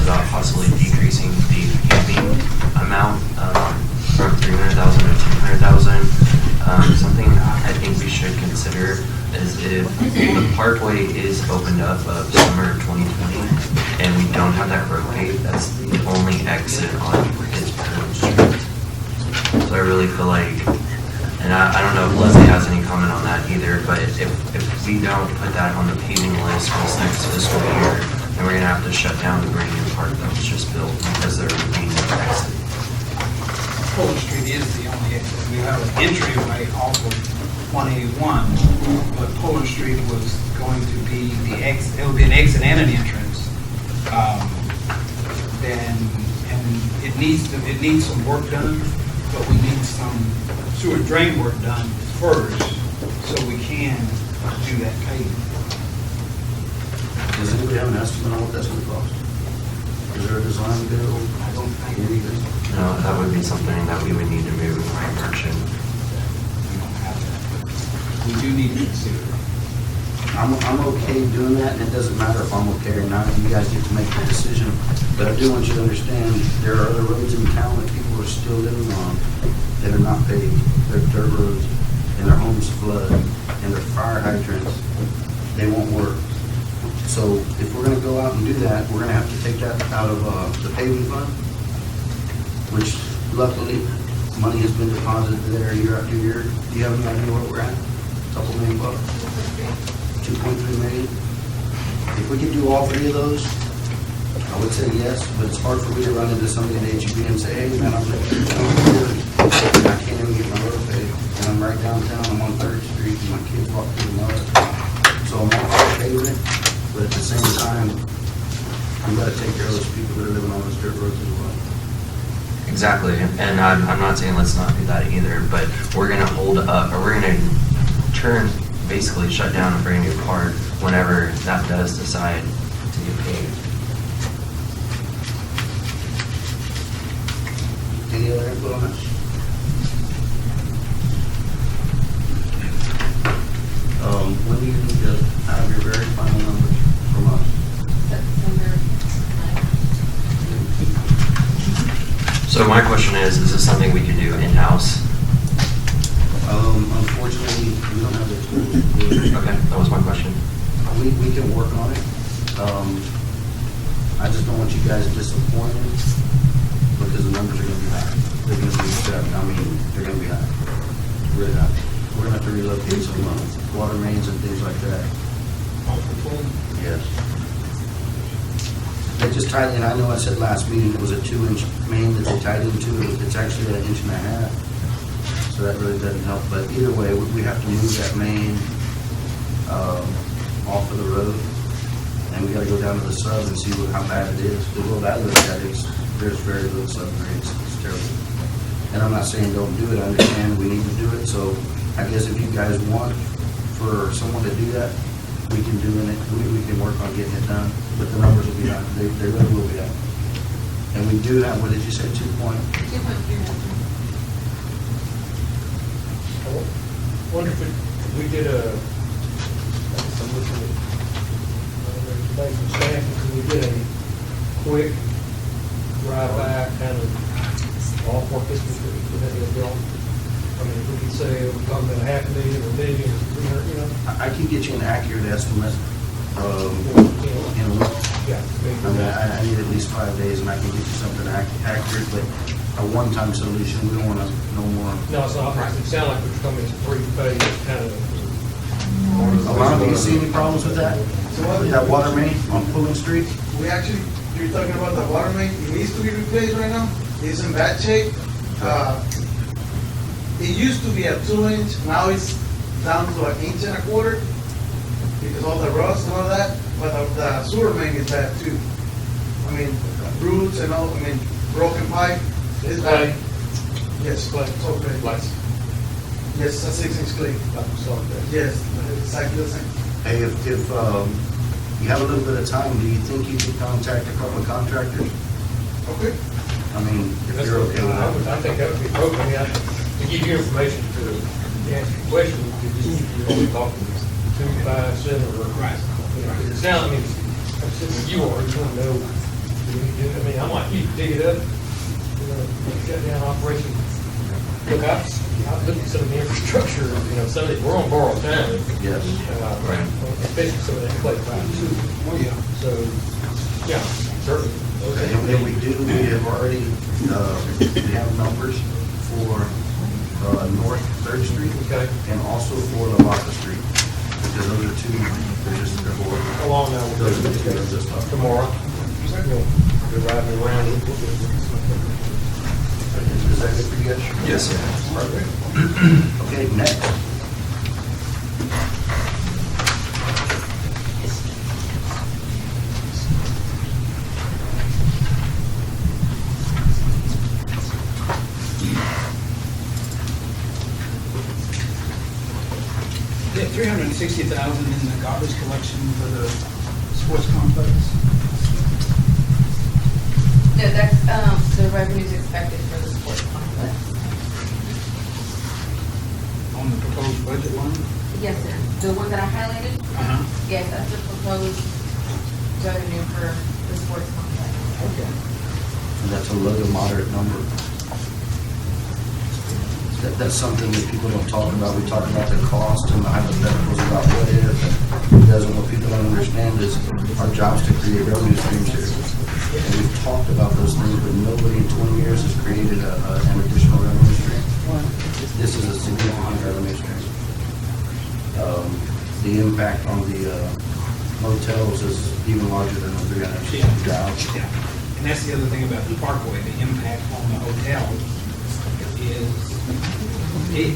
about possibly decreasing the paving amount from 300,000 to 200,000. Something I think we should consider is if the parkway is opened up of summer 2020 and we don't have that road paved, that's the only exit on Pittsburgh Street. So I really feel like, and I don't know if Leslie has any comment on that either, but if we don't put that on the paving list for this next fiscal year, then we're gonna have to shut down the brand new park that was just built because there would be no exit. Fuller Street is the only exit. We have an entryway off of 181, but Fuller Street was going to be the exit. It would be an exit and an entrance. And it needs some work done, but we need some sewer drain work done first, so we can do that paving. Does anybody have an estimate on what that's going to cost? Is there a design bill? I don't think Anything? No, that would be something that we would need to move in the right direction. we don't have that, but we do need to consider it. I'm okay doing that, and it doesn't matter if I'm okay or not. You guys get to make the decision. But I do want you to understand, there are other roads in town that people are still living on that are not paved. They're dirt roads, and their homes flood, and their fire hydrants, they won't work. So if we're gonna go out and do that, we're gonna have to take that out of the paving fund, which luckily, money has been deposited there year after year. Do you have any idea where we're at? Couple $1 million bucks? 2.3 million? If we could do all three of those, I would say yes, but it's hard for me to run into somebody at HEB and say, hey, man, I'm looking for I can't even get my road paved. And I'm right downtown, I'm on 3rd Street, and my kids walk through the mud. So I'm all for paving, but at the same time, we gotta take care of those people that are living on those dirt roads as well. Exactly, and I'm not saying let's not do that either, but we're gonna hold up, or we're gonna basically shut down a brand new park whenever that does decide to get paved. Any other input on that? When do you need to have your very final numbers from us? September 9th. So my question is this something we can do in-house? Unfortunately, we don't have the tools to do it. Okay, that was my question. We can work on it. I just don't want you guys disappointed because the numbers are gonna be high. They're gonna be they're gonna be high. Really high. We're gonna have to relocate some water mains and things like that. Yes. They just tied in, I know I said last meeting, it was a 2-inch main that they tied into. It's actually 1.5 inches. So that really doesn't help. But either way, we have to move that main off of the road. And we gotta go down to the sub and see how bad it is. The road I look at there's very little subgrades. It's terrible. And I'm not saying don't do it. I understand we need to do it. So I guess if you guys want for someone to do that, we can do it. We can work on getting it done. But the numbers will be high. They really will be high. And we do have, what did you say, 2 point? 2.3 million. I wonder if we did I'm looking at, information staff, if we did a quick drive-by kind of ballpark estimate for that bill. I mean, if we could say we're talking about $500,000 or $1 million, you know. I can get you an accurate estimate. In a week. Yeah. I mean, I need at least 5 days and I can get you something accurate, but a one-time solution, we don't want to know more. No, it's not. It sounded like we're coming to 3-phase kind of. Alana, do you see any problems with that? With that water main on Pulling Street? We actually, you're talking about the water main, it needs to be replaced right now. It's in bad shape. It used to be a 2-inch, now it's down to 1.25 inches because all the rust and all that, but the sewer main is bad too. I mean, roots and all, broken pipe is bad. Yes, but it's okay. Yes, a 6-inch clay. Yes, exactly the same. Hey, if you have a little bit of time, do you think you could contact a couple of contractors? Okay. I mean, if you're okay with that. I think that would be appropriate. I mean, to give you information to answer your question, you're only talking 2, 5, 7, or right. It sounds, I mean, I'm sitting with you, or you want to know, do we do you dig it up, shut down operation. Look, I've looked at some of the infrastructure, some of it, we're on borrowed time. Yes. Right. Especially some of that clay pipe too. Oh, yeah. So, yeah, certainly. Okay, and we have already, we have numbers for North Third Street. Okay. And also for Lavaca Street, because those are two, they're horrible. How long now? Those are the two that just talked about. Tomorrow. You're riding around. Is that good for you guys? Yes, sir. Perfect. Okay, next. Yeah, 360,000 in the garbage collection for the sports complex. No, that's, the revenues expected for the sports complex. On the proposed budget line? Yes, sir. The one that I highlighted? Uh-huh. Yes, that's the proposed revenue for the sports complex. Okay. And that's a low to moderate number. That's something that people don't talk about. We talk about the cost and the hypotheticals about what if. What people don't understand is our jobs to create revenue streams here. And we've talked about those things, but nobody in 20 years has created an additional revenue stream. This is a significant revenue stream. The impact on the motels is even larger than the 360,000. Yeah. And that's the other thing about the Parkway, the impact on the hotel is big.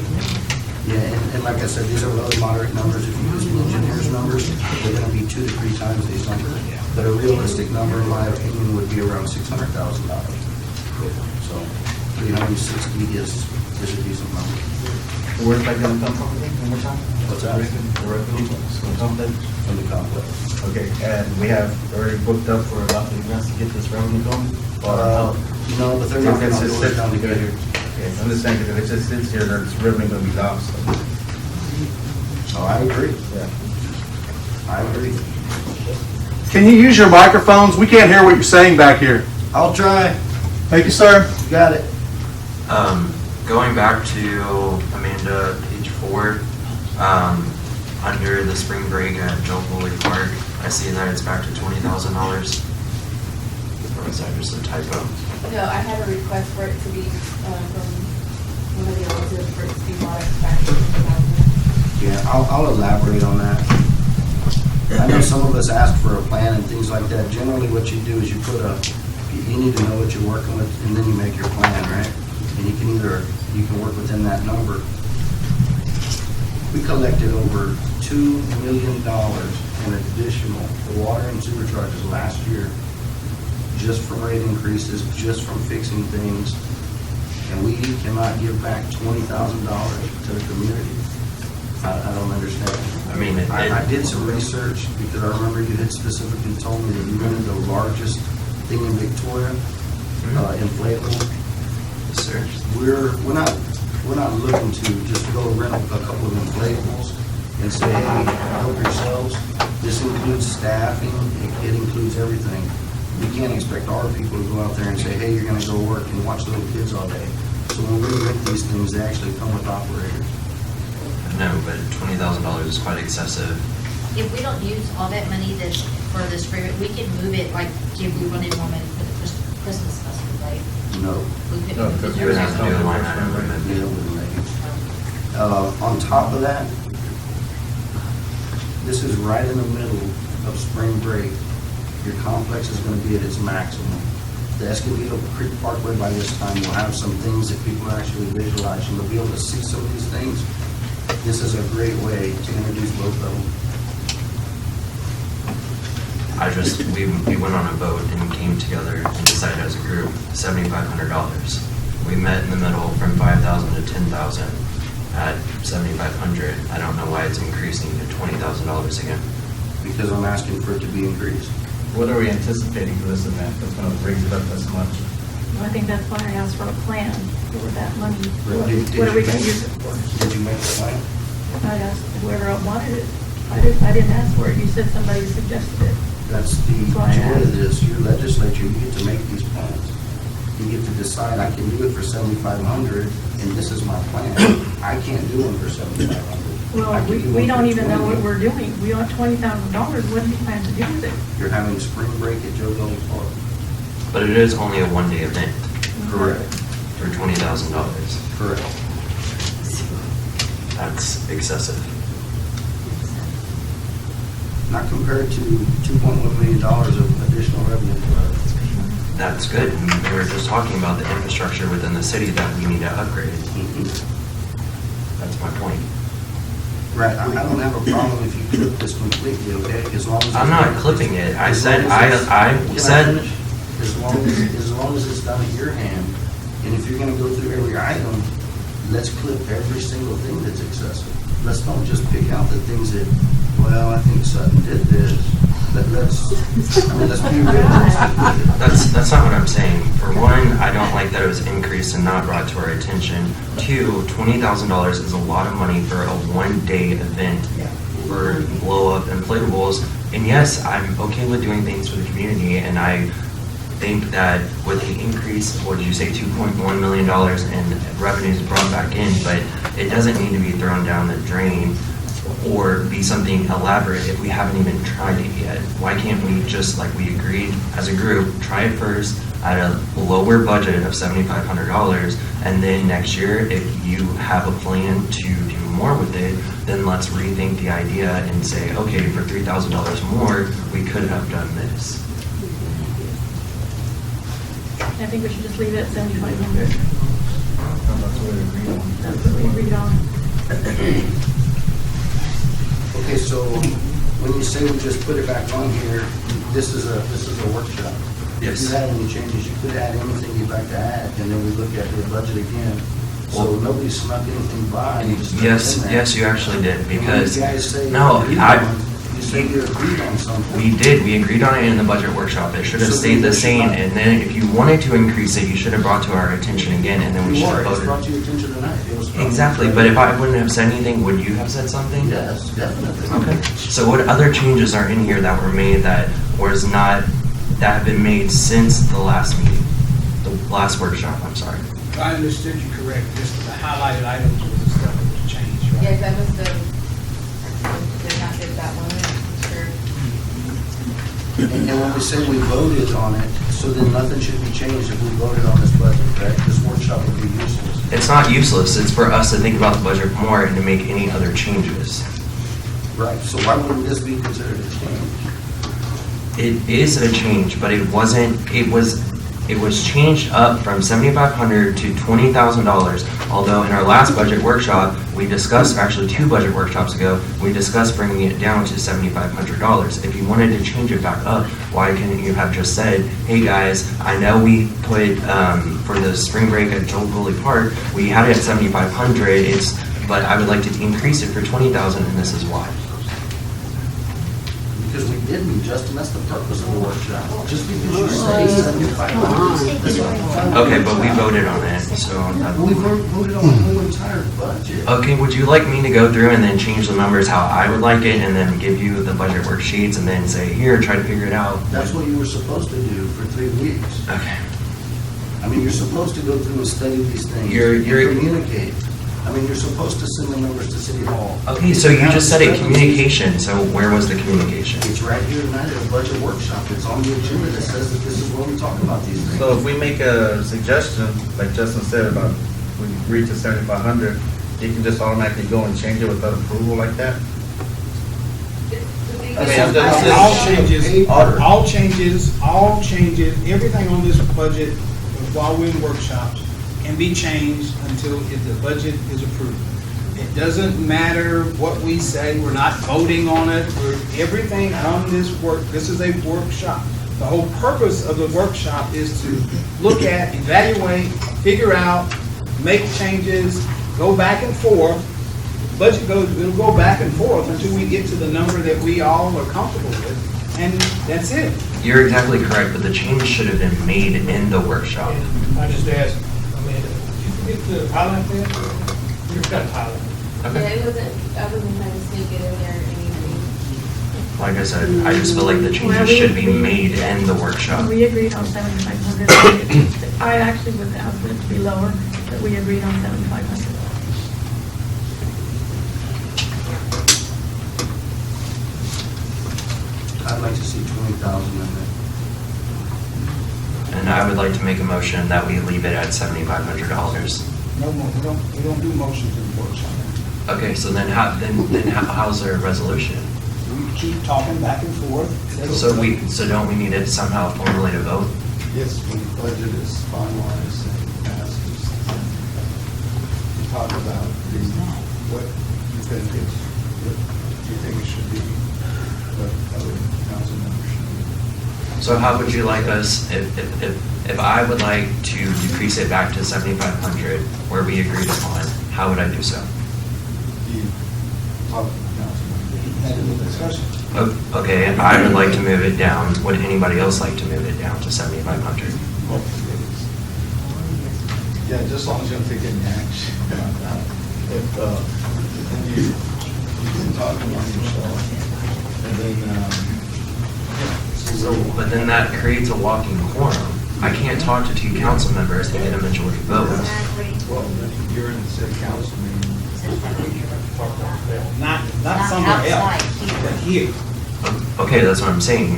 Yeah, and like I said, these are low to moderate numbers. If you use the engineer's numbers, they're gonna be 2 to 3 times these numbers. But a realistic number, in my opinion, would be around $600,000. So 360 is a decent number. Where's that gonna come from again, one more time? What's that? The revenue gonna come from? From the complex. Okay, and we have already booked up for about 3 months to get this revenue going? Or No, but they're not gonna do it down together. Okay, I'm just saying, because if it just sits here, there's revenue gonna be lost. Oh, I agree. Yeah. I agree. Can you use your microphones? We can't hear what you're saying back here. I'll try. Thank you, sir. You got it. Going back to Amanda, page 4, under the spring break at Joe Foley Park, I see that it's back to $20,000. Or is that just a typo? No, I had a request for it to be, from one of the elected, for it to be brought back to 20,000. Yeah, I'll elaborate on that. I know some of us ask for a plan and things like that. Generally, what you do is you need to know what you're working with, and then you make your plan, right? And you can work within that number. We collected over $2 million in additional water and sewer charges last year, just from rate increases, just from fixing things. And we cannot give back $20,000 to the community. I don't understand. I mean, I did some research because I remember you had specifically told me that you rented the largest thing in Victoria, inflatable. Yes, sir. We're not looking to just go rent a couple of inflatables and say, hey, help yourselves. This includes staffing, it includes everything. We can't expect our people to go out there and say, hey, you're gonna go work and watch little kids all day. So when we rent these things, they actually come with operators. No, but $20,000 is quite excessive. If we don't use all that money for the spring, we can move it, like, if we wanted more money for the Christmas festival, right? No. We could No, move because it. You would have to do a line item Yeah, amendment. it wouldn't make it. On top of that, this is right in the middle of spring break. Your complex is gonna be at its maximum. The Escondido Creek Parkway by this time will have some things that people are actually visualizing. They'll be able to see some of these things. This is a great way to introduce both of them. We went on a vote and came together and decided as a group, $7,500. We met in the middle from 5,000 to 10,000 at 7,500. I don't know why it's increasing to $20,000 again. Because I'm asking for it to be increased. What are we anticipating for this event that's gonna raise it up this much? I think that's why I asked for a plan for that money. But did What are we you gonna make- use it for? Did you make the plan? I asked whoever wanted it. I didn't ask for it. You said somebody suggested it. That's the That's why I joy of asked. this. Your legislature, you get to make these plans. decide I can do it for 7,500, and this is my plan. I can't do them for 7,500. Well, we don't even know what we're doing. We want $20,000. What do you plan to do with it? You're having spring break at Joe Gully Park. But it is only a one-day event Correct. for $20,000. Correct. That's excessive. Not compared to $2.1 million of additional revenue for us. That's good. We were just talking about the infrastructure within the city that we need to upgrade. That's my point. Right, I don't have a problem if you clip this completely, okay, as long as. I'm not clipping it. I said, I Can said, finish? As long as it's done at your hand, and if you're gonna go through every item, let's clip every single thing that's excessive. Let's don't just pick out the things that, well, I think Sutton did this, but let's be realistic with it. that's not what I'm saying. For one, I don't like that it was increased and not brought to our attention. Two, $20,000 is a lot of money for a one-day event for blow-up inflatables. And yes, I'm okay with doing things for the community, and I think that with the increase, what did you say, $2.1 million in revenues brought back in, but it doesn't need to be thrown down the drain or be something elaborate if we haven't even tried it yet. Why can't we just, like we agreed as a group, try it first at a lower budget of $7,500, and then next year, if you have a plan to do more with it, then let's rethink the idea and say, okay, for $3,000 more, we could have done this. I think we should just leave it at 7,500. That's what we agreed on. That's what we agreed on. Okay, so when you say we just put it back on here, this is a workshop. If you had any changes, you could add anything you'd like to add, and then we look at the budget again. So nobody snuck anything by. You just put it in there. Yes, you actually did, And when because, you guys say no, you say you agreed on something. we did, we agreed on it in the budget workshop. It should have So stayed then the we should same, not- and then if you wanted to increase it, you should have brought to our attention again, and then we You should are, have it's brought voted. to your attention tonight. It was brought- Exactly, but if I wouldn't have said anything, would you have said something? Yes, definitely. Okay, so what other changes are in here that were made that was not, that have been made since the last meeting? The last workshop, I'm sorry. If I understood you correct, just the highlighted items was the stuff that was changed, right? Yes, that was did not get that one, sure. And when we say we voted on it, so then nothing should be changed if we voted on this budget, correct? This workshop would be useless. It's not useless, it's for us to think about the budget more and to make any other changes. Right, so why wouldn't this be considered a change? It is a change, but it wasn't, it was changed up from $7,500 to $20,000, although in our last budget workshop, we discussed, actually 2 budget workshops ago, we discussed bringing it down to $7,500. If you wanted to change it back up, why couldn't you have just said, hey guys, I know we put, for the spring break at Joel Gully Park, we had it at $7,500, but I would like to increase it for $20,000, and this is why. Because we didn't, Justin, that's the purpose of the workshop. Just because you say 7,500. that's not- Okay, but we voted on it, so. We voted on the whole entire budget. Okay, would you like me to go through and then change the numbers how I would like it, and then give you the budget worksheets, and then say, here, try to figure it out? That's what you were supposed to do for 3 weeks. Okay. I mean, you're supposed to go through and study these things. You're- and communicate. I mean, you're supposed to send the numbers to City Hall. Okay, so you just said it, communication, so where was the communication? It's right here tonight at a budget workshop. It's on the agenda that says that this is where we talk about these things. So if we make a suggestion, like Justin said, about we agree to 7,500, you can just automatically go and change it without approval like that? I mean, I'm just- All changes, everything on this budget while we're in workshops can be changed until if the budget is approved. It doesn't matter what we say, we're not voting on it, everything on this this is a workshop. The whole purpose of the workshop is to look at, evaluate, figure out, make changes, go back and forth. Budget it'll go back and forth until we get to the number that we all are comfortable with, and that's it. You're exactly correct, but the change should have been made in the workshop. I just asked, Amanda, did you forget to highlight that? You forgot to highlight it. Yeah, it wasn't, I wasn't trying to sneak it in there or anything. Like I said, I just feel like the changes should be made in the workshop. We agreed on 7,500. I actually would ask it to be lower, that we agreed on 7,500. I'd like to see 20,000 in there. And I would like to make a motion that we leave it at $7,500. No more, we don't do motions in workshop. Okay, so then how's there a resolution? We keep talking back and forth. So don't we need to somehow formulate a vote? Yes, when the budget is finalized and passes, you talk about what you think it should be, what other council members should be. So how would you like us, if I would like to decrease it back to 7,500, where we agreed upon, how would I do so? You talk to the council members. Had a discussion. Okay, if I would like to move it down, would anybody else like to move it down to 7,500? Well, yeah, just as long as you don't take any action. If you can talk among yourself, and then, So, but then that creates a walking quorum. I can't talk to two council members and get a majority vote. well, you're in the city council meeting. Not somewhere else, Outside, but here. Okay, that's what I'm saying.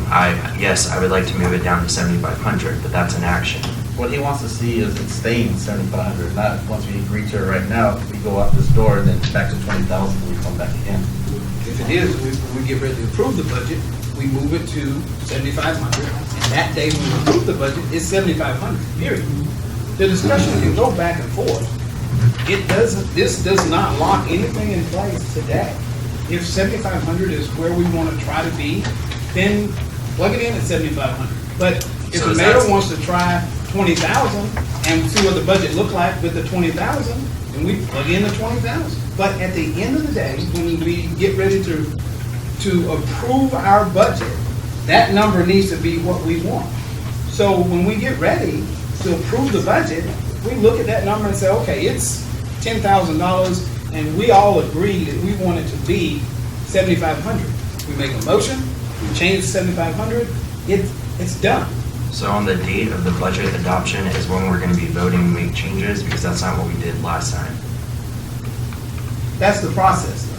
Yes, I would like to move it down to 7,500, but that's an action. What he wants to see is it staying 7,500, not once we agree to it right now, we go out this door and then back to 20,000, we come back again. If it is, we get ready to approve the budget, we move it to 7,500, and that day when we approve the budget, it's 7,500, period. The discussion can go back and forth. This does not lock anything in place today. If 7,500 is where we want to try to be, then plug it in at 7,500. But if So the is mayor that- wants to try 20,000 and see what the budget look like with the 20,000, then we plug in the 20,000. But at the end of the day, when we get ready to approve our budget, that number needs to be what we want. So when we get ready to approve the budget, we look at that number and say, okay, it's $10,000, and we all agree that we want it to be 7,500. We make a motion, we change to 7,500, it's done. So on the date of the budget adoption is when we're going to be voting to make changes, because that's not what we did last time. That's the process.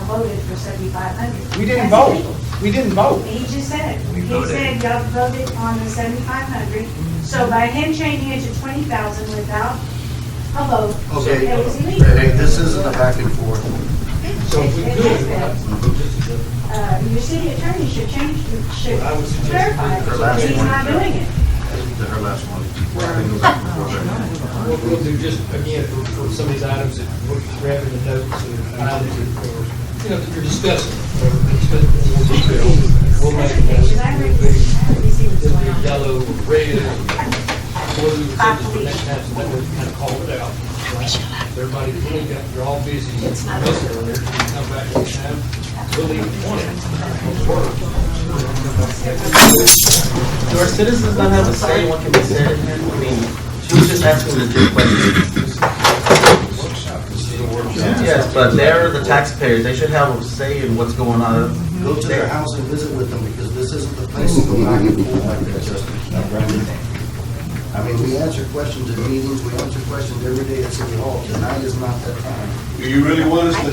Voted for 7,500. We didn't That's vote. illegal. We didn't vote. He just said it. We He voted. said y'all voted on the 7,500. So by him changing it to 20,000 without a vote, Okay, it was illegal. hey, this isn't a back and forth. So if we It could, has been. Your city attorney should I would suggest clarify her last that he's one. not doing it. Her last one. Go back and forth. we'll do just, again, for some of these items that we're grabbing the notes and items that, that you're discussing, or discussing in more detail, we'll make a note. Let me see what's It'll going be on. yellow, red, what we would say for next time, so that way we kind of call it out. Everybody, you're all busy, listen earlier, you come back next time, we'll leave it on it. Do our citizens not have a say in what can be said in here? I mean, she was just asking legit questions. Yes, but they're the taxpayers, they should have a say in what's going on. Go to their house and visit with them, because this isn't the place to go back and forth like that, Justin. Brandon. I mean, we answer questions at meetings, we answer questions every day at City Hall. Tonight is not that time. Do you really want us to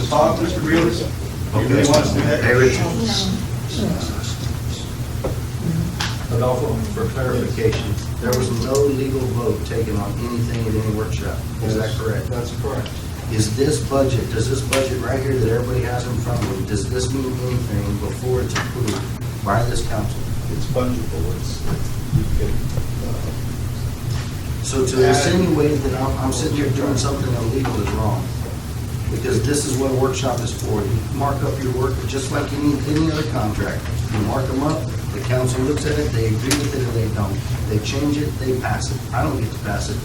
talk, Mr. Grealis? Do you really want us to do that? Hey, Richard. But also, for clarification, there was no legal vote taken on anything at any workshop. Is that correct? That's correct. Does this budget right here that everybody has in front of them, does this mean anything before it's approved by this council? It's fungible, you could, So to insinuate that I'm sitting here doing something illegal is wrong. Because this is what a workshop is for. You mark up your work just like any other contract. You mark them up, the council looks at it, they agree with it or they don't. They change it, they pass it. I don't get to pass it.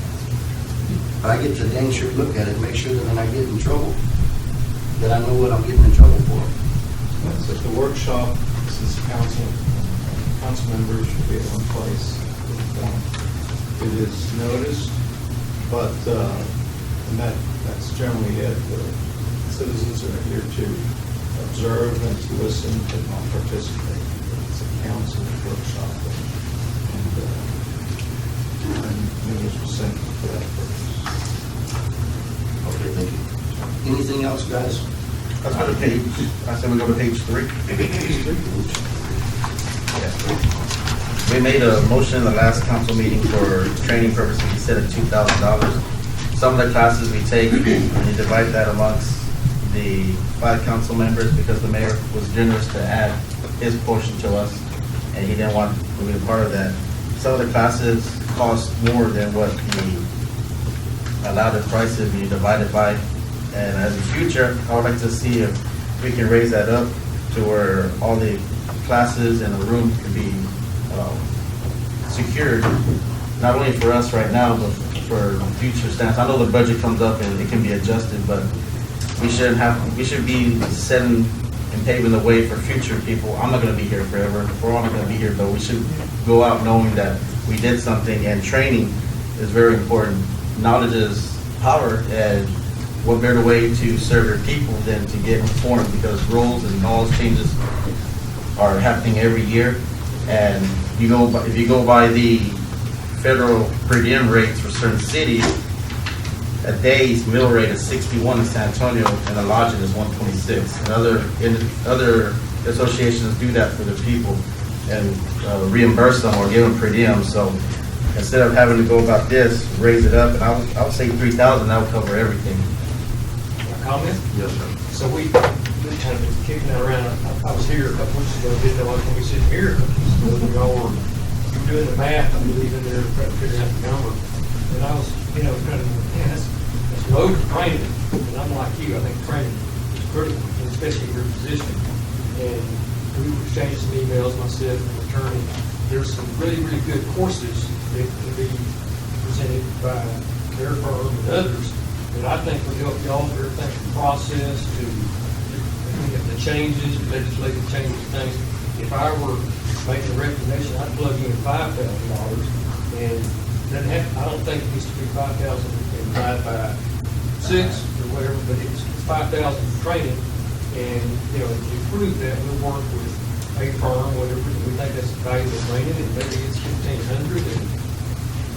But I get to dang sure look at it, make sure that when I get in trouble, that I know what I'm getting in trouble for. so at the workshop, this is council members should be in place. It is noticed, but, and that's generally it. The citizens are here to observe and to listen but not participate. It's a council workshop. And meetings were sent for that purpose. Okay, thank you. Anything else, guys? Let's go to page, I said we go to page 3. We made a motion in the last council meeting for training purposes, we said at $2,000. Some of the classes we take, we divide that amongst the 5 council members because the mayor was generous to add his portion to us, and he didn't want to be a part of that. Some of the classes cost more than what the allowed price is, you divide it by. And as a future, I would like to see if we can raise that up to where all the classes in a room can be secured, not only for us right now, but for future stands. I know the budget comes up and it can be adjusted, but we should be setting and paving the way for future people. I'm not gonna be here forever, we're all not gonna be here, but we should go out knowing that we did something, and training is very important. Knowledge is power, and what better way to serve your people than to get informed, because rules and laws changes are happening every year. And if you go by the federal per diem rates for certain cities, a day's mill rate is 61 in San Antonio, and a lodging is 126. And other associations do that for the people and reimburse them or give them per diem. So instead of having to go about this, raise it up, and I would say 3,000, that would cover everything. Comment? Yes, sir. So we've been kind of kicking that around. I was here a couple weeks ago, didn't know I was going to be sitting here a couple weeks ago. We all were doing the math, I believe, in there, trying to figure out the number. And I was, kind of, man, that's low for training. And I'm like you, I think training is critical, and especially in your position. And we were exchanging some emails, myself and the attorney. There's some really, really good courses that can be presented by their firm and others. And I think would help y'all through everything from process to the changes, legislative changes, things. If I were making a recommendation, I'd plug in $5,000, and I don't think it needs to be 5,000 and divided by 6 or whatever, but it's 5,000 for training. And, to improve that, we'll work with a firm, whatever, we think that's valuable training, and maybe it's 1,500, and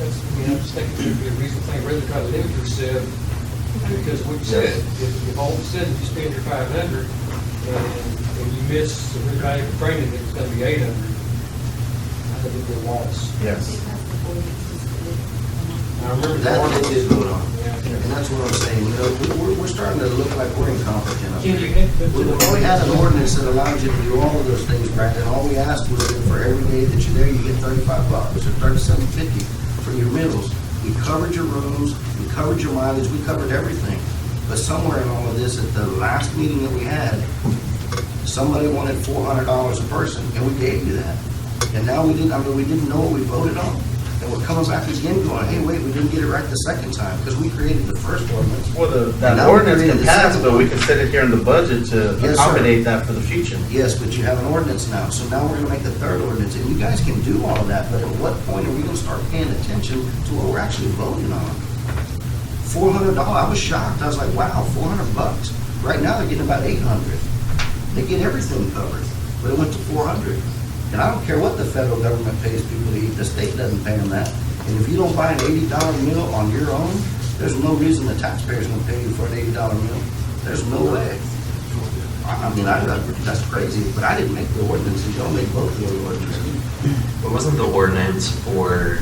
that's, I just think it would be a reasonable thing, rather than try to limit yourself. Because what you said, if all of a sudden you spend your 500 and you miss the really valuable training that's going to be 800, I think it'd be a loss. Yes. I remember That they did vote on. Yeah. And that's what I'm saying, we're starting to look like we're incompetent up Can here. you We had an ordinance that allowed you to do all of those things, Brandon. All we asked was that for every day that you're there, you get $35 or $37.50 for your meals. We covered your rooms, we covered your mileage, we covered everything. But somewhere in all of this, at the last meeting that we had, somebody wanted $400 a person, and we gave you that. And now we didn't know what we voted on. And we're coming back again going, hey, wait, we didn't get it right the second time, because we created the first ordinance. Well, that Now we ordinance created can the pass, second but we one. can set it here in the budget to Yes, sir. accommodate that for the future. Yes, but you have an ordinance now, so now we're gonna make the third ordinance, and you guys can do all of that, but at what point are we gonna start paying attention to what we're actually voting on? $400, I was shocked, I was like, wow, $400. Right now, they're getting about 800. They get everything covered, but it went to 400. And I don't care what the federal government pays people to eat, the state doesn't pay them that. And if you don't buy an $80 meal on your own, there's no reason the taxpayer's gonna pay you for an $80 meal. There's no way. That's crazy, but I didn't make the ordinance, y'all made both of the ordinances. But wasn't the ordinance for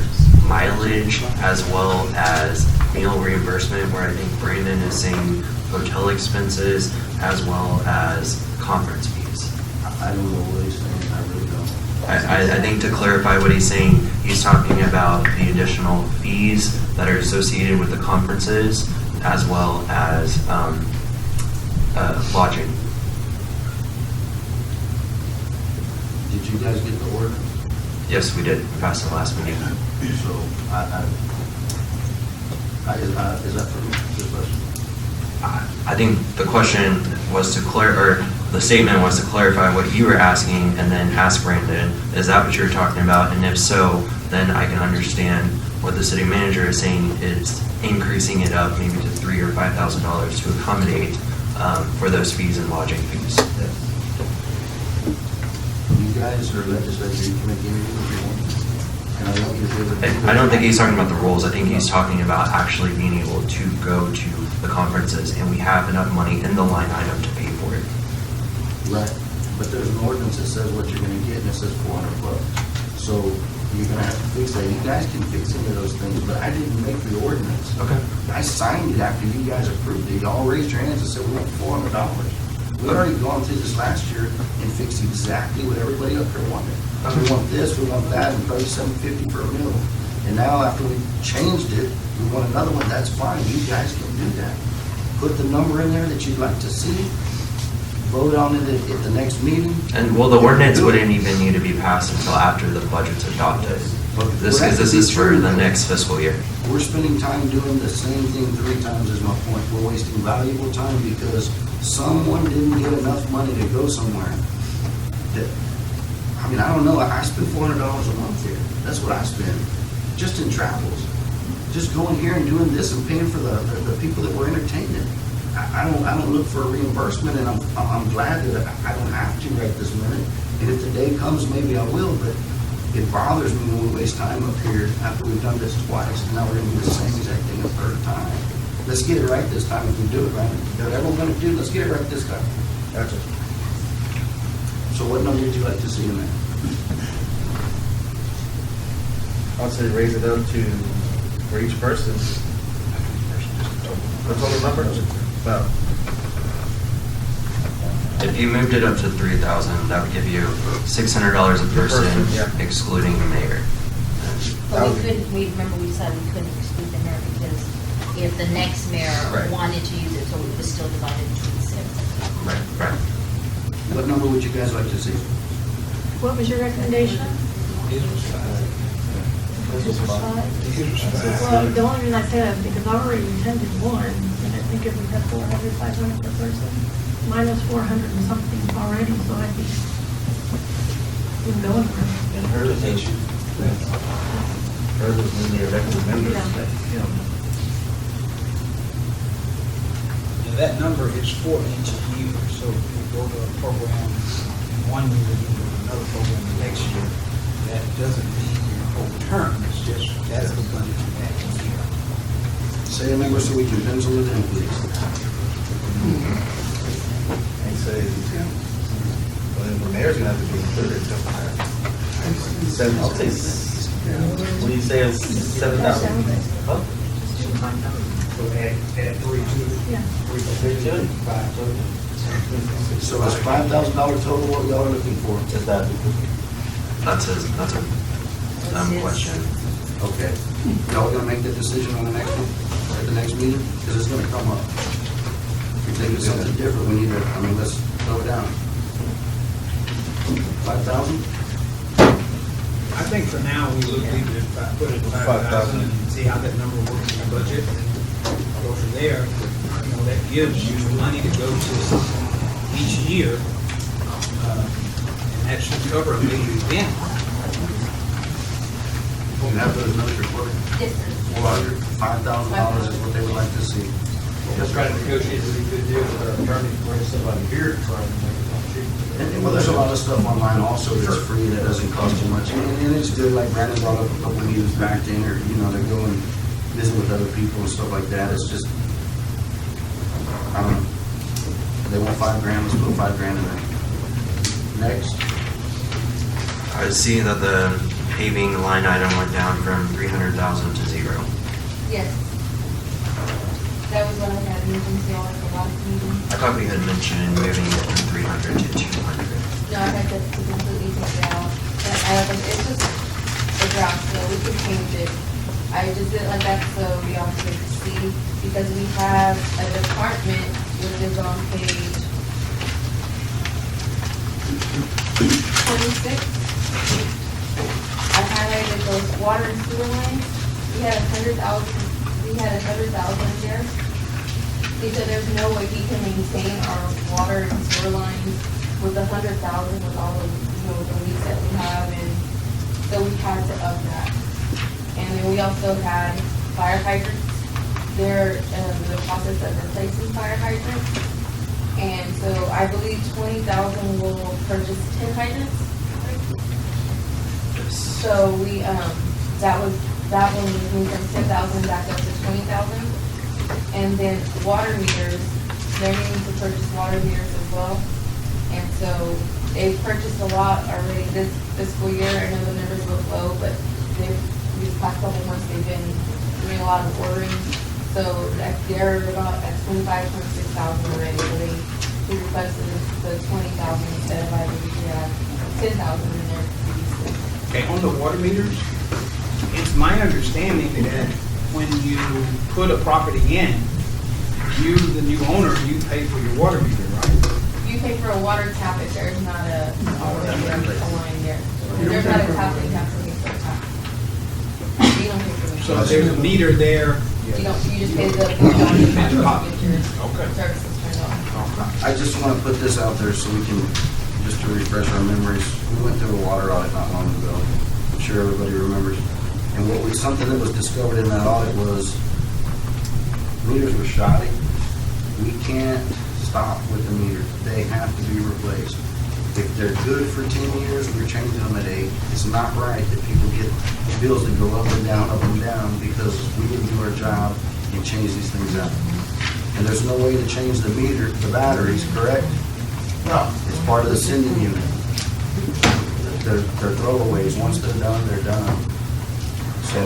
mileage as well as meal reimbursement, where I think Brandon is saying hotel expenses as well as conference fees? I don't know what he's saying, I really don't. I think to clarify what he's saying, he's talking about the additional fees that are associated with the conferences as well as lodging. Did you guys get the ordinance? Yes, we did. We passed the last meeting. So, is that for me, this question? I think the question was to or the statement was to clarify what you were asking and then ask Brandon, is that what you're talking about? And if so, then I can understand what the city manager is saying is increasing it up maybe to $3,000 or $5,000 to accommodate for those fees and lodging fees. Yes. guys are legislators, you can make any rules you want. And I want you to be able to. I don't think he's talking about the rules. I think he's talking about actually being able to go to the conferences, and we have enough money in the line item to pay for it. Right, but there's an ordinance that says what you're gonna get, and it says $400. So you're gonna have to fix that. You guys can fix any of those things, but I didn't make the ordinance. Okay. I signed it after you guys approved it. Y'all raised your hands and said, we want $400. We already gone through this last year and fixed exactly what everybody up here wanted. We want this, we want that, and $37.50 per meal. And now after we changed it, we want another one, that's fine, you guys can do that. Put the number in there that you'd like to see, vote on it at the next meeting. And well, the ordinance wouldn't even need to be passed until after the budget's adopted. This is for the next fiscal year. We're spending time doing the same thing 3 times is my point. We're wasting valuable time because someone didn't get enough money to go somewhere. I mean, I don't know, I spend $400 a month here. That's what I spend, just in travels. Just going here and doing this and paying for the people that we're entertaining. I don't look for a reimbursement, and I'm glad that I don't have to right this minute. And if the day comes, maybe I will, but it bothers me when we waste time up here after we've done this twice, and now we're gonna do the same exact thing a third time. Let's get it right this time if we do it right. Whatever we're gonna do, let's get it right this time. Gotcha. So what number would you like to see in there? I'll say raise it up to, for each person. The total number? About. If you moved it up to 3,000, that would give you $600 a person, yeah. excluding the mayor. But we couldn't, remember we said we couldn't exclude the mayor because if the next mayor Right. wanted to use it, so it was still divided between 6. Right. What number would you guys like to see? What was your recommendation? His was 5. This was five? His was 5. Well, the only reason I say that is because I already intended 1, and I think if we had 400, 500 per person, mine was 400 and something already, so I'd be, wouldn't go anywhere. And hers is, hers was newly elected members. Yeah. And that number is for each year, so if you go to a program in 1 year, you go to another program the next year, that doesn't mean your whole term, it's just, that's the budget for that year. Say a number so we can pencil it in, please. And say, well, then the mayor's gonna have to be included. I'll say, what do you say is 7,000? Huh? Just do 5,000. So add 3 to it. Yeah. 3 to 5 total. So it's $5,000 total what y'all are looking for? Is that? That's a dumb question. Okay. Y'all gonna make that decision on the next one, at the next meeting? Because it's gonna come up. If you think it's something different, we need to, let's throw it down. 5,000? I think for now, we leave it at put it at 5,000 and see how that number works in the budget, and go from there. You know, that gives you money to go to something each year, and that should cover a major event. You have those numbers recorded? Yes, sir. $5,000 is what they would like to see. Just trying to negotiate a really good deal with our attorney to bring somebody here to try and make it not cheap. And well, there's a lot of stuff online also that's free that doesn't cost too much. And it's good, like Brandon brought up a couple meetings back to enter, to go and visit with other people and stuff like that. It's just, I don't know. They want $5,000, let's put $5,000 in there. Next. I see that the paving line item went down from 300,000 to 0. Yes. That was what I had mentioned to y'all at the last meeting. I thought we had mentioned moving it from 300 to 200. No, I had to completely take it out. But it's just a draft, so we could change it. I just did it like that so y'all could see, because we have a department which is on page 26. I highlighted those water and sewer lines. We had 100,000 there. Because there's no way we can maintain our water and sewer lines with 100,000 with all the, the leaks that we have, and so we had to up that. And then we also had fire hydrants. They're in the process of replacing fire hydrants. And so I believe 20,000 will purchase 10 hydrants right So we, that one moved from 10,000 back up to 20,000. And then water meters, they're needing to purchase water meters as well. And so they've purchased a lot already this fiscal year. I know the numbers look low, but these past couple months, they've been doing a lot of ordering. So they're about at 26,000 already. So they requested the 20,000 instead of, I believe, 10,000 in there previously. Okay, on the water meters, it's my understanding that when you put a property in, you, the new owner, you pay for your water meter, right? You pay for a water tap if there's not a line there. If there's not a tap, then you have to pay for a tap. You don't pay for the So if there's a meter there. You don't, you just pay the get your Okay. services turned on. I just want to put this out there so we can, just to refresh our memories. We went through a water audit not long ago. I'm sure everybody remembers. And something that was discovered in that audit was meters were shoddy. We can't stop with the meters. They have to be replaced. If they're good for 10 years, we're changing them at 8. It's not right that people get bills that go up and down because we didn't do our job and change these things out. And there's no way to change the batteries, correct? No. It's part of the sending unit. They're throwaways. Once they're done, they're done. So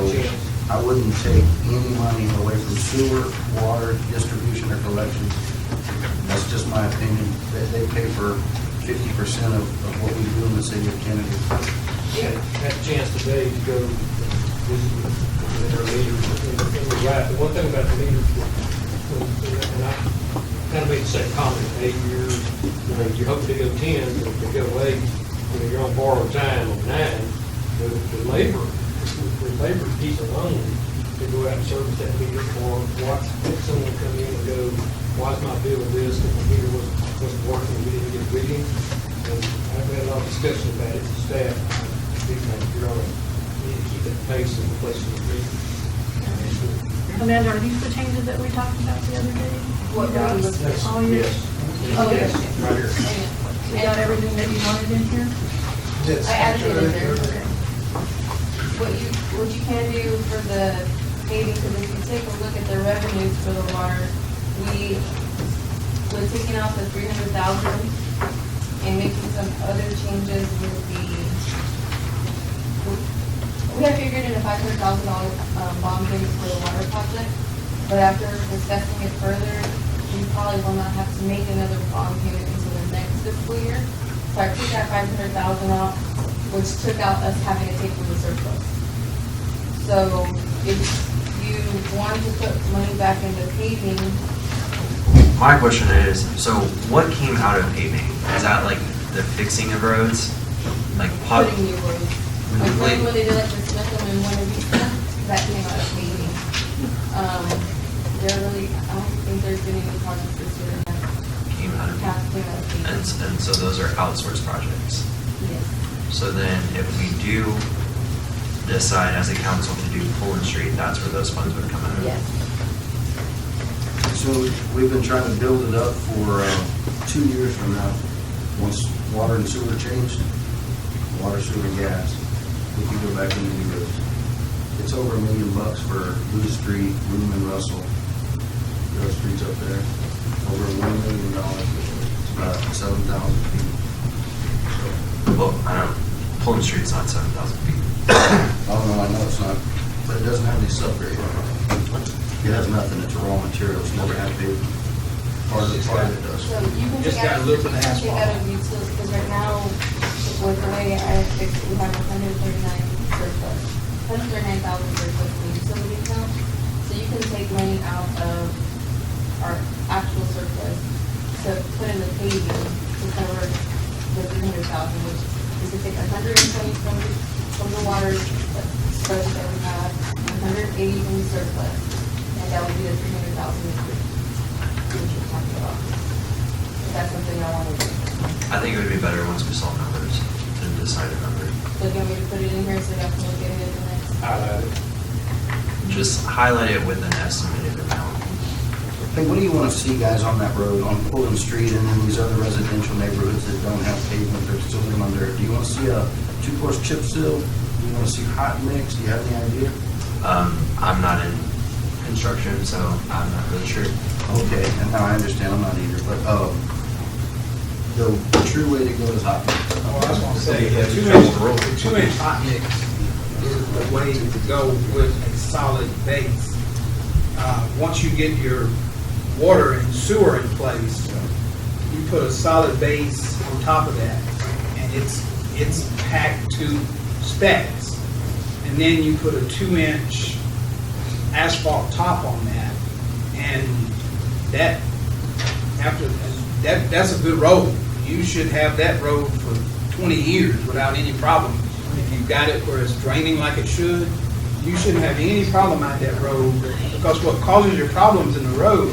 I wouldn't take any money away from sewer, water, distribution, or collection. That's just my opinion. They pay for 50% of what we do in the city of Kenedy. Had a chance today to go visit with their leaders in the lab. The one thing about the leaders, and I kind of made the same comment, 8 years, you hope to go 10, but if they go 8, you're on borrowed time of 9, the labor piece alone, to go out and service that meter or watch someone come in and go, why is my bill this, if the meter wasn't working, we didn't get a reading. And I've had a lot of discussion about it with staff. You're on, you need to keep that pace of replacing the meter. Amanda, are these the changes that we talked about the other day? What You got were we looking at? all your- Oh, yes. Right here. You got everything that you wanted in here? Yes. I added it in there. Okay. What you can do for the paving, because if you take a look at the revenues for the water, we're taking out the 300,000 and making some other changes with we had figured in a $500,000 bond payment for the water project, but after discussing it further, we probably will not have to make another bond payment until the next fiscal year. So I took that 500,000 off, which took out us having to take from the surplus. So if you want to put money back into paving, My question is, so what came out of paving? Is that like the fixing of roads? Like putting new roads. Like Like- when they did like the Smitham and one of these, that came out of paving. I don't think there's been any projects this year that came out of have came out of paving. and so those are outsourced projects. Yes. So then if we do decide as a council to do Pullen Street, that's where those funds would come out of? Yes. So we've been trying to build it up for 2 years from now. Once water and sewer changed, water, sewer, and gas, we can go back into the roads. It's over $1 million for Blue Street, Bloom and Russell. Those streets up there, over $1 million. It's about 7,000 feet. Well, I don't, Pullen Street's not 7,000 feet. Oh, no, I know it's not, but it doesn't have any subgrade. It has nothing, it's raw material, it's never had pavement. Part of it does. So you can Just take got out, a little bit of you can take asphalt. out of utilities, because right now, with the way I fixed it, we have 139 surplus, 139,000 surplus in the utility account. So you can take money out of our actual surplus to put in the paving to cover the 300,000, which is to take 120 from the water budget that we have, 180 from the surplus, and that would be the 300,000 which we're talking about. If that's something I want to do. I think it would be better once we saw numbers to decide a number. So do you want me to put it in here so you have to look at it in the next? Highlight it. Just highlight it with an estimated amount. Hey, what do you want to see, guys, on that road, on Pullen Street and in these other residential neighborhoods that don't have pavement, they're still in under? Do you want to see a 2-course chip seal? Do You wanna see hot mix, do you have any idea? I'm not in construction, so I'm not really sure. Okay, and now I understand, I'm not either, but, the true way to go is hot mix. Well, I was gonna say, Yeah, the you travel the road. 2-inch hot mix is the way to go with a solid base. Once you get your water and sewer in place, you put a solid base on top of that, and it's packed to specs. And then you put a 2-inch asphalt top on that, and that's a good road. You should have that road for 20 years without any problem. If you've got it where it's draining like it should, you shouldn't have any problem out that road, because what causes your problems in the road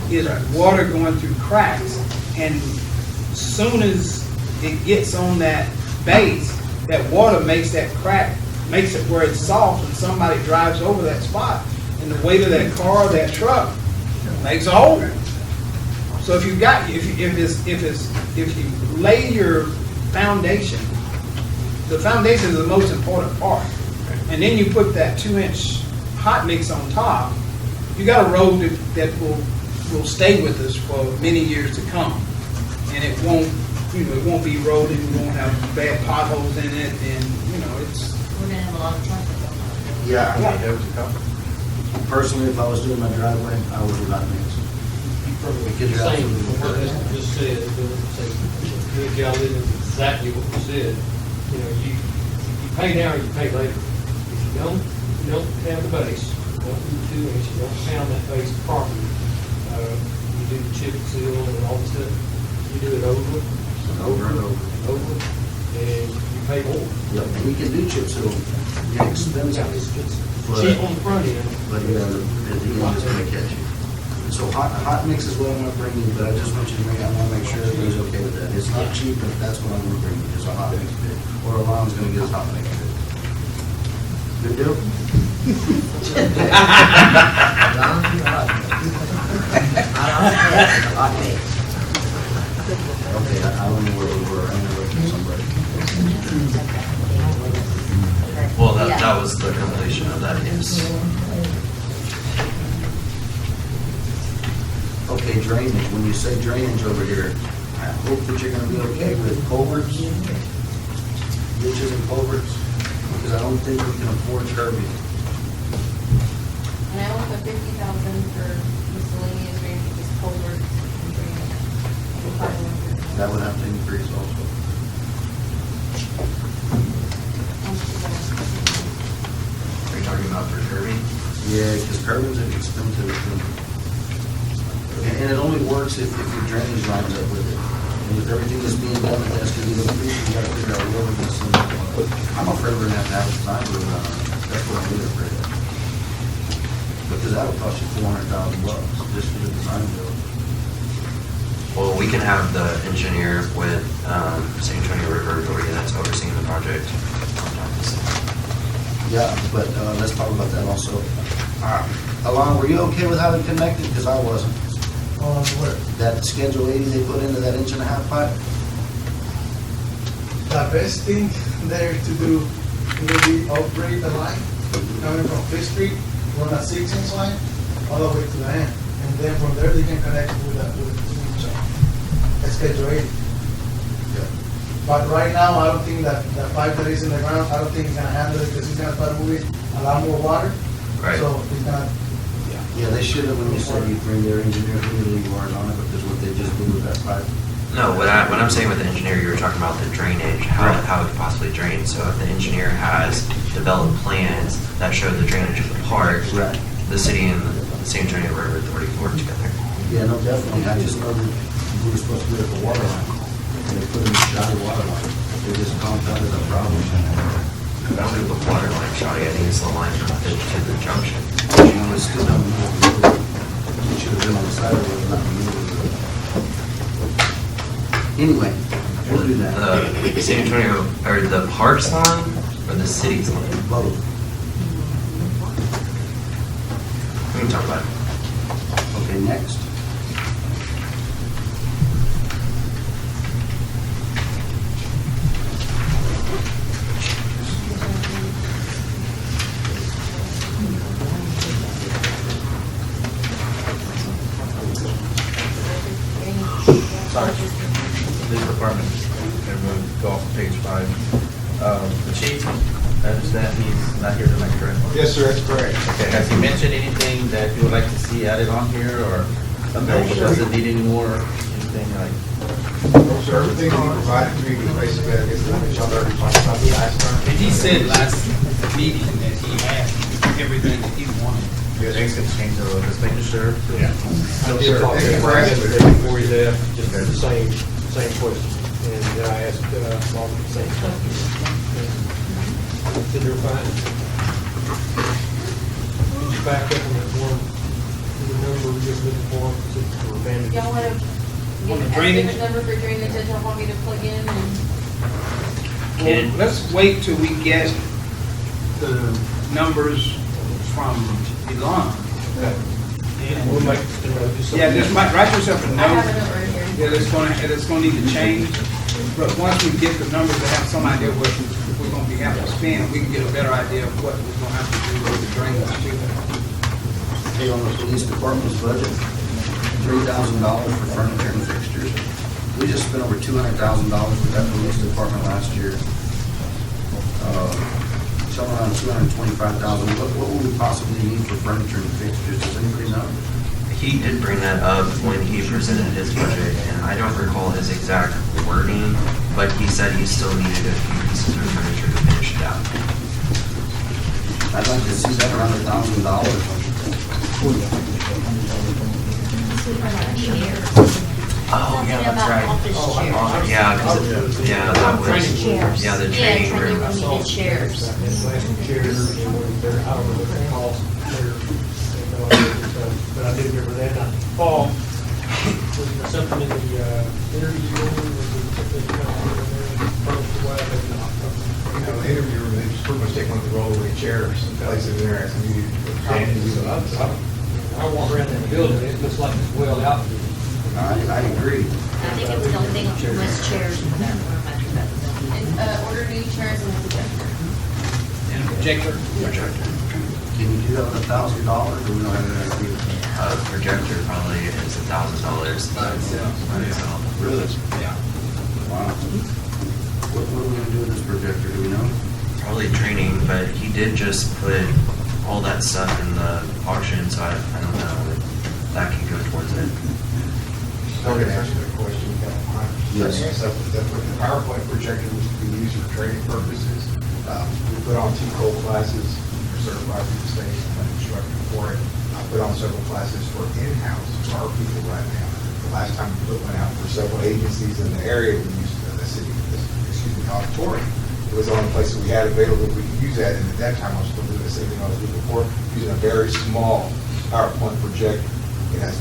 is water going through cracks. And as soon as it gets on that base, that water makes that crack, makes it where it's soft, and somebody drives over that spot, and the weight of that car or that truck makes a hole. So if you lay your foundation, the foundation is the most important part, and then you put that 2-inch hot mix on top, you got a road that will stay with us for many years to come, and it won't be eroded, we won't have bad potholes in it, and it's. We're gonna have a lot of traffic on that. Yeah, personally, if I was doing my driveway, I would do hot mix. Because you're Same, absolutely what correct. Esther just said, good y'all did exactly what you said. You pay now or you pay later. If you don't have the base, don't do the 2 inch, you don't pound that base properly, you do the chip seal and all the stuff, you do it over Over and over. and you pay more. Yep, and we can do chip seal, get expensive, Cheap on the front end. but yeah, at the end, it's gonna catch you. So hot mix is what I'm gonna bring you, but I just want you to I wanna make sure everybody's okay with that. It's not cheap, but that's what I'm gonna bring you, is a hot mix bid, or Alon's gonna get his hot mix bid. Good deal? Okay, I don't know where we were, I'm gonna look for somebody. Well, that was the completion of that use. Okay, drainage, when you say drainage over here, I hope that you're gonna be okay with culverts, ditches and culverts, because I don't think we can afford curbing. And I want the 50,000 for miscellaneous drainage, just culverts and drainage. And probably- That would have to increase also. Are you talking about for curbing? Yeah, because curbing's an expensive thing. And it only works if your drainage lines up with it. And if everything is being done, it has to be increased, you gotta figure out where we're gonna send it. I'm afraid we're gonna have to design it, that's what I'm really afraid of. Because that'll cost you $400,000 just for the design bill. Well, we can have the engineer with St. Antonio River Authority that's overseeing the project. Yeah, but let's talk about that also. Alon, were you okay with how it connected? Because I wasn't. Where? That Schedule 80 they put into that 1.5-inch pipe? The best thing there to do will be upgrade the line, coming from Fifth Street, run a 6-inch line, all the way to the end. And then from there, they can connect with the 2-inch Schedule 80. But right now, I don't think that the pipe that is in the ground, I don't think it's gonna handle it, because it's gonna start moving a lot more water. Right. So it's gonna, Yeah, they should have, when you said you bring their engineer, clearly you weren't on it, because what they just did with that pipe. No, what I'm saying with the engineer, you were talking about the drainage, how it could possibly drain. So if the engineer has developed plans that show the drainage of the park, Right. the city and the San Antonio River Authority can work together. Yeah, no, definitely. I just know that we were supposed to do it at the water line. And they put in the shoddy water line. They just compounded the problem. I don't think the water line shoddy, I think it's the line from the to the junction. You know, it's still not moving. It should have been on the side of the road, not moving. Anyway, we'll do that. The San Antonio, or the parks line, or the city's line? Both. We can talk about it. Okay, next. 5. The chief, I understand he's not here tonight, correct? Yes, sir, that's correct. Okay, has he mentioned anything that you would like to see added on here, or something No, that sir. doesn't need anymore, anything like? No, sir, everything he provided to me was basically, I guess, what y'all already talked about the last time. And he said last meeting that he had everything that he wanted. Yes, Thanks, exchange of, just making sure. Yeah. No, I did sir. talk to Thank you him for asking. yesterday before he left, just the same question. And then I asked, Bob the same question. And said they're fine. Could you back up on that one, the number we just looking for bandage? Y'all wanna On get the an drainage? estimate number for drainage that y'all want me to plug in and? Well, let's wait till we get the numbers from Elon. We'll make, just something. Yeah, just write yourself a I have note. it over here. Yeah, that's gonna need to change, but once we get the numbers, to have some idea what we're gonna be having to spend, we can get a better idea of what we're gonna have to do with the drainage too. Hey, on the police department's budget, $3,000 for furniture and fixtures. We just spent over $200,000 with that police department last year. Somewhere around $225,000. What will we possibly need for furniture and fixtures? Does anybody know? He did bring that up when he presented his budget, and I don't recall his exact wording, but he said he still needed a few pieces of furniture to finish it out. I'd like to see that around $1,000. Oh, yeah, that's About right. office chairs. Yeah, 'cause that was, Chairs. yeah, the Yeah, training training room. room needed chairs. And plastic chairs, and they're, I don't know what they cost, but I do remember that. Now, Paul, was there something in the interview room, was there something kind of, furniture-wise, maybe not? You know, the interview room, they just pretty much take one of the rollaway chairs and place it in there as needed. I walk around in the building, it looks like it's well out. I agree. I think it was the only thing, less chairs in that room after that. And, order new chairs and a projector. And a projector. Projector. Can you do that with $1,000 or we don't have that idea? Projector probably is $1,000. By itself. Really? Yeah. Wow. What are we gonna do with this projector? Do we know? Probably training, but he did just put all that stuff in the auction, so I don't know if that can go towards it. I'm going to answer that question, if you don't mind. Yes. So the PowerPoint projector was to be used for training purposes. We put on 2 cold classes for certified people staying an instructor for it. I put on several classes for in-house for our people right now. The last time we put one out for several agencies in the area, we used the city, auditorium. It was the only place that we had available, we could use that, and at that time, I was still doing the same thing I was doing before, using a very small PowerPoint projector. It has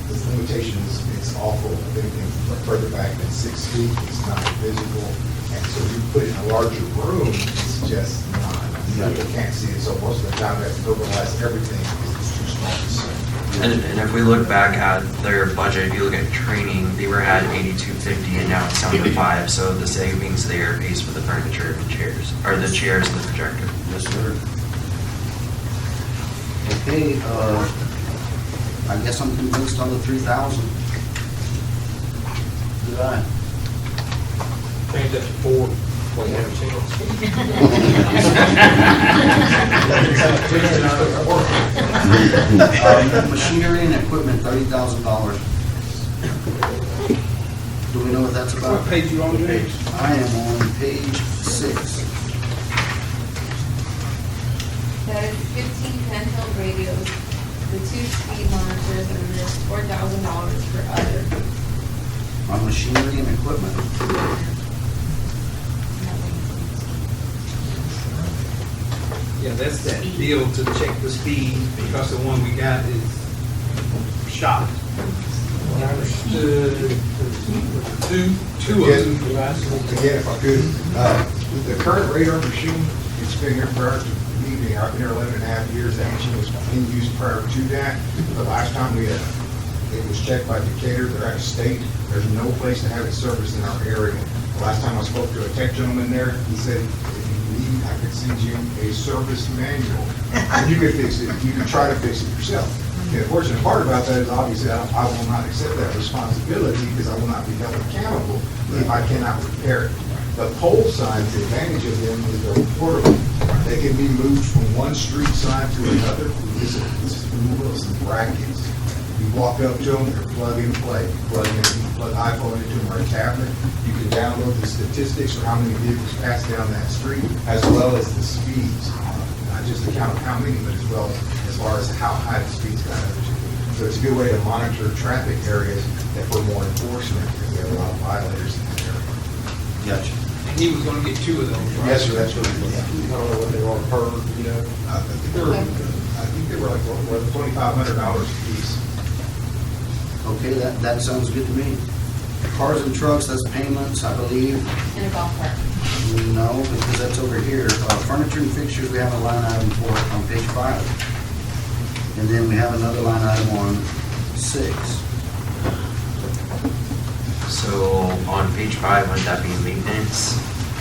its limitations, it's awful, anything further back than 6 feet, it's not visible. And so if you put it in a larger room, it's just not, you can't see it. So most of the time, that overlaps everything because it's too small to see. And if we look back at their budget, if you look at training, they were at 8250 and now it's down to 5. So the savings there pays for the furniture and chairs, or the chairs and the projector. Yes, sir. Okay, I guess I'm convinced on the 3,000. Did I? Change that to 4, well, you have a chance. Machinery and equipment, $30,000. Do we know what that's about? What page you on, Jay? I am on page 6. That is 15 handheld radios, the 2 speed monitors, and then $4,000 for other. On machinery and equipment. Yeah, that's that deal to check the speed, because the one we got is shot. When I understood, Two of them. devices. Again, if I could, the current radar machine, it's been here prior to me being, I've been here 11 and a half years. That machine was in use prior to that. The last time it was checked by Decatur, they're out of state. There's no place to have it serviced in our area. The last time I spoke to a tech gentleman there, he said, if you need, I could send you a service manual. And you could fix it, you could try to fix it yourself. The unfortunate part about that is obviously I will not accept that responsibility because I will not be held accountable if I cannot repair it. But pole signs, the advantage of them is they're portable. They can be moved from one street sign to another. This is some brackets. You walk up to them, they're plug and play. Plug in, you plug iPhone into them or a tablet. You can download the statistics for how many vehicles pass down that street, as well as the speeds. Not just the count of how many, but as well as far as how high the speeds got up to. So it's a good way to monitor traffic areas and for more enforcement, because there are a lot of violators in that area. Gotcha. And he was gonna get two of those, right? Yes, sir, that's what it was. I don't know what they are per, you know. I think they were like, $2,500 a piece. Okay, that sounds good to me. Cars and trucks, that's payments, I believe. In a golf cart. No, because that's over here. Furniture and fixtures, we have a line item for on page 5. And then we have another line item on 6. So on page 5, would that be maintenance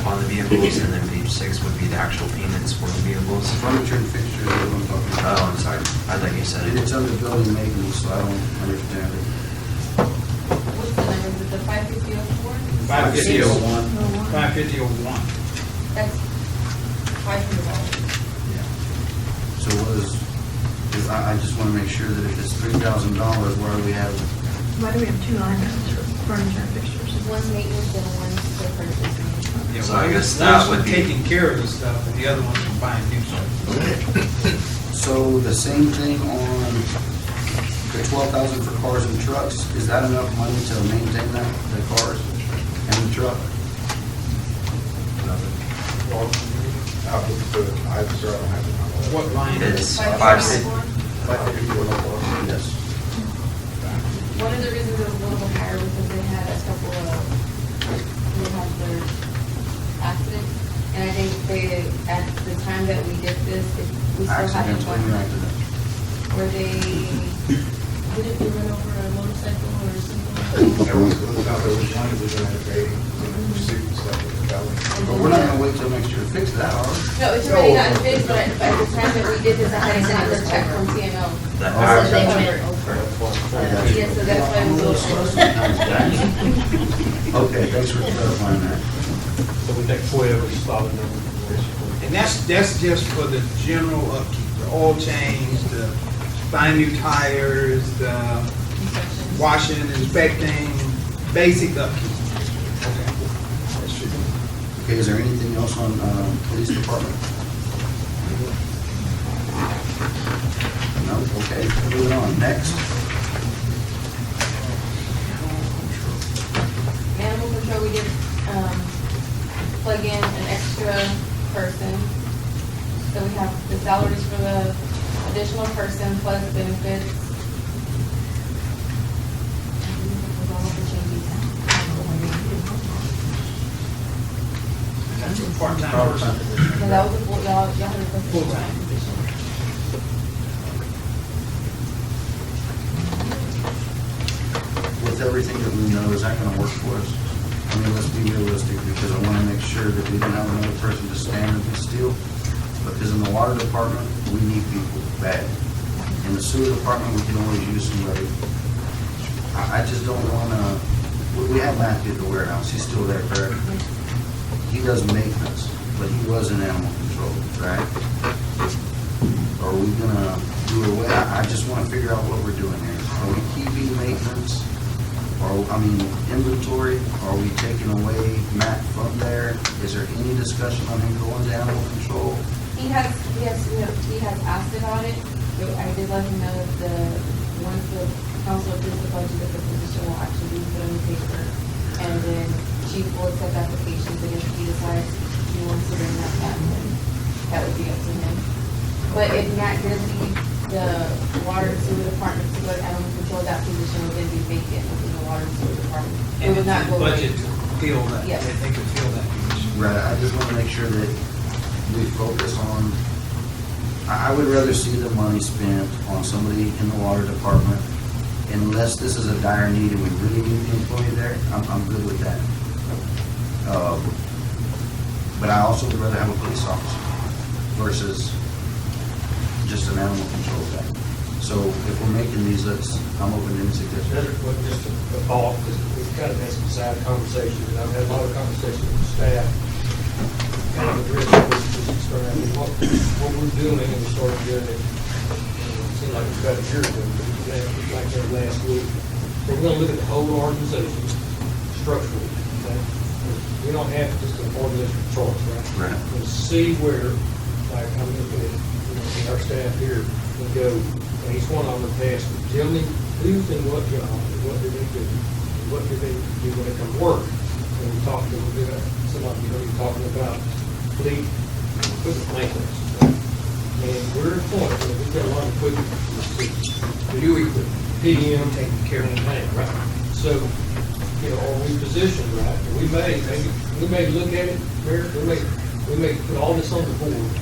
on the vehicles, and then page 6 would be the actual payments for the vehicles? Furniture and fixtures, is what I'm talking about. Oh, I'm sorry, I thought you said It's it. under building maintenance, so I don't understand it. What's the number, is it the 55004? 55001. 55001. 55001. That's $500. So I just want to make sure that if it's $3,000, why do we have, Why do we have 2 line items for furniture and fixtures? One's maintenance and one's the purchase. Yeah, So I guess one's that for would be- taking care of the stuff, and the other one's for buying new stuff. so the same thing on the $12,000 for cars and trucks? Is that enough money to maintain the cars and the truck? I'll look for it. I don't have it. What line? It's 550. 560. Yes. One of the reasons it was a little higher was because they had a couple of, they had their accidents. And I think they, at the time that we did this, we still hadn't Accidents, when you're gone, accident. where didn't they run over a motorcycle or something? There was one that was in a rating, pursuit and stuff with the felony. But we're not gonna wait till next year to fix that, are we? No, it's already gotten fixed, but at the time that we did this, I had to send a check from TML. The Oh, So they average- went over. Yeah, so that's why it was a little. Okay, thanks for clarifying that. So we take 12 as a solid number. And that's just for the general upkeep, the oil change, the buying new tires, the washing, inspecting, basic upkeep. Okay. That should be. Okay, is there anything else on, police department? No, okay, moving on, next. Animal control, we did, plug in an extra person. So we have the salaries for the additional person plus benefits. That's a part-time person. So that was a full, y'all had a Full-time. With everything that we know, is that gonna work for us? I mean, let's be realistic, because I wanna make sure that we don't have another person to stand and steal. Because in the water department, we need people bad. In the sewer department, we can always use somebody. I just don't wanna, we have Matthew at the warehouse, he's still there, correct? He does maintenance, but he was in animal control, right? Are we gonna do away, I just wanna figure out what we're doing here. Are we keeping maintenance? Or, I mean, inventory, are we taking away Matt from there? Is there any discussion on him going to animal control? He has asked about it, but I did let him know that once the council approves the budget, that the position will actually be put on the paper. And then chief will accept applications, and if he decides he wants to bring that back, then that would be up to him. But if Matt did leave the water and sewer department to go to animal control, that position would then be vacant within the water and sewer department. It And would not go away. budget to fill that, Yes. they could fill that position. Right, I just want to make sure that we focus on, I would rather see the money spent on somebody in the water department, unless this is a dire need and we really need the employee there, I'm good with that. But I also would rather have a police officer versus just an animal control guy. So if we're making these, I'm open to any suggestions. Just a thought, kind of had some side conversations, and I've had a lot of conversations with staff, kind of addressing this concern. I mean, what we're doing, and we started doing it, it seemed like it was about a year ago, but it was like that last week. We're gonna look at the whole organization structurally, okay? We don't have just an organizational chart, right? Right. We'll see where, like, I'm looking at, our staff here, and go, and each one of them tasked, tell me who's in what job, and what do they do, and what do they do when they come to work. And we talked a little bit, some of you know, you're talking about fleet, equipment maintenance, right? And we're at a point, you know, we've got a lot of equipment, the new equipment, PM, taking care of anything, right? So, you know, are we positioned right? And we may look at it, Mayor, we may put all this on the board,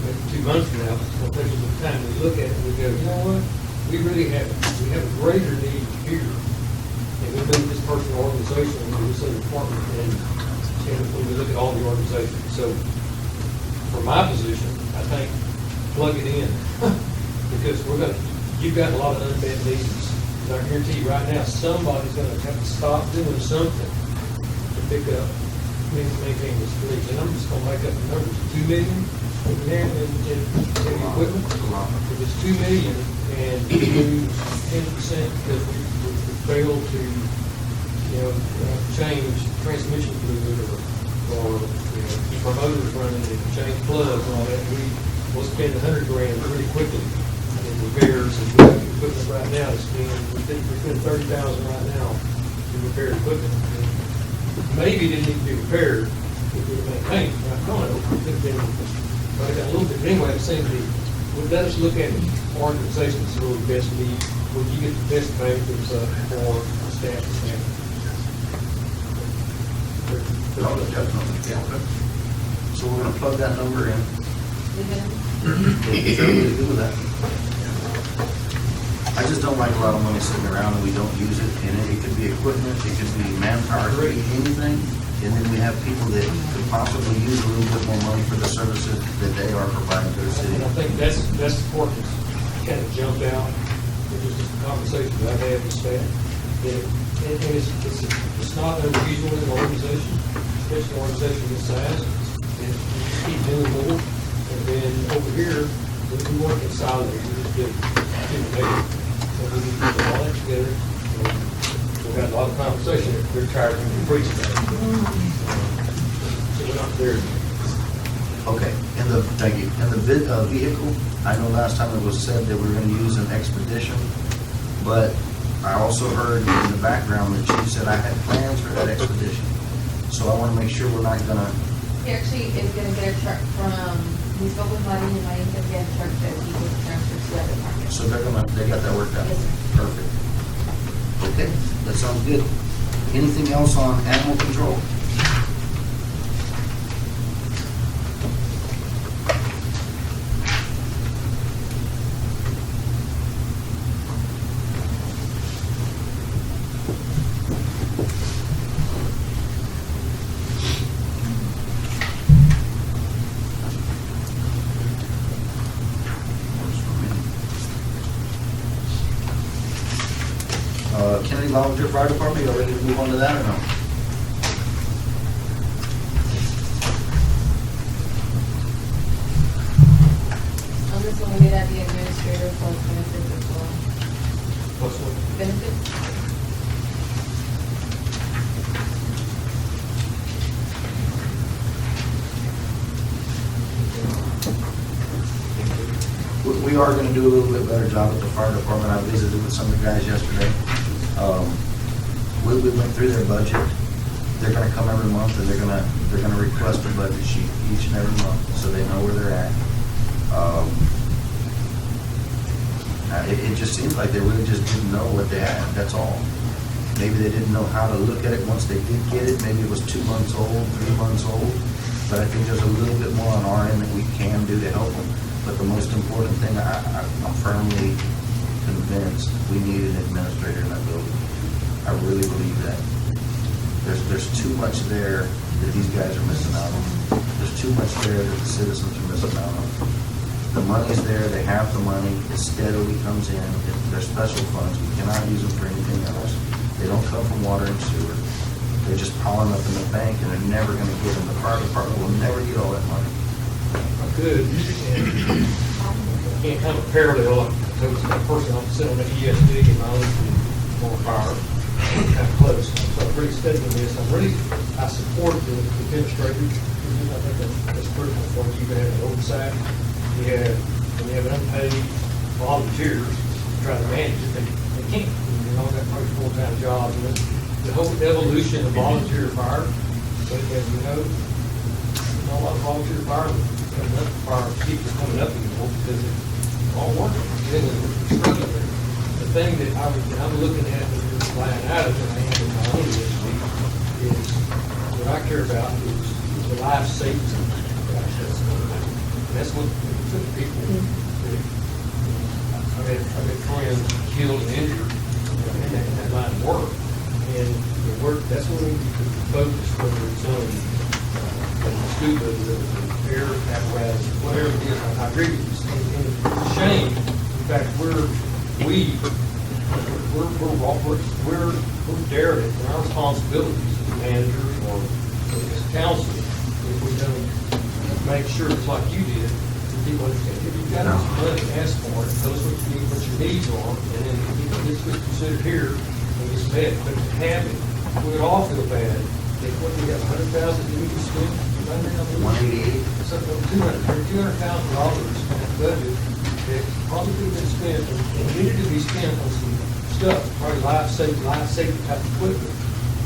maybe 2 months from now, it's gonna take us some time, we look at it and we go, you know what? We have a greater need here. And we move this person organization into this other department and when we look at all the organizations. So from my position, I think plug it in because you've got a lot of unmet needs. And I guarantee you right now, somebody's gonna have to stop doing something to pick up, maintain this fleet. And I'm just gonna make up the numbers, 2 million in equipment. If it's 2 million and we lose 10% because we fail to, change transmission fluid or keep our motors running and change plugs and all that, we'll spend $100,000 really quickly in repairs. And we have equipment right now, we spend $30,000 right now to repair equipment. And maybe it didn't need to be repaired if we were maintained. I don't know, it could have been, but I got a little bit, but anyway, I'm saying let us look at organizations that really best need, where you get the best bang for for staff and staff. Oh, definitely, yeah. So we're gonna plug that number in. Is everybody good with that? I just don't like a lot of money sitting around and we don't use it, and it could be equipment, it could be manpower, it could be anything. And then we have people that could possibly use a little bit more money for the services that they are providing to the city. And I think that's the part that's kind of jumped out, it was just a conversation that I had with staff. And it's not unusual in an organization, especially an organization this size, and you just keep doing more. And then over here, we work consolidated, we just get maybe. So we need to put all that together. We've had a lot of conversation, they're tired of me preaching that. So we're not there. Okay, thank you. And the vehicle, I know last time it was said that we were gonna use an Expedition, but I also heard in the background that you said I had plans for that Expedition. So I wanna make sure we're not gonna, He actually is gonna get a truck from, he spoke with Marty, and Marty's gonna get a truck that he will transfer to that department. so they got that worked out? Yes, sir. Perfect. Okay, that sounds good. Anything else on animal control? Kenedy Volunteer Fire Department, you ready to move on to that or no? On this one, we did have the administrator plus benefits as well. What's what? Benefits? We are gonna do a little bit better job at the fire department. I visited with some of the guys yesterday. We went through their budget. They're gonna come every month and they're gonna request a budget sheet each and every month, so they know where they're at. It just seems like they really just didn't know what they had, that's all. Maybe they didn't know how to look at it once they did get it. Maybe it was 2 months old, 3 months old. But I think there's a little bit more on our end that we can do to help them. But the most important thing, I'm firmly convinced we need an administrator in that building. I really believe that. There's too much there that these guys are missing out on. There's too much there that the citizens are missing out on. The money's there, they have the money, it steadily comes in, they're special funds, we cannot use them for anything else. They don't come from water and sewer. They're just piling up in the bank and they're never gonna get them. The fire department will never get all that money. I could, and can't kind of parallel, so it's that person I'm sitting on the ESD and I live in more fire, kind of close. So I'm pretty steady on this. I support the administrators. I think that's critical for you to have an oversight. When you have unpaid volunteers try to manage it, they can't. You know, that probably full-time jobs. And the whole evolution of volunteer fire, but as you know, a lot of volunteer firemen coming up, fire chiefs are coming up anymore because it's all working. Then we're struggling there. The thing that I'm looking at with this line item that I have in my own list is what I care about is the life safety. That's what took people. I've had friends killed and injured in that line of work. And the work, that's what we need to focus, whether it's on scuba, the air apparatus, whatever it is. I agree with you. And it's a shame. In fact, we're derelict in our responsibilities as managers or as council if we don't make sure it's like you did. People understand, if you've got this money, ask for it, tell us what your needs are, and then if it's considered here, and it's met, but to have it, we would all feel bad. If what we got, 100,000 that we can spend, 188. something, $200,000 in that budget that probably could have been spent and needed to be spent on some stuff, probably life safety type of equipment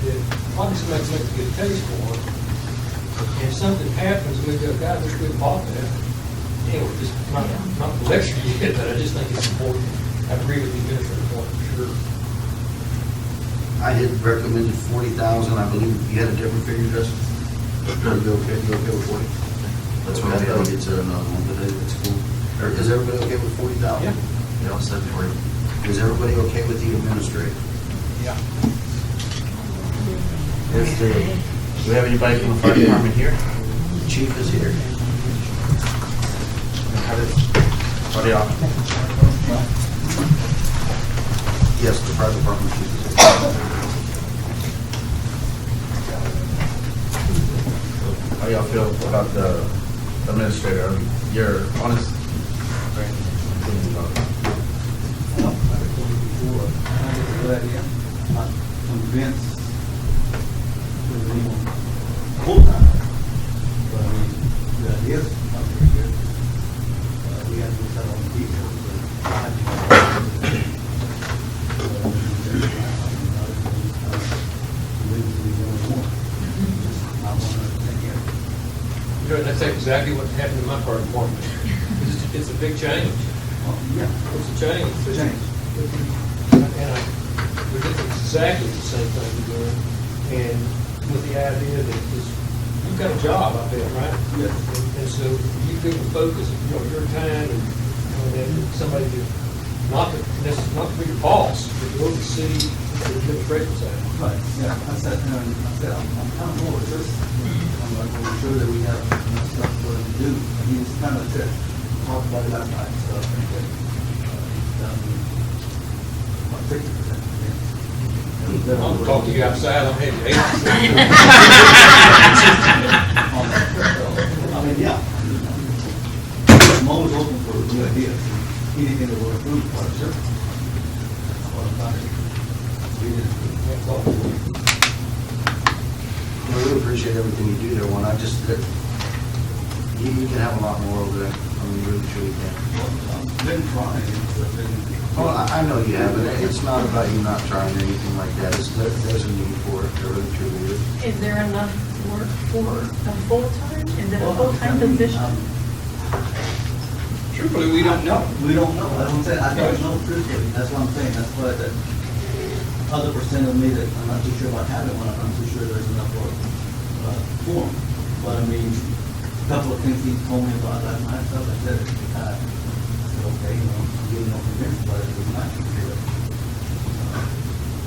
that probably somebody can make a good case for. And if something happens, we go, God, we should have bought that. Anyway, just not to lecture you yet, but I just think it's important. I agree with the administrative point for sure. I had recommended 40,000. I believe you had a different figure, Justin? You okay with 40? That's Okay, what I thought we you'd said another one, but it's cool. Is everybody okay with 40,000? Yeah. We all said for you. Is everybody okay with the administrator? Yeah. Do we have anybody from the fire department here? The chief is here. How do y'all? Yes, the fire department chief is here. How y'all feel about the administrator? Your honest opinion about it? Good idea. Not convinced there's anyone full-time. But I mean, the idea is not very good. We have to settle on the details, but I have to. You know, that's exactly what happened in my fire department. It's a big change. Yeah. It's a change. Change. And we did exactly the same thing we're doing, and with the idea that you've got a job out there, right? Yes. And so you can focus, your time and then somebody to, not to be your boss, but to go to the city, the administration side. Right, yeah, I said, I'm kind of more with this. I'm like, we're sure that we have enough stuff for him to do. And he was kind of talked about it last night, so I think that he's done about 60%. I'll talk to you outside, I'm heading to 80. I mean, yeah. I'm always open for new ideas. Anything that will improve, for sure. That's what I'm trying to do. I really appreciate everything you do there, Juan. You can have a lot more over there. I mean, you really truly can. I've been trying. Well, I know you have, but it's not about you not trying or anything like that. There's a need for it. There really truly is. Is there enough work for a full-time? Is it a full-time position? Truthfully, we don't know. We don't know. That's what I'm saying. I don't know truthfully. That's what I'm saying. That's why that other percent of me that I'm not too sure about having one. I'm not too sure there's enough work for him. But I mean, a couple of things he told me about last night, stuff I said, I said, okay, I'm getting no convinced, but it was nice to do it.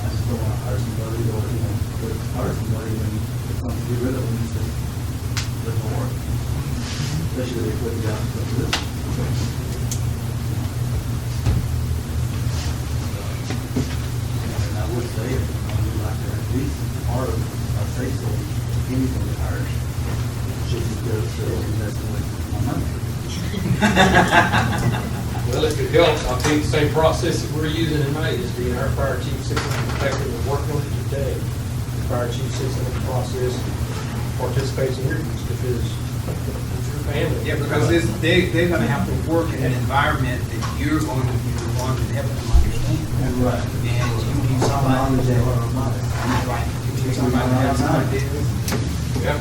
I just don't want to hire somebody or, hire somebody when it's going to get rid of them, it's just, doesn't work. Especially if they put it down to this. And I would say, to at least part of our say so, anything that hires. Should be good, so investing with my money. Well, if it helps, I'll tell you the same process that we're using tonight is being our fire chief sits on the detective and working on it today. The fire chief sits in the process, participates in interviews because it's your family. Yeah, because they're gonna have to work in an environment that you're going to be the one that help them understand. Right. And you need somebody. Knowledge and what I'm not. Right. You need somebody to have some ideas. Yep.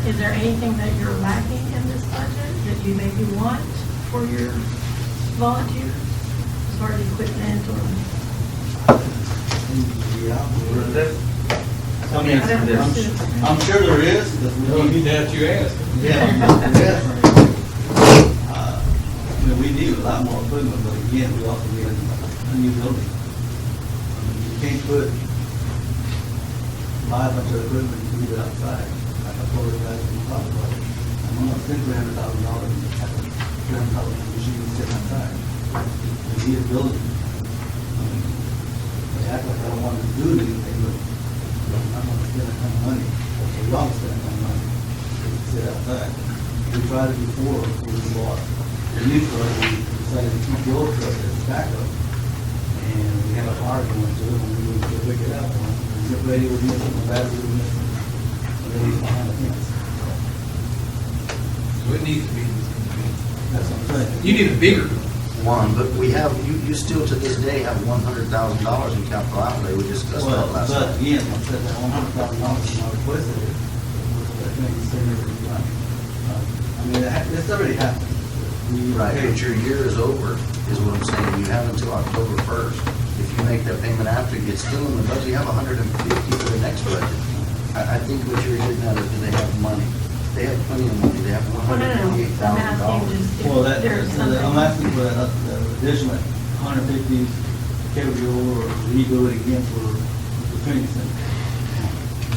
Is there anything that you're lacking in this budget that you maybe want for your volunteers? As far as equipment or? Yeah. Let me answer this. I'm sure there is, because we No, need. you have to ask. Yeah, definitely. I mean, we need a lot more equipment, but again, we also need a new building. I mean, you can't buy a bunch of equipment and leave it outside. Like I told the guys when we talked about it, I'm gonna spend $300,000 at a $300,000 machine sitting outside. We need a building. I mean, they act like I don't want to do anything, but I'm gonna spend that kind of money, or we all spend that kind of money to sit outside. We tried it before, we bought the new truck, we decided to keep the old truck as backup. And we had a fire going to it, and we were to pick it up, and the radio was missing, the battery was missing, and then he's behind the fence. So it needs to be. That's what I'm saying. You need a bigger. One, but we have, you still to this day have $100,000 in capital outlay. We discussed that Well, last but time. again, I said that $100,000 when I requested it, I think it's same every time. I mean, it's already happened. We Right, paid- but your year is over, is what I'm saying. You have until October 1st. If you make that payment after, it's still in the budget. You have 150 for the next budget. I think what you're getting at is, do they have money? They have plenty of money. They have Oh, no, I'm asking $128,000. just Well, if there's something. I'm asking for that additional 150 carry over or redo it again for the training center.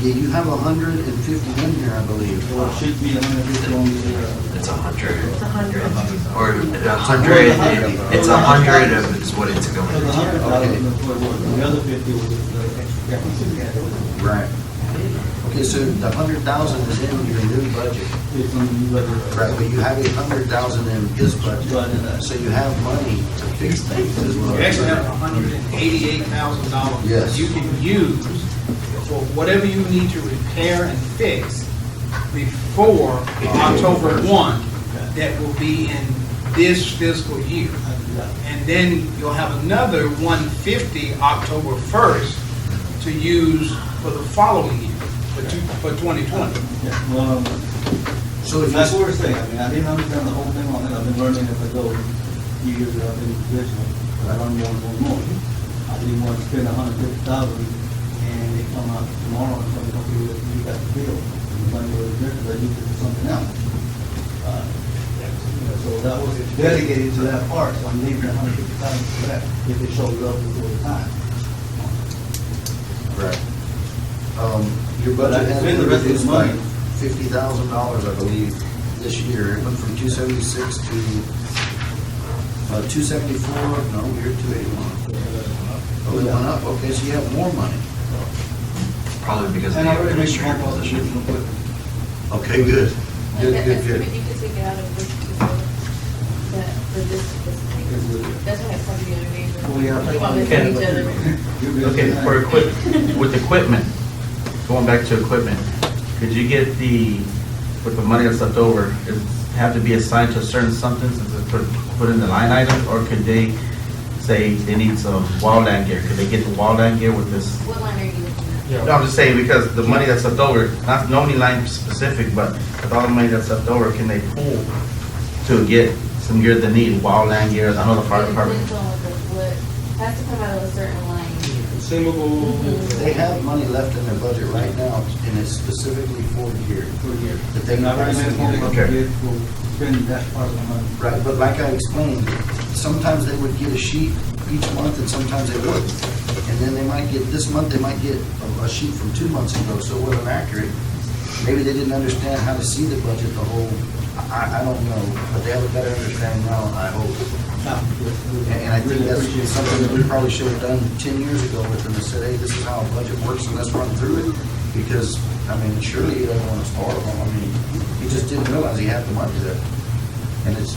Yeah, you have 150 in here, I believe. Or it should be 150 on the, It's 100. It's 100. Or 100, it's 100 of is what it's going so the to. 100,000 for the other 50 was the extra capital. Right. Okay, so the 100,000 is in your new budget. It's on the new budget. Right, but you have 100,000 in his budget. So you have money to fix things as well. You actually have $188,000. Yes. You can use for whatever you need to repair and fix before October 1, that will be in this fiscal year. And then you'll have another 150 October 1st to use for the following year, for 2020. Yeah, well, So if that's you, what we're saying. I mean, I didn't understand the whole thing on it. I've been learning as I go. Years that I've been in position, but I learned more and more and more. I didn't want to spend 150,000 and they come out tomorrow and tell me, okay, you got the bill. And the money was there, but I used it for something else. So that was dedicated to that part, so I'm leaving 150,000 for that, if it shows up before the time. right. Your But I budget has spend been the rest of the reduced by money. $50,000, I believe, this year. It went from 276 to 274, no, you're 281. Oh, it went up, okay, so you have more money. Probably because of And the I already made administrator phone calls to position. additional equipment. Okay, good. Good, good, good. You could take it out of this, for this thing. That's why it's probably the other name. Well, yeah. We want to Okay. each other. Okay, for with equipment, going back to equipment, could you get with the money that's left over, does it have to be assigned to a certain something since it's put in the line item, or could they say they need some wildland gear? Could they get the wildland gear with this? What line are you looking at? Yeah. No, I'm just saying, because the money that's left over, not only line specific, but with all the money that's left over, can they pool to get some gear they need, wildland gear? I know the fire It department. depends on what, has to come out of a certain line. Consumable. They have money left in their budget right now, and it's specifically for gear. That they And I've already made a phone call to Okay. get for spending that part of the money. Right, but like I explained, sometimes they would get a sheet each month and sometimes they wouldn't. And then they might get, this month, they might get a sheet from 2 months ago, so it wasn't accurate. Maybe they didn't understand how to see the budget, I don't know, but they have a better understanding now, I hope. And I think that's something that we probably should have done 10 years ago with them and said, hey, this is how a budget works and let's run through it. Because, I mean, surely he doesn't want to starve them. I mean, he just didn't realize he had the money there. And it's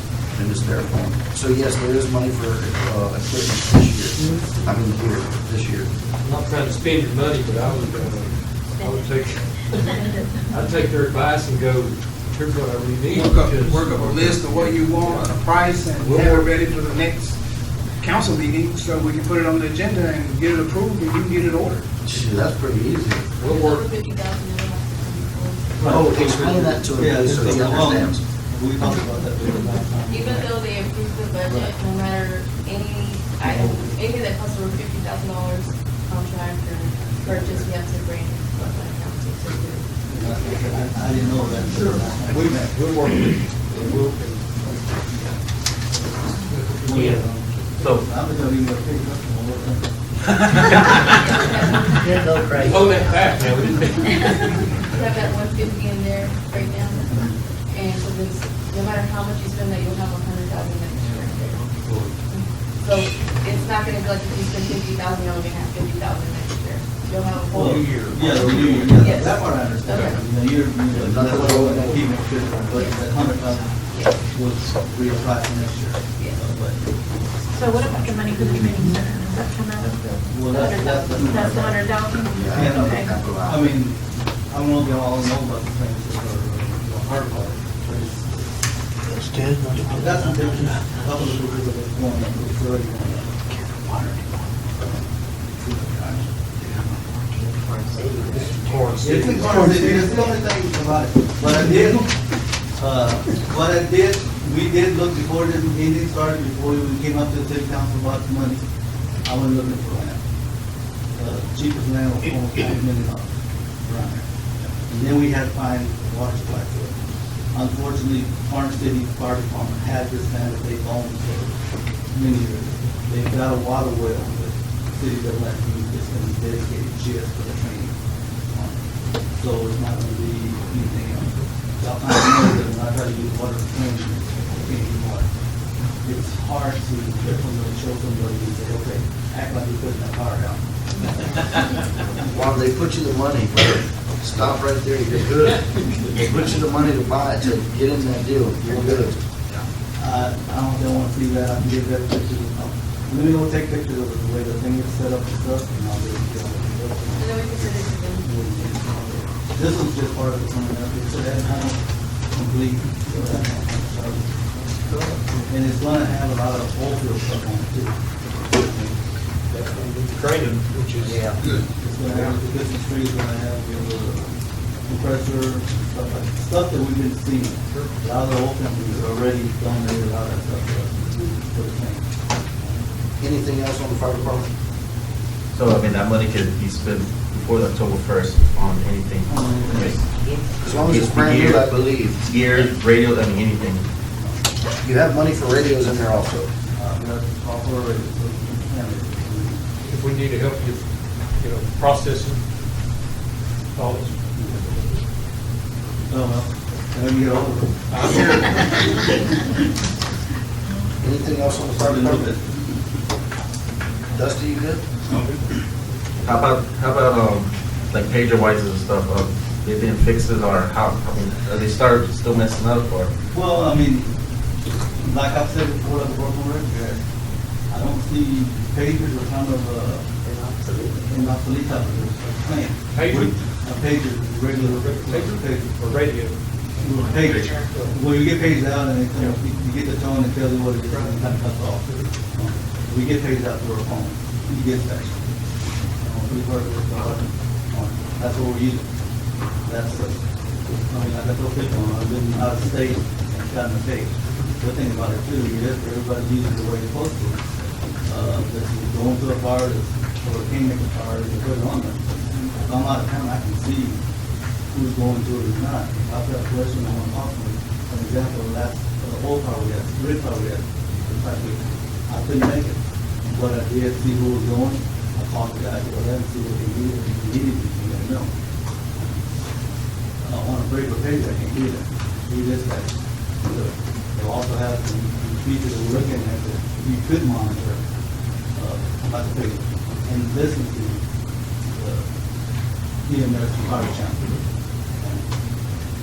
there for him. So yes, there is money for equipment this year. I mean, this year. I'm not trying to spend your money, but I would take, I'd take their advice and go, here's what I really need. because- Work up a list of what you want, a price, and We'll have it work. ready for the next council meeting, so we can put it on the agenda and get it approved, and you can get it ordered. Gee, that's pretty easy. We'll work. Over 50,000, it'll have to come Oh, explain that to him so he understands. We talked about that last time. before. Even though they approved the budget, no matter any item, anything that costs over $50,000 contract or purchase, we have to bring what that counts to do. I didn't know that. We'll work with you. We'll- Yeah. So, I'm gonna give you a big customer. Hold that back now. We have that 150 in there right now, and so this, no matter how much you spend, that you'll have 100,000 next year right there. So it's not gonna be like if you spend 50,000, you're only gonna have 50,000 next year. You'll have a whole. New year. Yeah, the new year, yeah, Yes. that part I understand. Okay. That's what I want to keep it good, but that 100,000 Yes. was reapplied for next year. Yes. But, So what about the money for the training center? Does that come out of the? well, that's. That's the 100,000? Yeah, Okay. I mean, I don't know if y'all all know about the things that are the hard part. but it's- I've got some pictures, a couple of pictures of it going up, it's already going up. It's in Torrance City, it's the only thing about it. What I did, we did look before this meeting started, before we came up to the city council about the money. I went looking for land. Cheapest land was almost $5 million around there. And then we had to find water supply to it. Unfortunately, Torrance City Fire Department had this land that they've owned for many years. They've got a water well, but the city doesn't have to use this, and it's dedicated just for the training. So it's not gonna be anything else. Y'all kind of know that when I try to use water for training, I can't use water. It's hard to get somebody, show somebody, and say, okay, act like you're putting that car out. Well, they put you the money, brother. Stop right there, you're good. They put you the money to buy it, to get in that deal, you're good. I don't know if they wanna see that, I can give that picture. Let me go take pictures of the way the thing is set up and stuff, and I'll do it. And then we can send it to them. This was just part of something else, so that kind of complete. So that kind of stuff. And it's gonna have a lot of oil field stuff on it too. Training, which is good. It's gonna have the Christmas tree, it's gonna have the compressor, stuff that we've been seeing. A lot of the oil companies are already donated a lot of that stuff for the thing. Anything else on the fire department? so I mean, that money could be spent before the October 1st on anything. As long as it's brand new, I believe. Gear, radio, I mean, anything. You have money for radios in there also. We have to call for it. If we need to help you, processing, all this. Oh, well, let me get over it. I'm here. Anything else on the fire Probably a little bit. department? Dusty, you good? How about, like pager wises and stuff, they didn't fix it, or how, I mean, are they still messing up, or? Well, I mean, like I've said before, the broken record, I don't see pagers are kind of, in obsolete type of thing. Pager? Pager, regular pager. Or radio. Pager. Well, you get paged out and you get the tone and tell you what it is, and it kind of cuts off. We get paged out through our phone, you get that. We've heard this, that's what we're using. That's, I mean, I got no pick on, I've been out of state and gotten a page. The thing about it too, is everybody uses it the way it's supposed to. This is going to a car, or a king making car, they put it on there. If I'm out of town, I can see who's going to it or not. If I've got a question, I want to talk to them. For example, that's the old car we had, the red car we had, I couldn't make it. But I did see who was going, I talked to guys, well, then see what they needed, if they needed it, you never know. On a break or page, I can't do that. Do this, guy. They'll also have some features that we're looking at that you could monitor, like I say, and listen to, EMS and fire channel.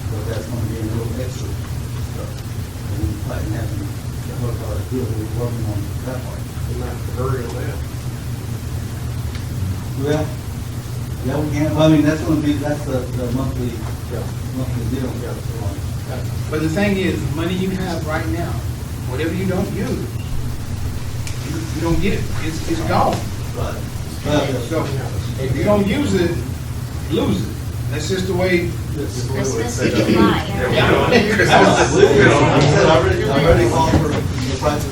So that's gonna be a little extra stuff. And we plan on having the whole part of good, we're working on that part. We're not in a hurry on that. Well, yeah, we can, I mean, that's gonna be, that's the monthly deal. But the thing is, the money you have right now, whatever you don't use, you don't get it. It's gone. Right. So if you don't use it, you lose it. That's just the way. Christmas, we can fly. I already called for the price of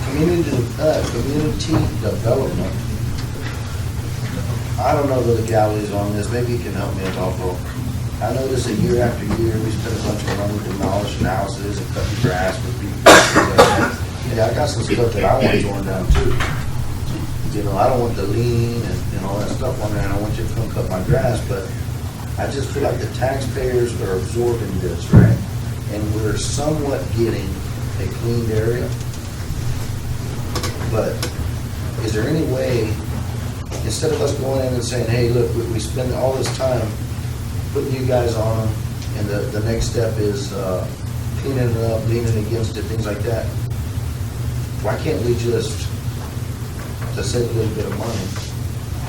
Community development. I don't know the legalities on this, maybe you can help me at all, bro. I notice that year after year, we spend a bunch of money demolishing houses and cutting grass for people. Yeah, I got some stuff that I want torn down too. You know, I don't want the lean and all that stuff on there, and I want you to come cut my grass, but I just feel like the taxpayers are absorbing this, right? And we're somewhat getting a cleaned area. But is there any way, instead of us going in and saying, hey, look, we spend all this time putting you guys on them, and the next step is cleaning it up, leaning against it, things like that, why can't we just, to save a little bit of money,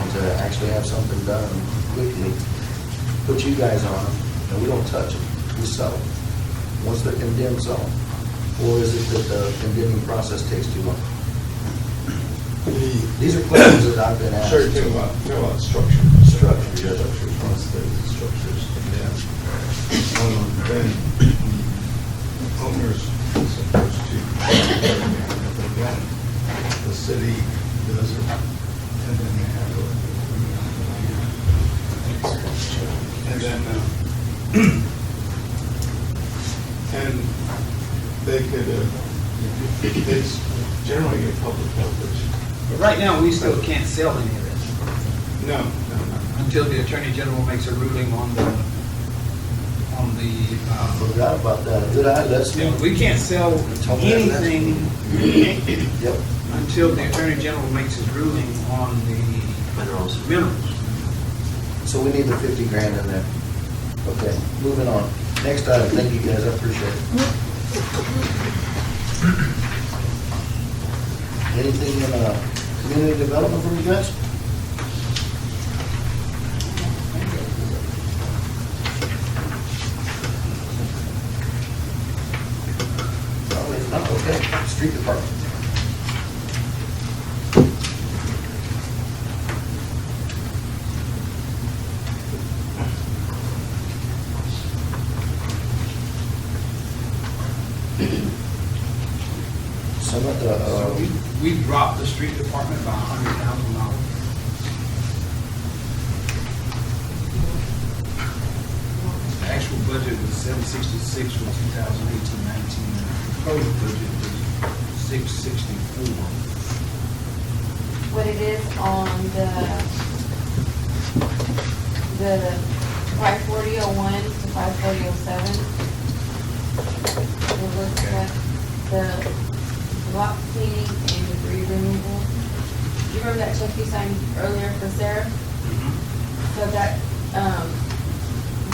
and to actually have something done quickly, put you guys on them, and we don't touch them, we sell them. Once they're condemned, sell them. Or is it that the condemning process takes too long? These are questions that I've been asked. Sure, you're talking about structure. Structure, yes. Structures, once the structures condemned. Then owners are supposed to, if they don't, the city does it, and then they handle it. And then, and they could, it's generally get public coverage. But right now, we still can't sell any of this No. until the Attorney General makes a ruling on the. Forgot about that. Good eye, let's. We can't sell anything Yep. until the Attorney General makes his ruling on the Minerals. minerals. So we need the 50 grand in there. Okay, moving on. Next item, thank you guys, I appreciate it. Anything in community development from you guys? Oh, it's not, okay. Street department. Some of the, So we dropped the street department by $100,000. The actual budget was $766 for 2018-19. The proposed budget was $664. What it is on the 54001 to 54007. We'll look at the block cleaning and debris removal. You remember that check you signed earlier for Sarah? So that,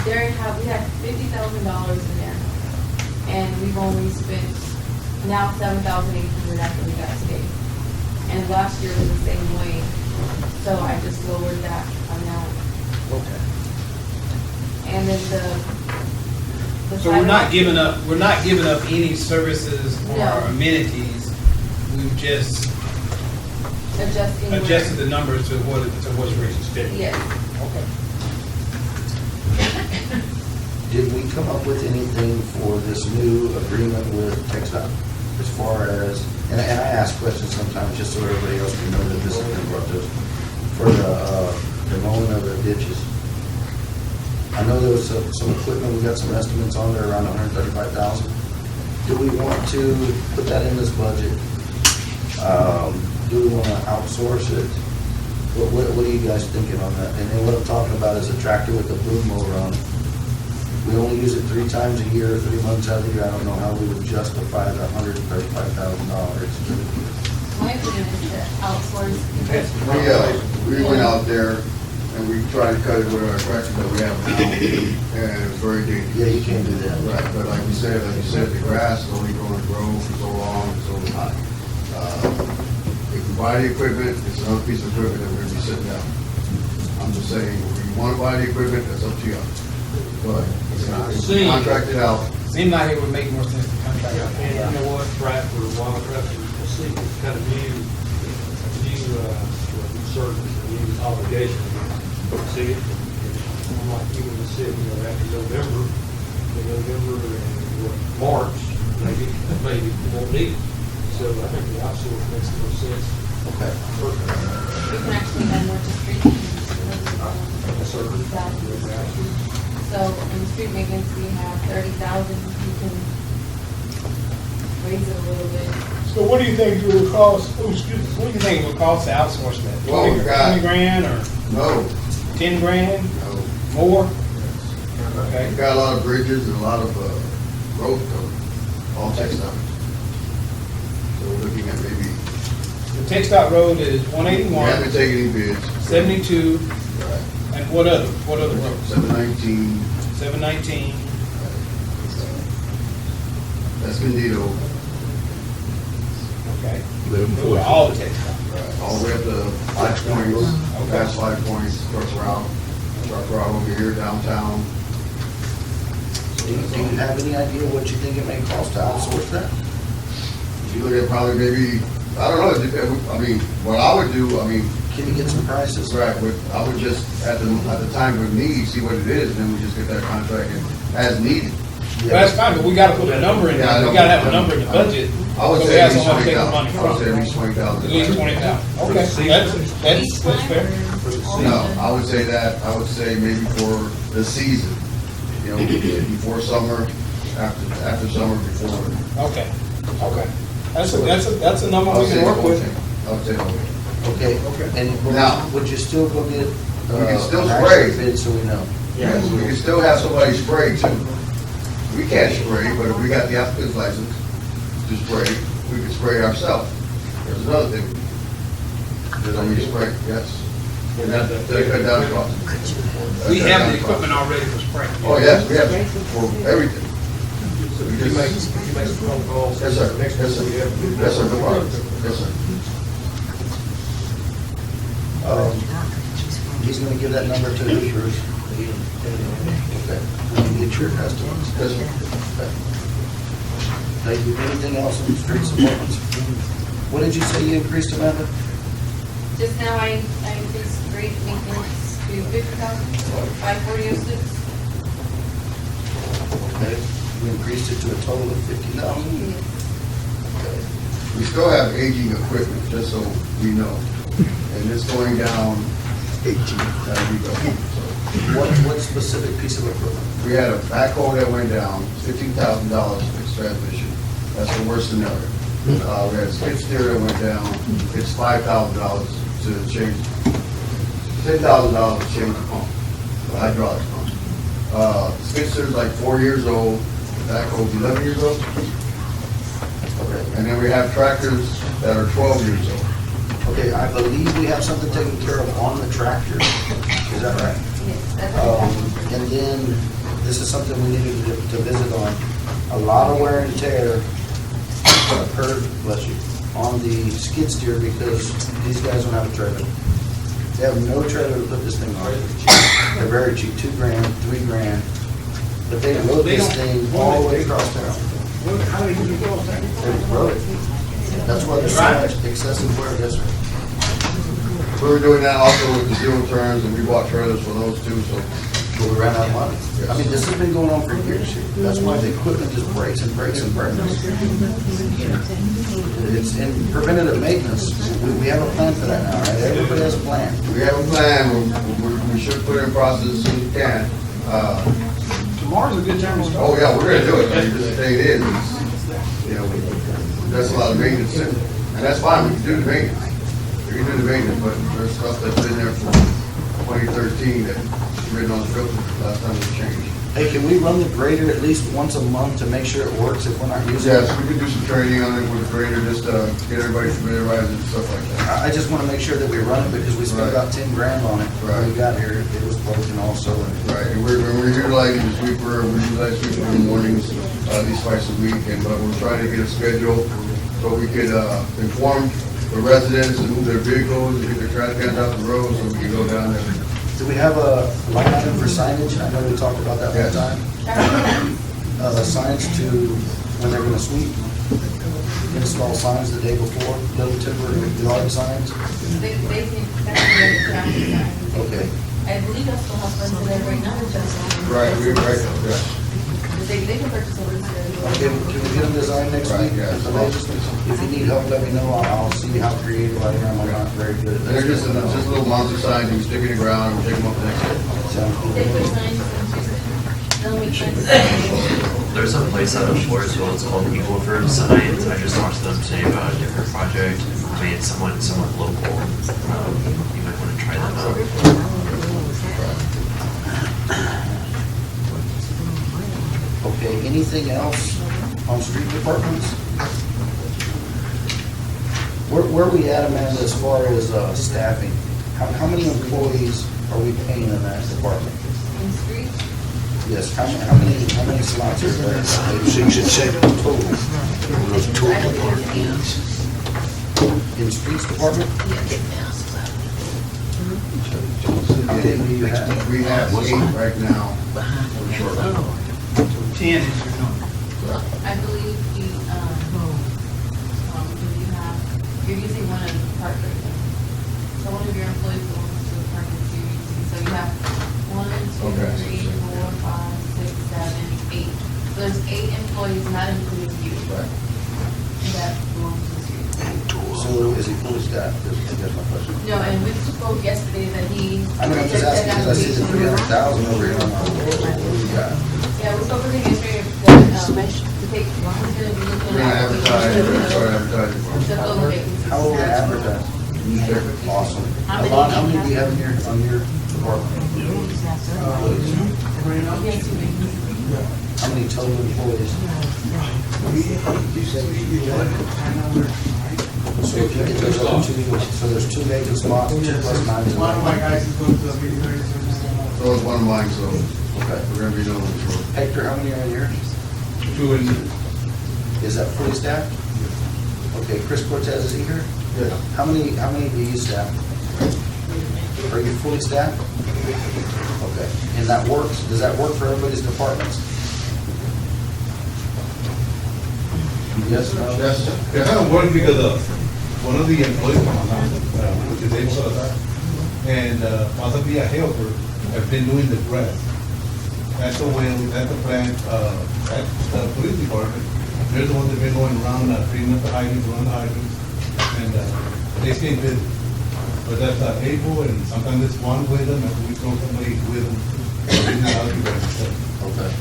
we had $50,000 in there, and we've only spent now $7,800 after we got state. And last year was the same way, so I just lowered that amount. Okay. And then the So we're not giving up any services or No. amenities. We've just adjusted the numbers to what's registered. Yes. Okay. did we come up with anything for this new agreement with TxDOT? As far as, and I ask questions sometimes just so everybody else can know that this has been brought to us, for the mowing of the ditches. I know there was some equipment, we got some estimates on there around $135,000. Do we want to put that in this budget? Do we want to outsource it? What are you guys thinking on that? And then what I'm talking about is a tractor with a boom mower on it. We only use it 3 times a year, 3 months out of the year. I don't know how we would justify the $135,000. My opinion is to outsource. We went out there and we tried to cut it with our tractor that we have now, and it's very dangerous. Yeah, you can't do that. Right, but like you said, the grass is only going to grow for so long, so high. If you buy the equipment, it's another piece of equipment that we're gonna be sitting down. I'm just saying, if you wanna buy the equipment, that's up to you. But if you contract it out. Seemed like it would make more sense to contract out. And you know what, tractor, wild tractor, we'll see, it's kind of new service, a new obligation. See it, like even the city, after November and March, maybe we won't need it. So I think the outsource makes the most sense. Okay. We can actually add more to street maintenance. So in street maintenance, we have 30,000, you can raise it a little bit. So what do you think it would cost, what do you think it would cost to outsource that? Well, we got- 20 grand or No, 10 grand, no. more? Okay. We've got a lot of bridges and a lot of, road code, all textile. So we're looking at maybe, The TxDOT road is we 181, haven't taken any bids. 72, Right. and what other roads? 719. 719, That's Kenedy. okay. For all the TxDOT. Right, all the way up to 5 Points, past 5 Points, truck route over here downtown. Do you have any idea what you think it may cost to outsource that? You look at probably maybe, I don't know, I mean, what I would do, I mean, Can you get some prices? right, I would just, at the time of need, see what it is, and then we just get that contract in as needed. Well, that's fine, but we gotta put a number in Yeah, I there, know. we gotta have a number in the budget. I would So say we at have least someone to take the money 20,000. I would say at from. least 20,000. At least 20,000, okay, that's fair. No, I would say maybe for the season, before summer, after summer, before. Okay. That's a number I would we say can work the whole with. thing. I would say the whole thing. Okay, and Now- would you still go get? We can still an spray. actual bid so we know? Yes, we can still have somebody spray too. We can't spray, but if we got the applicant's license to spray, we can spray it ourselves. There's another thing. There's we spray, yes. And that cut down the cost. We have the equipment already for spray. Oh, yes, we have it for everything. So we You just- make phone calls. Yes, sir. Next Yes, sir. week, yeah. Yes, sir, no problem. Yes, sir. He's gonna give that number to you, Bruce. Okay, we can get your estimates. Yes, sir. Thank you. Anything else on the streets departments? What did you say you increased, Amanda? Just now, I increased street maintenance to 50,000, 54006. Okay, we increased it to a total of 50,000? We still have aging equipment, just so we know. And it's going down 18 as we go. So What specific piece of equipment? we had a backhoe that went down, $15,000 for its transmission. That's the worst scenario. We had a skid steer that went down, it's $5,000 to change, $10,000 to change the pump, the hydraulic pump. Skid steer's like 4 years old, backhoe's 11 years old. Okay, And then we have tractors that are 12 years old. okay, I believe we have something taken care of on the tractor. Is that right? Yes, that's And then, this is something we needed to visit on. A lot of wear and tear occurred, bless you, on the skid steer because these guys don't have a trailer. They have no trailer to put this thing on. They're very cheap, $2,000, $3,000. But they rode this thing all the way across town. How do you go with that? They rode it. That's why there's so much excessive wear, yes, sir. We were doing that also with the zero turns, and we bought trailers for those too, so. But we ran out of money. I mean, this has been going on for years here. That's why the equipment just breaks and breaks and breaks. It's in preventative maintenance. We have a plan for that now, right? Everybody has a plan. We have a plan, we should put it in process as soon as we can. Tomorrow's a good time to start. Oh, yeah, we're gonna do it, I mean, just the thing is, you know, that's a lot of maintenance, and that's fine, we can do the maintenance. We can do the maintenance, but there's stuff that's been there from 2013 that's written on the filter last time we changed. Hey, can we run the grader at least once a month to make sure it works if we're not using it? Yes, we could do some training on it with the grader, just to get everybody familiarized and stuff like that. I just want to make sure that we run it because we spent Right. about 10 grand on it when we got here. It was broken also. Right, and we're utilizing the sweeper, we utilize sweeper in the mornings, at least twice a week, but we're trying to get a schedule so we could, inform the residents and move their vehicles, and get their trash cans out the road, so we can go down there. Do we have a line item for signage? I know we talked about that one Yes. time. Signs to when they're going to sweep. Install signs the day before, little temporary yard signs. They think that's the traffic sign. Okay. I believe that's the house in there right now, just. Right, yeah. They can purchase a list there. Okay, can we get them designed next Right, week? yeah. If you need help, let me know. I'll see how creative I am. I'm not very good at They're this. just little monster signs, you stick in the ground, and take them up the next day. Sounds They good. put signs and they'll make sense. There's a place out of Floresville, it's called Eagle Firm Signs. I just talked to them today about a different project. I mean, it's somewhat local. You might want to try them out. Okay, anything else on street departments? Where we at, Amanda, as far as staffing? How many employees are we paying in that department? In street, Yes, how many slots are there? 6 and 7 total. In streets department? How many do you have? We have 8 right now, we're short. 10 is your number. I believe you, you have, you're using one of the park right now. So one of your employees belongs to the park that you're using. So you have 1, 2, 3, 4, 5, 6, 7, 8. So there's 8 employees, not including you. Right. That belong to the street. So is he fully staffed? That's my question. No, and we spoke yesterday that he. I mean, I'm just asking because I see the 300,000 over here on my, what do we got? Yeah, we spoke with him yesterday that, to take, he's gonna be looking We're gonna at. advertise, we're gonna start advertising for To fill the vacancies. How will we advertise? Awesome. Alon, how many do you have in your, on your department? Yes, you may. How many total employees? So if you get those other 2, so there's 2 vacant spots, 2 plus 9 is One of my 11. guys is going to a meeting very soon. So it's one of mine, so Okay. we're gonna be doing it short. Hector, how many are in here? 2 and Is that fully staffed? Okay, Chris Cortez, is he here? Yeah. How many do you staff? Are you fully staffed? Okay, and that works, does that work for everybody's departments? Yes, no? Yes, It doesn't work because one of the employees, which is able to, and possibly a helper, have been doing the grass. That's the way, that's the plan, at the police department. They're the ones that have been going around, cleaning up the hydrants, running the hydrants, and they stay busy. But that's April, and sometimes it's one with them, and we throw somebody with them. Okay.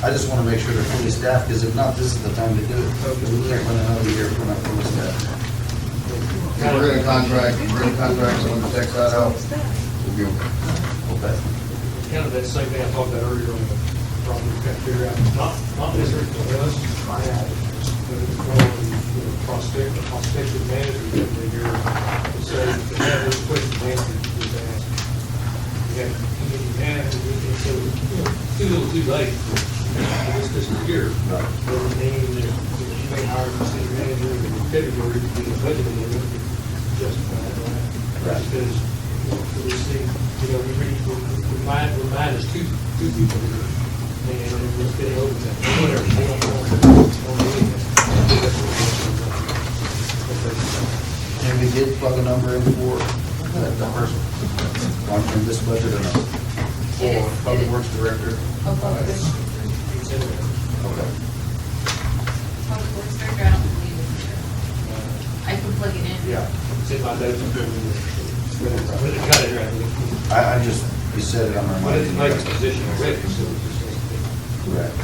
I just want to make sure they're fully staffed, because if not, this is the time to do it. We can't run another year if we're not fully staffed. we're gonna contract someone to check that out. We'll be okay. Okay. Kind of that same thing I talked about earlier on the problem we got to figure out, not necessarily for us, but it's more prospective managers that they hear. So to have those questions answered, just ask. We have committee managers, and so it's too little too late for this fiscal year. Doesn't mean that you may hire a city manager in the February to be a budget amendment to justify that, right? Because, we see, we're minus two people here, and we're getting over that, whatever, they don't want anything. And we did plug a number in for that person on this budget or not? For Public Works Director? Okay. Public Works Director, I don't believe it's sure. I can plug it in. Yeah, it's in my notes, I'm going to got it right. I just, you said it, I'm But it's reminding like you. a position already, so it's just. Correct.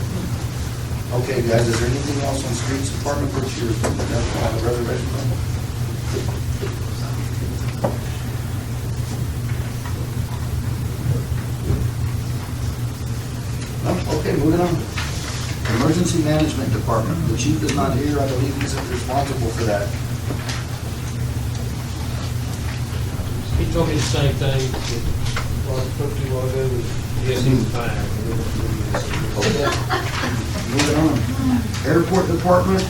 Okay, guys, is there anything else on streets department that you're on the reservation on? No? Okay, moving on. Emergency management department, the chief is not here, I believe he's responsible for that. He told me the same thing that Ron spoke to you all ago, was yes, he was fine. Okay. Moving on. Airport department,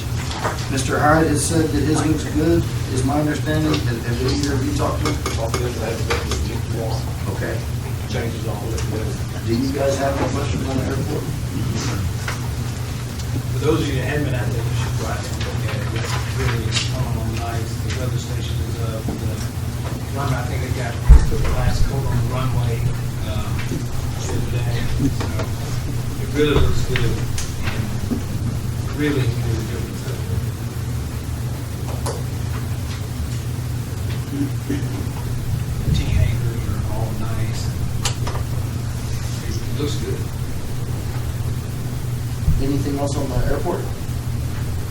Mr. Hyde has said that his looks good, is my understanding. Have either of you talked to him? Okay. Changes all of it. Do you guys have any questions on the airport? For those of you that haven't been out there, you should go out there and look at it. It's really nice. The weather station is up. The runway, I think they got put the last coat on the runway the other day. So it really looks good and really, really good. The T hangers are all nice. It looks good. Anything else on the airport?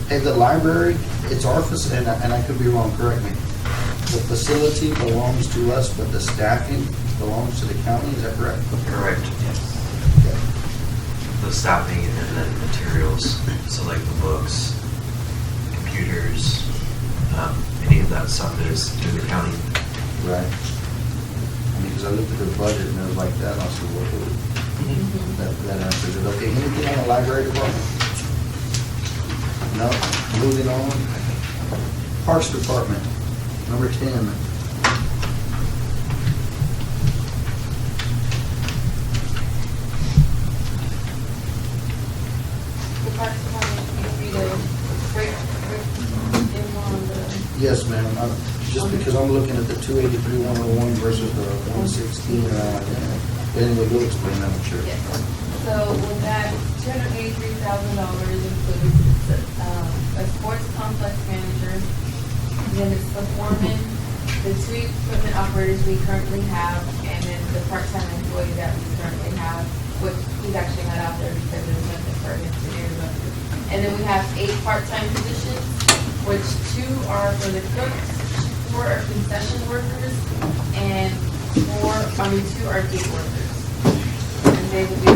Hey, the library, it's our facility, and I could be wrong, correct me. The facility belongs to us, but the staffing belongs to the county, is that correct? Correct. Okay. The staffing and then materials, so like the books, computers, any of that stuff is through the county. Right. I mean, because I looked at the budget and it was like that, and I said, well, that answers it. Okay, anything on the library department? No, moving on. Parks department, number 10. The parks department, you read a break in on the. Yes, ma'am. Just because I'm looking at the 283-101 versus the 116, and I'm like, anyway, you'll explain that, I'm sure. Yes. So with that, $283,000 includes a sports complex manager, then it's the foreman, the two equipment operators we currently have, and then the part-time employee that we currently have, which he's actually not out there because there's nothing for him to do. And then we have 8 part-time positions, which 2 are for the cooks, 4 are concession workers, and 2 are gate workers. And they will be,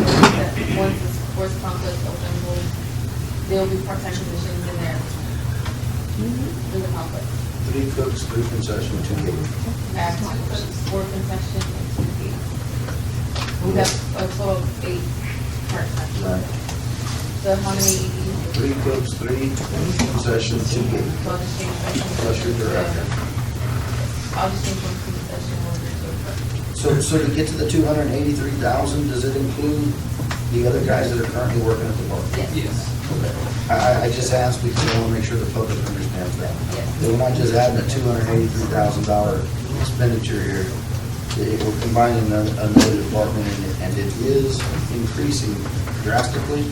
once the sports complex opens, there will be part-time positions in there. In the complex. 3 cooks, 3 concession, 2 gate. I have 2 cooks, 4 concession, and 2 gate. We have a total of 8 part-time. Right. So how many? 3 cooks, 3 concession, 2 gate. So I'll just change that. Plus your director. I'll just change from concession worker to a cook. So to get to the 283,000, does it include the other guys that are currently working at the park? Yes. Yes. Okay. I just asked because I want to make sure the public understands that. Yes. That we're not just adding a $283,000 expenditure here. We're combining another department and it is increasing drastically,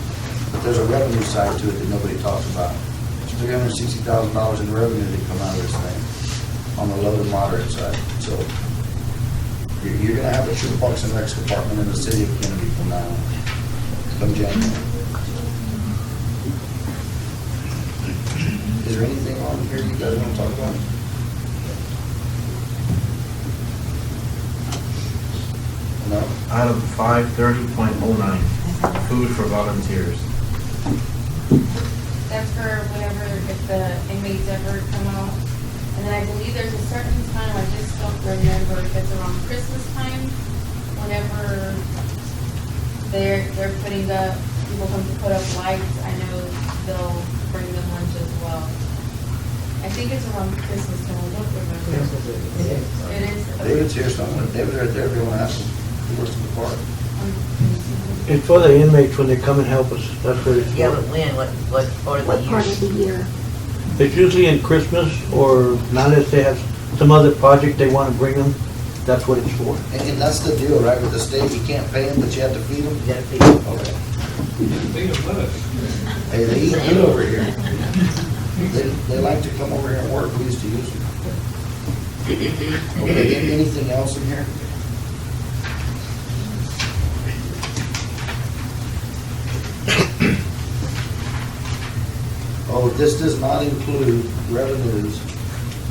but there's a revenue side to it that nobody talks about. It's $360,000 in revenue that come out of this thing on the low and moderate side. So you're going to have a true Parks and Recs department in the city of Kenedy from now on, come January. Is there anything on here you guys want to talk about? No? Item 530.09, food for volunteers. That's for whenever, if the inmates ever come out. And then I believe there's a certain time, I just don't remember if it's around Christmas time, whenever they're putting up, people come to put up lights, I know they'll bring them lunch as well. I think it's around Christmas time, I don't remember. It is. David's here, so I'm gonna, David right there, if you want to ask him, he works at the park. It's for the inmates when they come and help us, that's what it's Yeah, but for. when, what part of the What year? part of the year? It's usually in Christmas, or not if they have some other project they want to bring them, that's what it's for. And that's the deal, right, with the state, you can't pay them, but you have to feed them? You gotta feed them. Okay. Think of us. Hey, they eat good over here. They like to come over here and work, we used to use them. Okay, anything else in here? Oh, this does not include revenues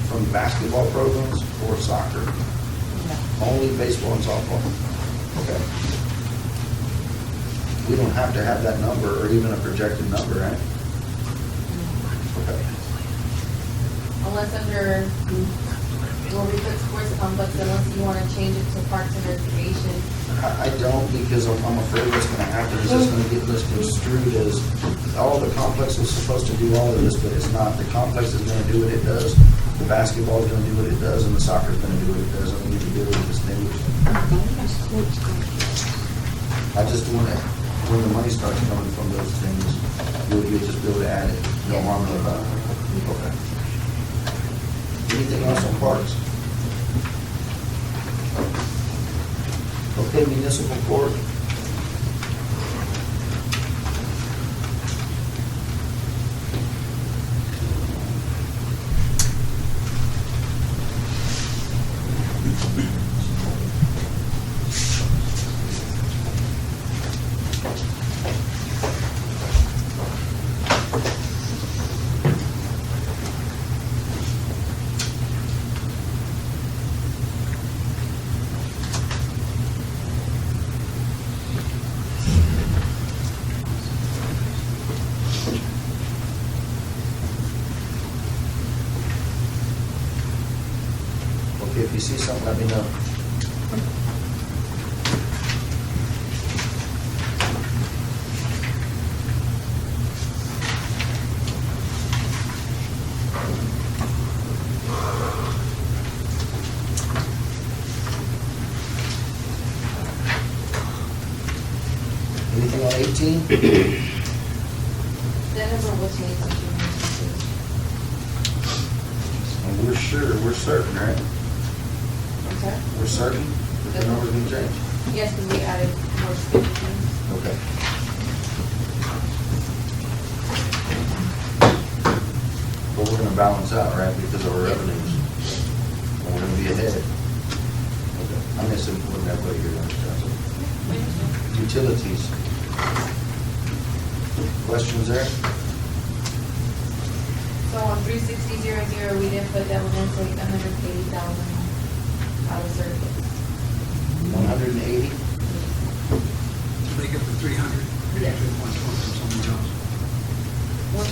from basketball programs or soccer? Only baseball and softball? Okay. We don't have to have that number or even a projected number, right? Okay. Unless under, where we put sports complex, unless you wanna change it to parks and recreation. I don't, because I'm afraid what's gonna happen is it's gonna get misconstrued as, all the complex is supposed to do all of this, but it's not. The complex is gonna do what it does, the basketball is gonna do what it does, and the soccer is gonna do what it does, and we need to be able to distinguish. I just want to, when the money starts coming from those things, you'll just be able to add it, no harm, no foul. Okay. Anything else on parks? Okay, municipal court. Okay, if you see something, let me know. Anything on 18? That number will change. And we're certain, right? I'm sorry? We're certain that the number's gonna change? Yes, because we added more stipulations. Okay. But we're gonna balance out, right, because of our revenues. And we're gonna be ahead. Okay. I'm just putting that way here, understand? Utilities. Questions there? So on 36000, we didn't put that one in, so we got 180,000 out of surplus. 180? Make up the 300. Yes. 120 from somewhere else.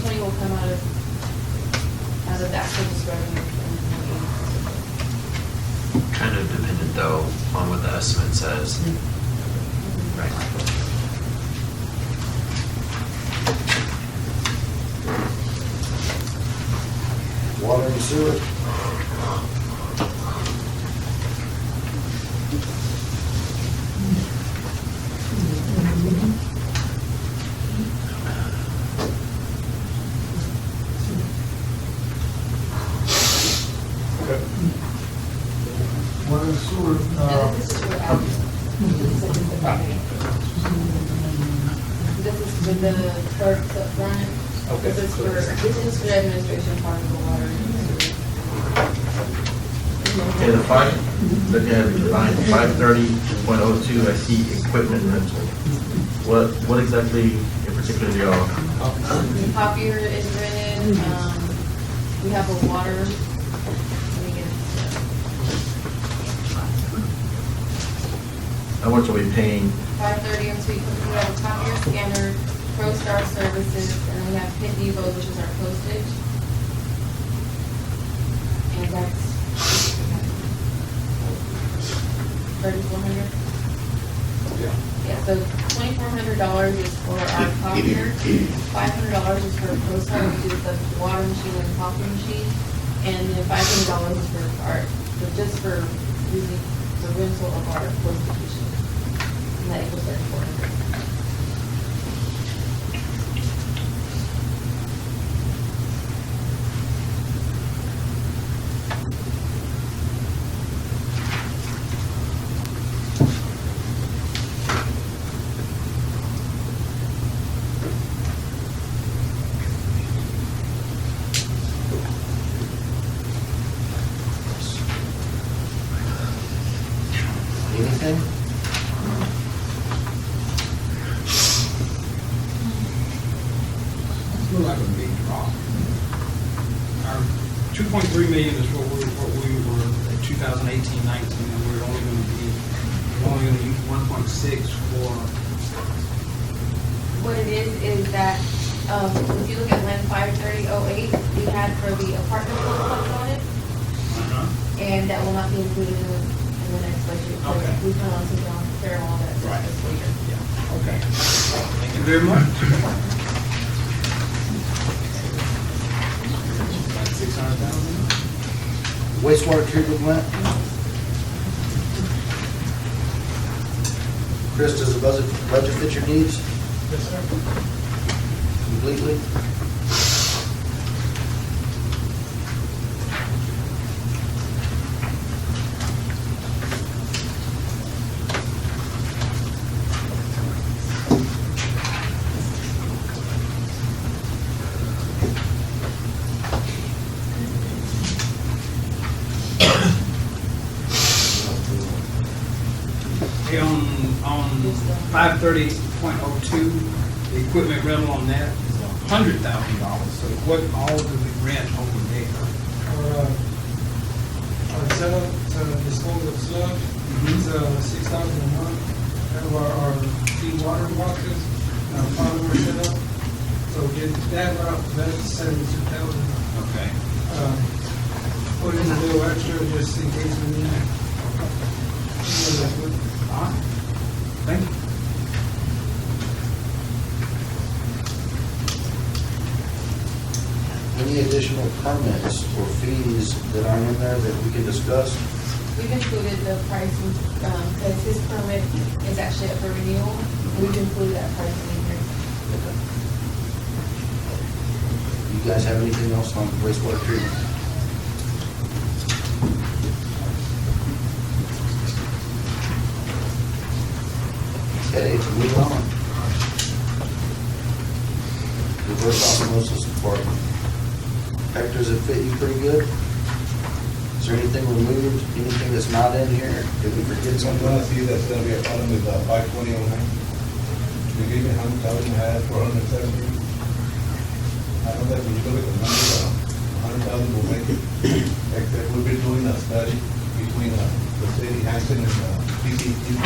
120 will come out of that surplus revenue. Kind of dependent though on what the estimate says. Right. Water and sewer? Water and sewer, And this is for out. This is for the clerks up front. This is for the administration part of the water. Okay, the look at line 530.02, I see equipment rental. What exactly in particular do y'all? Copier is rented, we have a water. Let me get it. How much are we paying? 530, and so we have a copier, scanner, ProStar services, and then we have Pit Depot, which is our postage. And that's 3,400. Yeah, so $2,400 is for our copier, $500 is for ProStar, which is the water machine and coffee machine, and then $500 is for our, just for using the rental of our postage machine. And that equals 3,400. Anything? a big drop. Our 2.3 million is what we were at 2018-19, and we're only going to use 1.6 for. What it is that, if you look at Land 53008, we had for the apartment complex on it, and that will not be included in the next budget. So Okay. we plan on taking on care of all that Right. this fiscal year. Yeah, okay. Thank you very much. About 600,000. Wastewater treatment plant? Chris, does the budget fit your needs Yes, sir. completely? Okay, on 530.02, the equipment rental on that is $100,000. So what all do we rent over there? Our setup, to dispose of sludge, it's $6,000 a month. Have our feed water boxes, and our polymer setup. So get that route, that's $72,000. Okay. Put in a little extra just in case we need it. All right. Thank you. Any additional permits or fees that aren't in there that we can discuss? We've included the pricing, because his permit is actually up for renewal. We've included that pricing in here. You guys have anything else on wastewater treatment? Okay, to move on. Reverse osmosis department. Hector, does it fit you pretty good? Is there anything removed, anything that's not in here? Did we forget I'm something? gonna see that's gonna be a problem with 52009. You gave me 100,000, I had 417. I know that when you look at the numbers, 100,000 will make it. Except we've been doing a study between the city, Hanson, and PCT.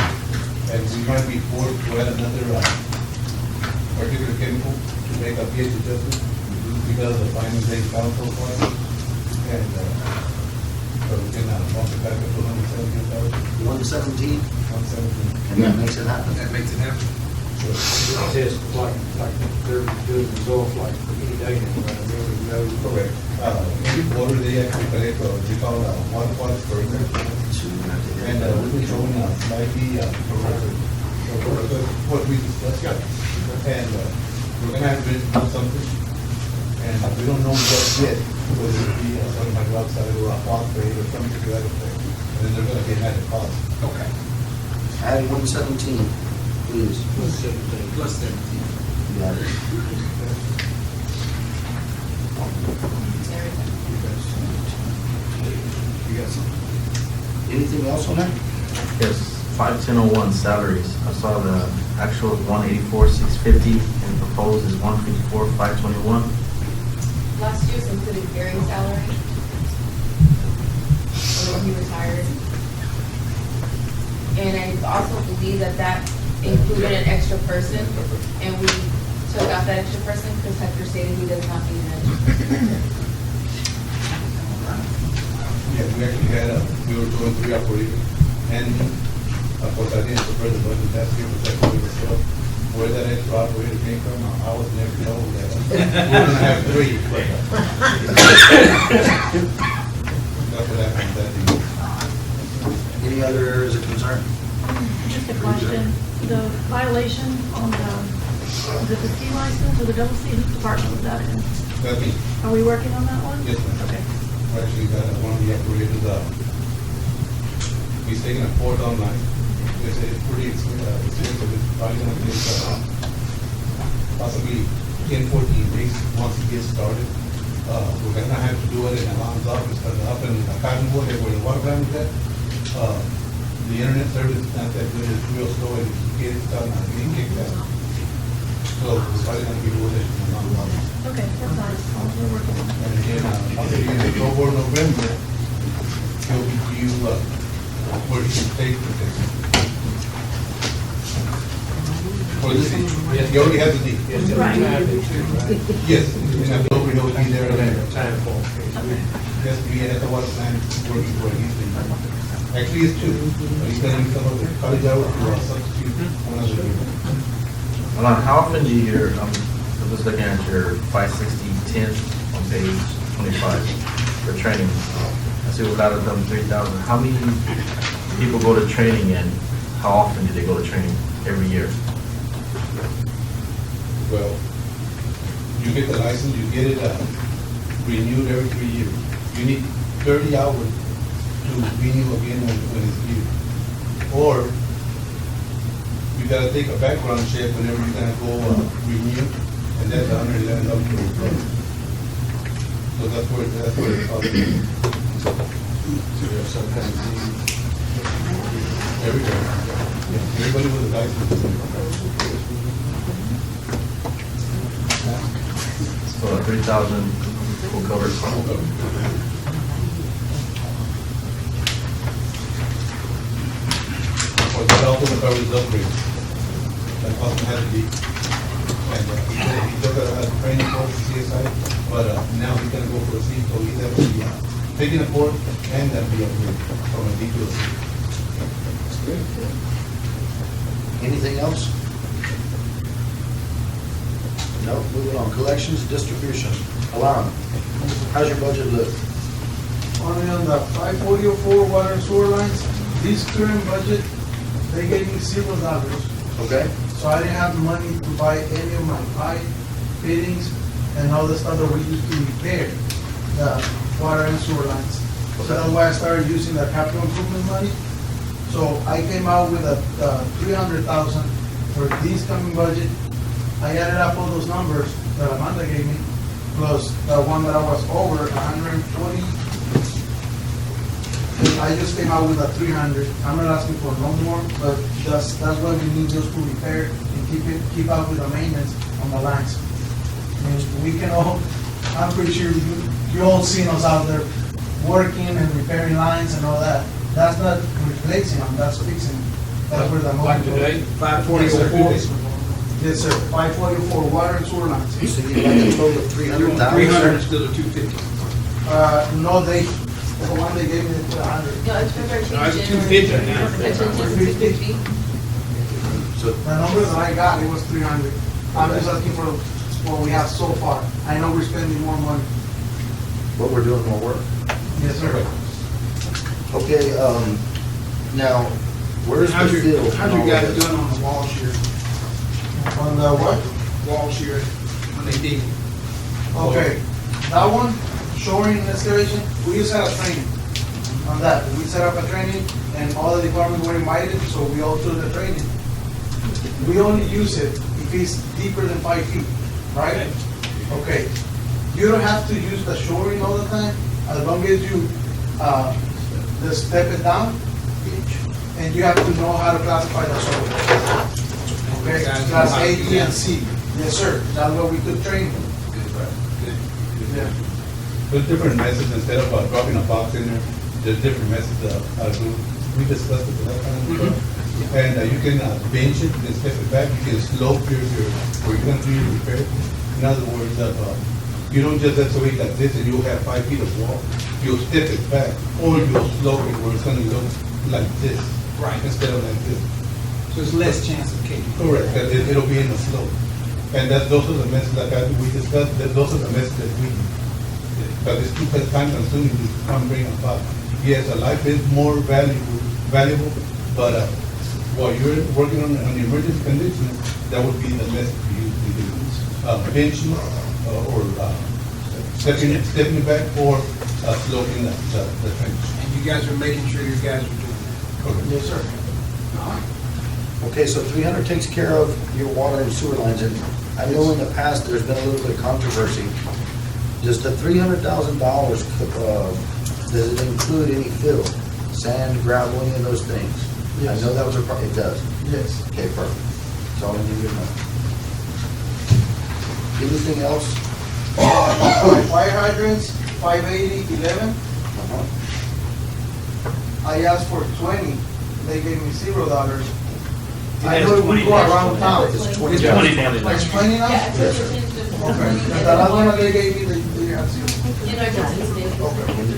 And we might be forced to add another particular chemical to make a pH adjustment because of the findings they found so far. And so we can bump it back up to 117,000. 117, 117. and that makes it happen. That makes it happen. Test like they're good results like any day now, right? Really no. Correct. Every quarter they actually collect what we call water quality further. And we've been showing slightly corrected. What we discussed. And we're gonna have to do something. And we don't know what yet, whether it be something like outside or a phosphate or something to that effect. And then they're gonna get added cost. Okay. Add 117, please. Plus 17. You got it. You got something? Anything else on that? Yes, 5101 salaries. I saw the actual is 184,650 and proposed is 154,521. Last year's included Gary's salary. When he retired. And I also believe that included an extra person, and we took out that extra person because Hector stated he does not need an extra person. Yeah, we actually had, we were doing 3 operators, and of course, I didn't prepare the budget last year, but that's what we were told. Where that extra operator came from, I was never told that. We're gonna have 3. That's what happened that day. Any other areas of concern? Just a question, the violation on the C license or the double C, whose department was that in? That's me. Are we working on that one? Yes, ma'am. Okay. Actually, one of the operators, he's taking a course online. They say it's pretty expensive, it's probably gonna take possibly 10, 14 days once he gets started. We're gonna have to do it in Alon's office, because up in Cottonwood, where the water plant is at, the internet service is not that good, it's real slow, and he gets getting kicked out. So it's probably gonna be doing it in a long. Okay, that's fine. We're working on it. And again, after in October, November, he'll be to you, where he can take the test. For the city. He already has the deed. Right. Yes, in October, he'll be there. Time for. Yes, we had the water plant working for his thing. Actually, it's two. He's gonna use some of the college hours to substitute one of the. Alon, how often do you hear, I'm just looking at your 56010 on page 25 for training. I see we've added them 3,000. How many people go to training and how often do they go to training every year? Well, you get the license, you get it renewed every 3 years. You need 30 hours to renew again when it's due. Or you gotta take a background check whenever you're gonna go renew, and that's $111 per replace. So that's where it's all. Everywhere. Everybody with a license. So 3,000 will cover. Or the also the coverage upgrade. That also has to be. And he took a training course, CSI, but now he's gonna go for a C, so he's actually taking a course and that'll be upgraded from a D to a C. Anything else? No, moving on. Collections, distribution. Alon, how's your budget look? Only on the 54004 water and sewer lines, this current budget, they gave me $0. Okay? So I didn't have the money to buy any of my pipe, fittings, and all the stuff that we used to repair the water and sewer lines. So that's why I started using the capital improvement money. So I came out with a 300,000 for this coming budget. I added up all those numbers that Amanda gave me, plus the one that I was over, 140. I just came out with a 300. I'm not asking for no more, but that's why we need those to repair and keep up with the maintenance on the lines. I mean, we can all, I'm pretty sure you all seen us out there working and repairing lines and all that. That's not replacing them, that's fixing them. That's where the money Like goes. today, 54004. Yes, sir, 544 water and sewer lines. So you like a total of 300,000? 300 instead of 250. No, the one they gave me is 100. No, it's for our No, it's change 250 now. It's 250. So, The number that I got, it was 300. I'm just asking for what we have so far. I know we're spending more money. but we're doing more work. Yes, sir. Okay, now, where's How's the your, field? how's your guys doing on the wall shear? On the what? Wall shear, when they dig? Okay, that one, shoring and excavation, we just had a training on that. We set up a training and all the departments were invited, so we all took the training. We only use it if it's deeper than 5 feet, right? Okay, you don't have to use the shoring all the time, as long as you, just step it down, and you have to know how to classify the shoring. Okay, class A, B, and C. Yes, sir, that's what we took training. Yeah. There's different methods, instead of dropping a box in there, there's different methods how to do. We discussed it last time. And you can bench it, then step it back, you can slope your, where you're gonna do your repair. In other words, you don't just excavate like this and you'll have 5 feet of wall. You'll step it back, or you'll slope it where it's gonna look like this. Right. Instead of like this. So there's less chance of caving. Correct, that it'll be in the slope. And those are the methods that we discussed, those are the methods that we use. But it's too time consuming to come bring a box. Yes, a life is more valuable, but while you're working on the emergency conditions, that would be the method to use. Benching or stepping it back or sloping the trench. And you guys are making sure your guys are doing Correct. Yes, sir. Okay, so 300 takes care of your water and sewer lines, and I know in the past, there's been a little bit of controversy. Does the $300,000, does it include any fill, sand, gravel, any of those things? Yes. I know that was it does. Yes. Okay, perfect. That's all I need to know. Anything else? Fire hydrants, 580, 11. I asked for 20, they gave me $0. I know we go around town. It's It's 20. 20 now. It's 20 now? Yeah, it's just Okay. money And the last one that they gave me, they have 0. in our business days.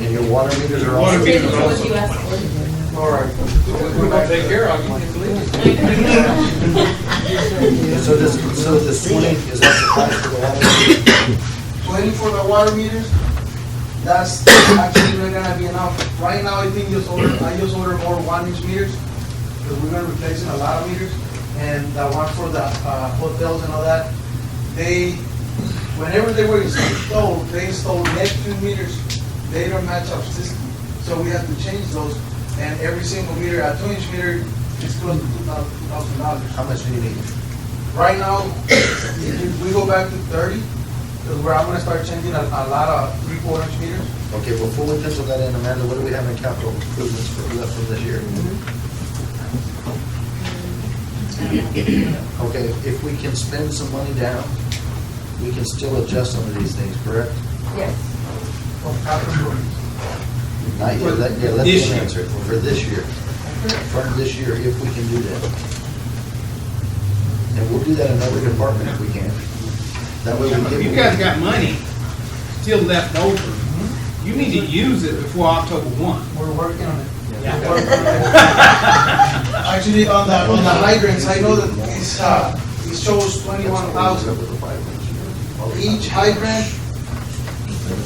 And your water meters are Water also. meters This is are what also- you asked for. All right. We're gonna take care of you. So this 20, is that the price for the water meter? 20 for the water meters, that's actually not gonna be enough. Right now, I think I just order more 1-inch meters, because we're gonna replace a lot of meters. And the one for the hotels and all that, whenever they were installed, they installed Neptune meters. They don't match our system, so we have to change those. And every single meter, a 2-inch meter, is close to $2,000. How much do you need? Right now, if we go back to 30, because I'm gonna start changing a lot of 3/4-inch meters. Okay, before we pencil that in, Amanda, what do we have in capital improvements for left from this year? Okay, if we can spend some money down, we can still adjust some of these things, correct? Yes. Of capital improvements. Not yet, let This me year. answer it, for this year. From this year, if we can do that. And we'll do that in another department if we can. That way we get. You guys got money still left over. You need to use it before October 1. We're working on it. Yeah. We're working on it. Actually, on the hydrants, I know that it shows 21,000. Each hydrant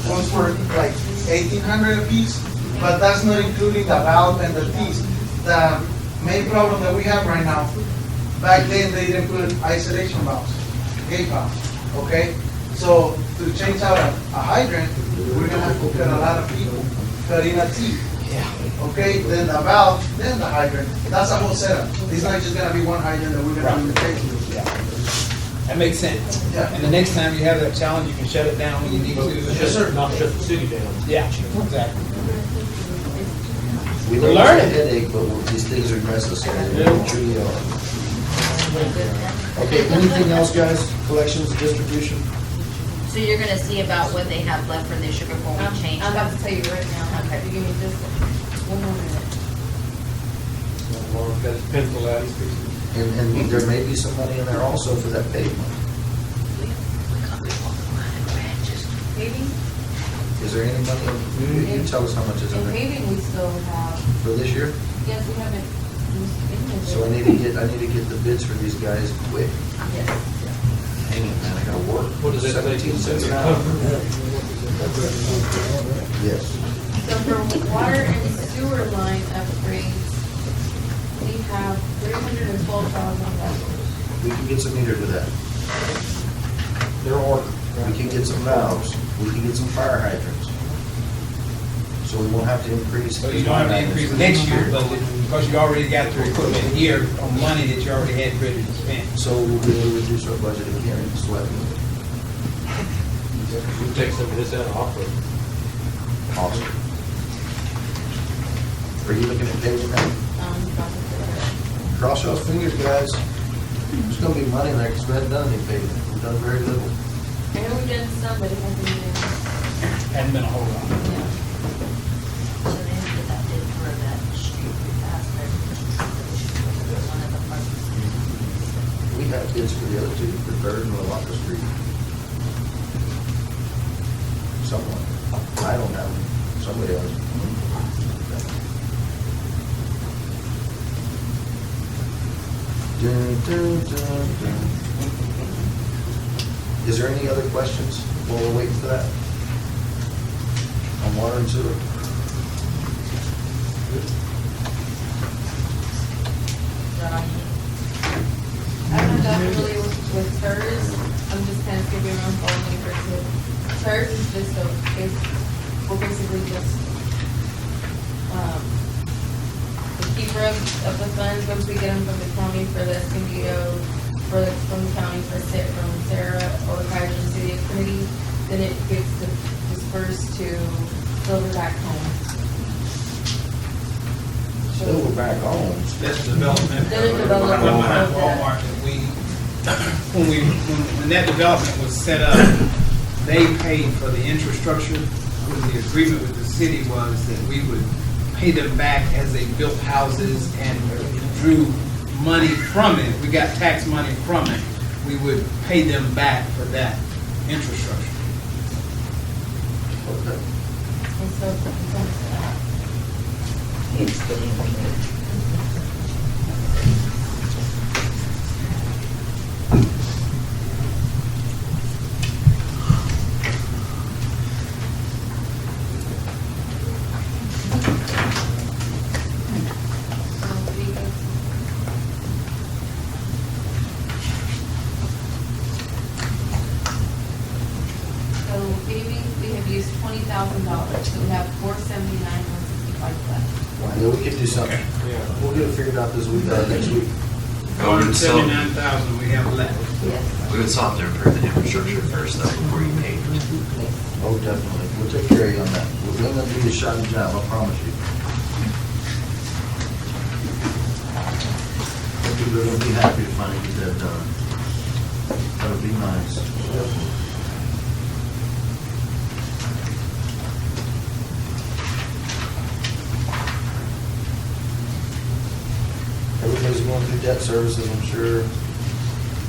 goes for like 1,800 a piece, but that's not including the valve and the piece. The main problem that we have right now, back then they didn't put isolation valves, gate valves, okay? So to change out a hydrant, we're gonna have to cut a lot of people, cut in a T. Okay, then the valve, then the hydrant. That's a whole setup. It's not just gonna be one hydrant that we're gonna replace. That makes sense. Yeah. And the next time you have that challenge, you can shut it down when you need to. Yes, sir. Not shut the city down. Yeah, exactly. We We're know it's a learning. headache, but these things are necessary, they truly are. Okay, anything else, guys? Collections, distribution? So you're gonna see about what they have left for this year before we change. I'm about to tell you right now. Okay. You give me just 1 more minute. Laura's got his pencil out, he's fixing it. And there may be some money in there also for that pavement. Paving, Is there any money, you tell us how much is in in there paving, we still have, for this year? yes, we haven't used any of it. So I need to get the bids for these guys quick. Yes. Hang it, man, I gotta work. What does that say? 17 cents an hour. Yes. So for water and sewer line upgrades, we have $312,000. We can get some meters with that. They're ordered. We can get some valves. We can get some fire hydrants. So we won't have to increase. So you don't have to increase next year, but because you already got your equipment here on money that you already had ready to spend. So we'll be able to reduce our budget again, slightly. We take some of this out of operating. Awesome. Are you looking at paving now? Cross those fingers, guys. There's gonna be money in there because we haven't done any paving. We've done very little. I know we've done some, but it hasn't been, Hadn't been a whole lot. yeah. So they have to get that bid for that street we passed there. One of the parts. We have bids for the other two, for Third and Lavaca Street. Someone. I don't have them. Somebody else. Dun, dun, dun, dun. Is there any other questions while we're waiting for that? On water and sewer? I'm not that familiar with TERS. I'm just kind of skipping around following her to. TERS is just we're basically just, the keeper of the funds, once we get them from the county for the Escondido, from the county from Sarah or Kaiser City of Kenedy, then it gets dispersed to Silverback Homes. Silverback Homes. That's development. Then it's development. Behind Walmart that we when that development was set up, they paid for the infrastructure. The agreement with the city was that we would pay them back as they built houses and drew money from it. We got tax money from it. We would pay them back for that infrastructure. Okay. And so, so maybe we have used $20,000, so we have $479,165 left. Yeah, we can do something. We'll get it figured out this week, next week. $179,000 we have left. Yes. We would still have to improve the infrastructure first, though, before you pay. Oh, definitely. We'll take care of you on that. We're gonna do a shot and job, I promise you. People are gonna be happy to finally get that done. That'll be nice. Everybody's going through debt services, I'm sure.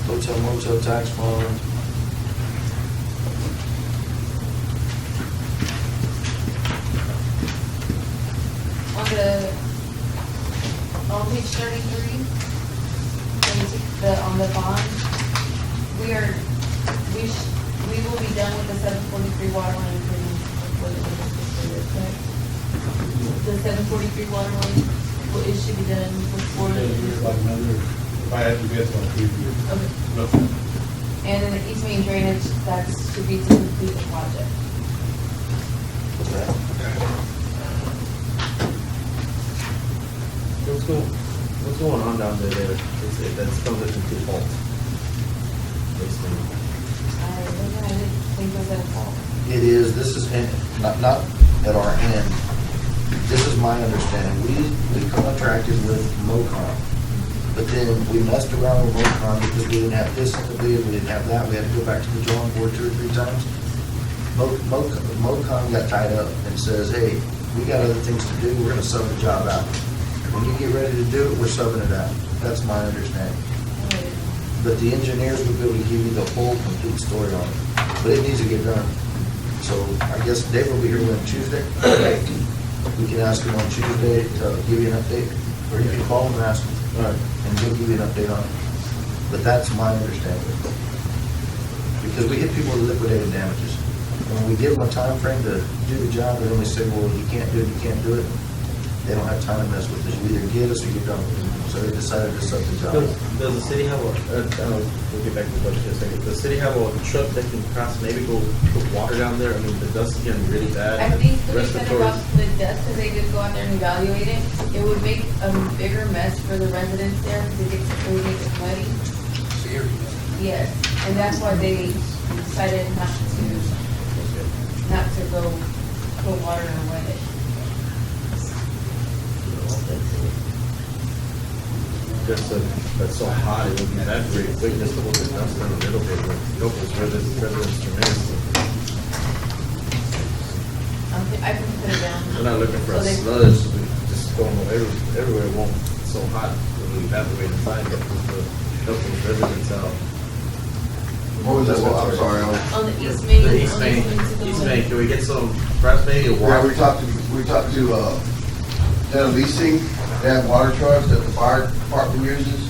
Hotel, motel, tax fund. On page 33, on the bond, we will be done with the 743 water line improvements before the end of this fiscal year, correct? The 743 water line, it should be done before the. Like another, if I had to guess, like 3 years. Okay. No. And then the East Main drainage, that should be to complete the project. What's going on down there? That's coming to fault. Basically. I didn't think it was at fault. It is, this is, not at our end. This is my understanding. We contracted with MoCon, but then we messed around with MoCon because we didn't have this in the bid, we didn't have that. We had to go back to the drawing board 2 or 3 times. MoCon got tied up and says, hey, we got other things to do, we're gonna sub the job out. When you get ready to do it, we're subbing it out. That's my understanding. But the engineers will be able to give you the whole complete story on it. But it needs to get done. So I guess Dave will be here on Tuesday. We can ask him on Tuesday to give you an update, or you can call him and ask him. And he'll give you an update on it. But that's my understanding. Because we hit people with liquidated damages. When we give them a time frame to do the job, they only say, well, you can't do it, you can't do it. They don't have time to mess with us. You either get us or you don't. So they decided to sub the job. Does the city have we'll get back to the budget in a second. Does the city have a truck that can cross, maybe go put water down there? I mean, the dust is getting really bad. I think what they said Respiratory- about the dust, because they did go out there and evaluate it, it would make a bigger mess for the residents there, because it would make it muddy. Yes, and that's why they decided not to go put water and wet it. That's so hot, it would be that great, quick, just to hold the dust down a little bit, but nope, it's residents tremendous. I can put it down. We're not looking for So a they- sludge, we just don't know, everywhere it won't, it's so hot, it'll evaporate inside, but help those residents out. What was that? Well, I'm sorry. On the East Main. The East Main, can we get some, perhaps maybe a Yeah, water? we talked to, Dental Leasing, they have water trucks that the fire department uses.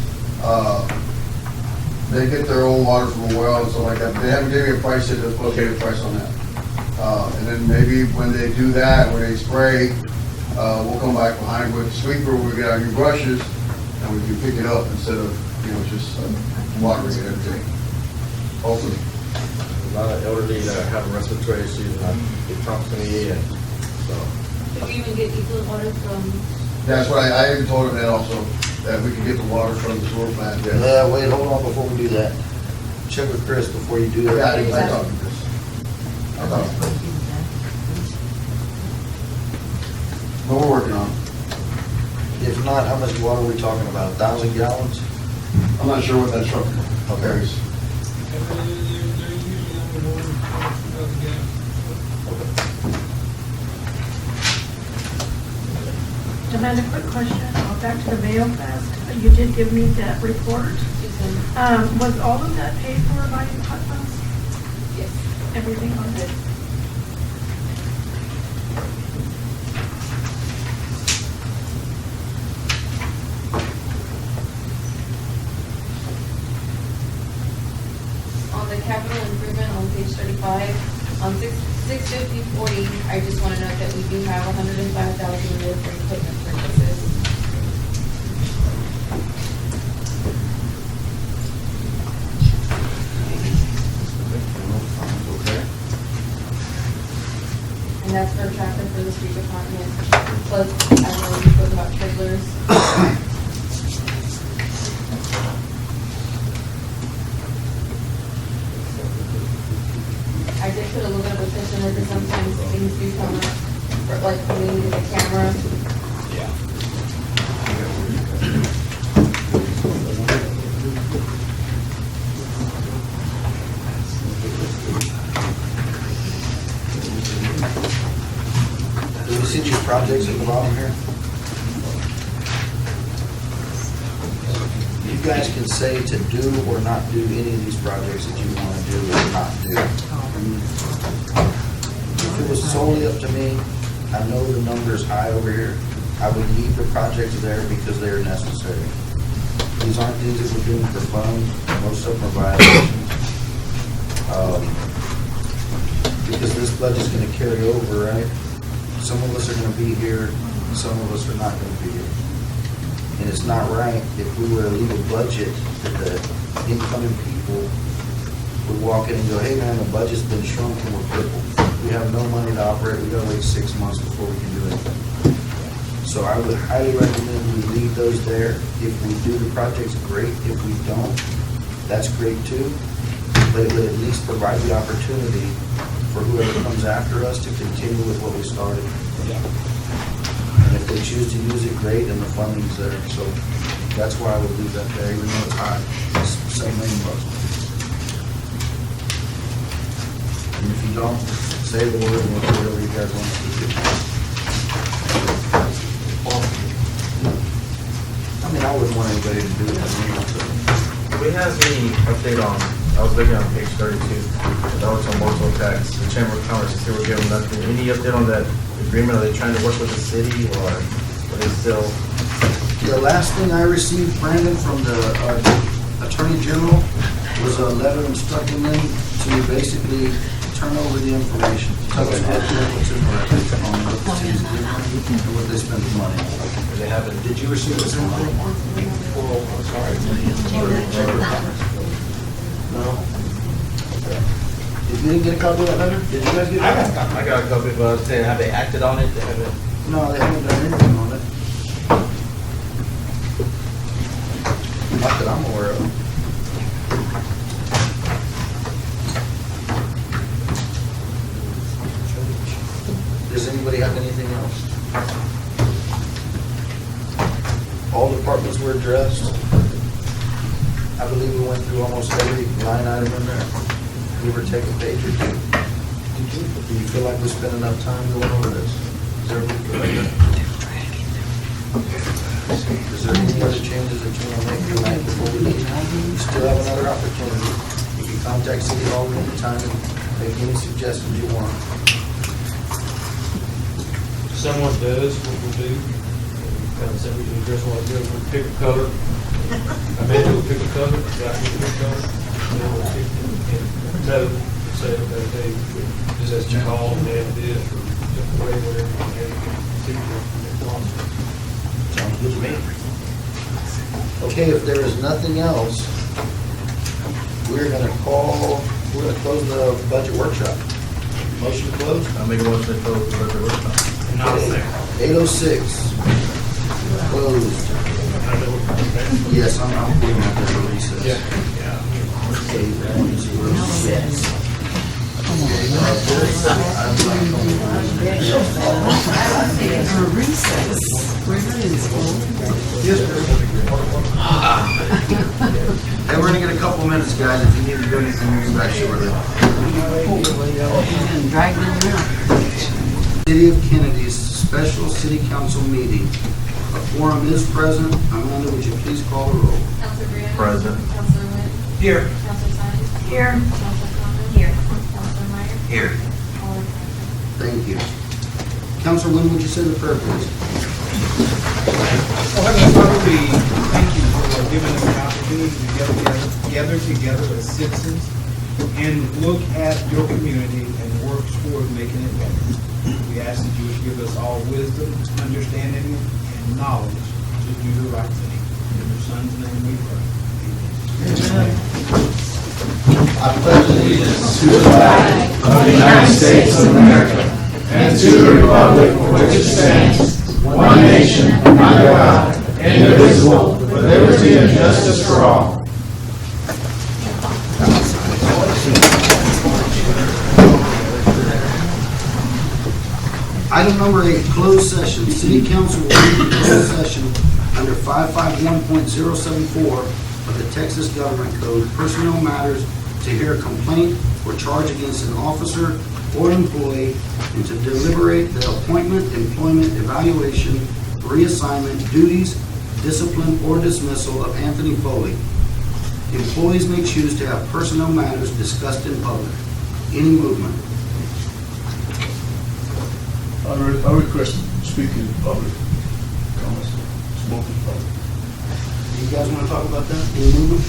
They get their own water from a well and stuff like that, but they haven't given me a price yet, they're supposed to give me a price on that. And then maybe when they do that, when they spray, we'll come back behind with the sweeper, we get our new brushes, and we can pick it up instead of, just watering it every day. Hopefully. A lot of elderly that have respiratory issues, and they talk to me, and so. Could we even get effluent water from, That's what I even told him that also, that we can get the water from the sewer plant, yeah. Yeah, wait, hold on before we do that. Check with Chris before you do that. Yeah, I talked to Chris. I talked to Chris. But we're working on it. If not, how much water are we talking about? 1,000 gallons? I'm not sure what that truck carries. Amanda, quick question, back to the Vail Fest. You did give me that report. Was all of that paid for by hot funds? Yes. Everything on it? On the capital improvement on page 35, on 65040, I just want to note that we do have 105,000 more for equipment purchases. Okay. And that's for traffic for the street department. Plus, I know we spoke about trailers. I did put a little bit of attention there because sometimes things do come up, for like when we need a camera. Do we see these projects at the bottom here? You guys can say to do or not do any of these projects that you want to do or not do. If it was solely up to me, I know the number's high over here. I would leave the projects there because they are necessary. These aren't things that we're doing for fun. Most of them are violations. Because this budget's gonna carry over, right? Some of us are gonna be here, some of us are not gonna be here. And it's not right if we were to leave a budget that the incoming people would walk in and go, hey man, the budget's been shrunk and we're crippled. We have no money to operate, we gotta wait 6 months before we can do anything. So I would highly recommend we leave those there. If we do the projects, great. If we don't, that's great too. But it would at least provide the opportunity for whoever comes after us to continue with what we started. And if they choose to use it, great, and the funding's there. So that's why I would leave that there, even though it's high. It's $7 million. And if you don't, say the word and we'll do whatever you guys want to do. I mean, I wouldn't want anybody to do it. Do we have any update on, I was looking on page 32, the Alton Motel tax, the Chamber of Commerce, is still giving nothing. Any update on that agreement? Are they trying to work with the city or are they still? The last thing I received, Brandon, from the Attorney General was a letter instructing them to basically turn over the information. Tell us what's in the record on what the city's doing and what they spend the money on. They haven't. Did you receive this info? No? You didn't get a copy of that letter? Did you guys get it? I got a copy, but I was saying, have they acted on it? They haven't. No, they haven't done anything on it. Not that I'm aware of. Does anybody have anything else? All departments were addressed. I believe we went through almost every line item in there. Give or take a page or two. Do you feel like we spent enough time going over this? Is there any other changes that you want to make tonight before we leave? You still have another opportunity. You can contact City Hall anytime and make any suggestions you want. Someone does what we do, kind of say we can address what we do, we pick a color. I mean, we'll pick a color, got to pick a color, and then we'll pick and note, say, okay, hey, this has to call and add this, or just the way, whatever you can add, see what Sounds good to me. Okay, if there is nothing else, we're gonna close the budget workshop. Motion to close? I'll make a motion to close the budget workshop. 8:06. Closed. Yes, I'm putting out there recess. Yeah. 8:06. Yes, sir. guys, if you need to do anything, we'll be back shortly. City of Kennedy's special city council meeting. A quorum is present. Amanda, would you please call the roll? Counselor Briones? Present. Counselor Wynn? Here. Counselor Sines? Here. Counselor Thomas? Here. Counselor Meyer? Here. All are present. Thank you. Councilor Lynn, would you say the prayer, please? Well, Heavenly Father, we thank you for giving us the opportunity to gather together as citizens and look at your community and work toward making it better. We ask that you would give us all wisdom, understanding, and knowledge to do the right thing. In your Son's name we pray. I pledge allegiance to the flag of the United States of America and to the republic for which it stands, one nation, under God, indivisible, with liberty and justice for all. Item number 8, closed session. City council will meet in closed session under 551.074 of the Texas Government Code, personnel matters, to hear a complaint or charge against an officer or employee, and to deliberate the appointment, employment, evaluation, reassignment, duties, discipline, or dismissal of Anthony Foley. Employees may choose to have personnel matters discussed in public. Any movement? I request to speak in public. Comments, smoke in public. You guys want to talk about that? Any movement?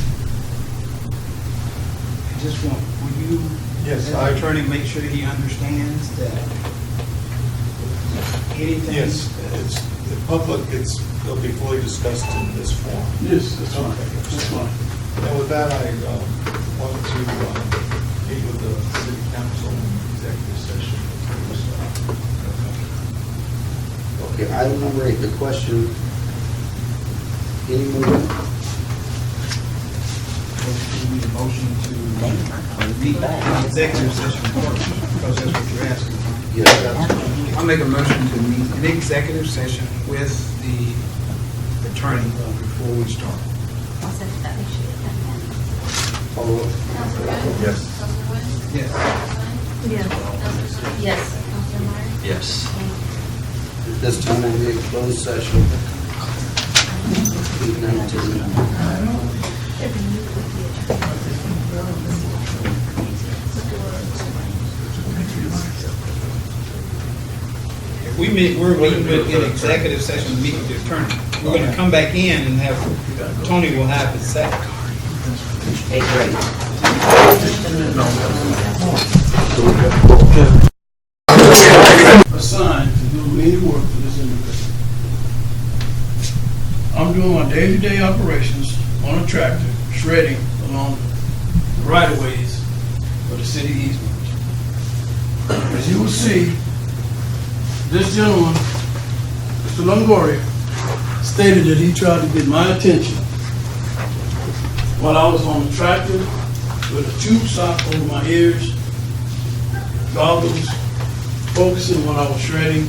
I just want, will you, Yes, as I- our attorney, make sure he understands that anything? Yes, it's, the public, it'll be fully discussed in this forum. Yes, that's fine, that's fine. And with that, I wanted to meet with the city council in executive session. Okay, item number 8, the question. Any movement? We need a motion to meet in executive session first, because that's what you're asking. Yes. I'll make a motion to meet in executive session with the attorney before we start. I'll set that, make sure you have that. Follow up. Counselor Briones? Yes. Counselor Wynn? Yes. Counselor Sines? Yes. Counselor Sines? Yes. Counselor Meyer? Yes. At this time, we'll be in closed session. 8:19. We're meeting in executive session to meet with the attorney. We're gonna come back in and have, Tony will have his say. Assigned to do any work for this individual. I'm doing my day-to-day operations on a tractor, shredding along the right-of-ways for the city easements. As you will see, this gentleman, Mr. Longoria, stated that he tried to get my attention while I was on the tractor with a tube sock over my ears, goggles, focusing when I was shredding.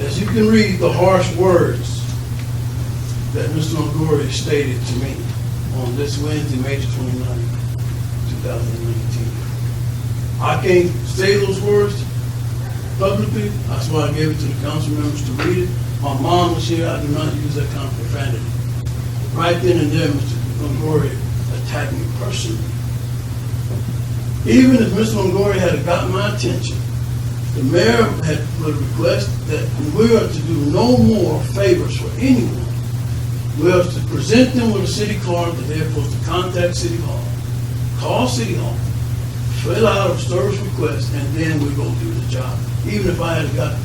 As you can read the harsh words that Mr. Longoria stated to me on this Wednesday, May 29, 2019. I can't say those words publicly. That's why I gave it to the council members to read it. My mom was here. I do not use that kind of profanity. Right then and there, Mr. Longoria attacked me personally. Even if Mr. Longoria had gotten my attention, the mayor had put a request that we are to do no more favors for anyone. We are to present them with a city card that they're supposed to contact City Hall, call City Hall, fill out a service request, and then we go do the job. Even if I had got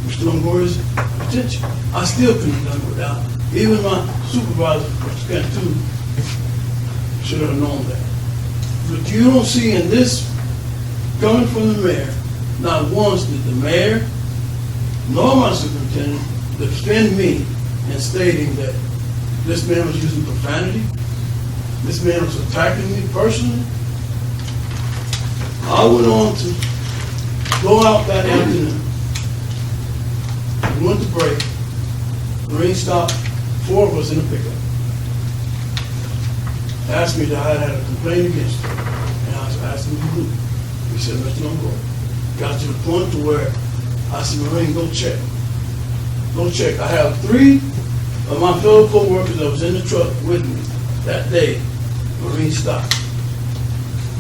Mr. Longoria's attention, I still couldn't have done it without. Even my supervisor, Mr. Cantu, should have known that. But you don't see in this, coming from the mayor, not once did the mayor nor my superintendent defend me in stating that this man was using profanity, this man was attacking me personally. I went on to go out that afternoon. We went to break. Marine stopped 4 of us in a pickup. asked me that I had a complaint against him. And I was asking him who. He said, Mr. Longoria. Got to the point to where I said, Marine, go check. Go check. I have 3 of my fellow co-workers that was in the truck with me that day. Marine stopped.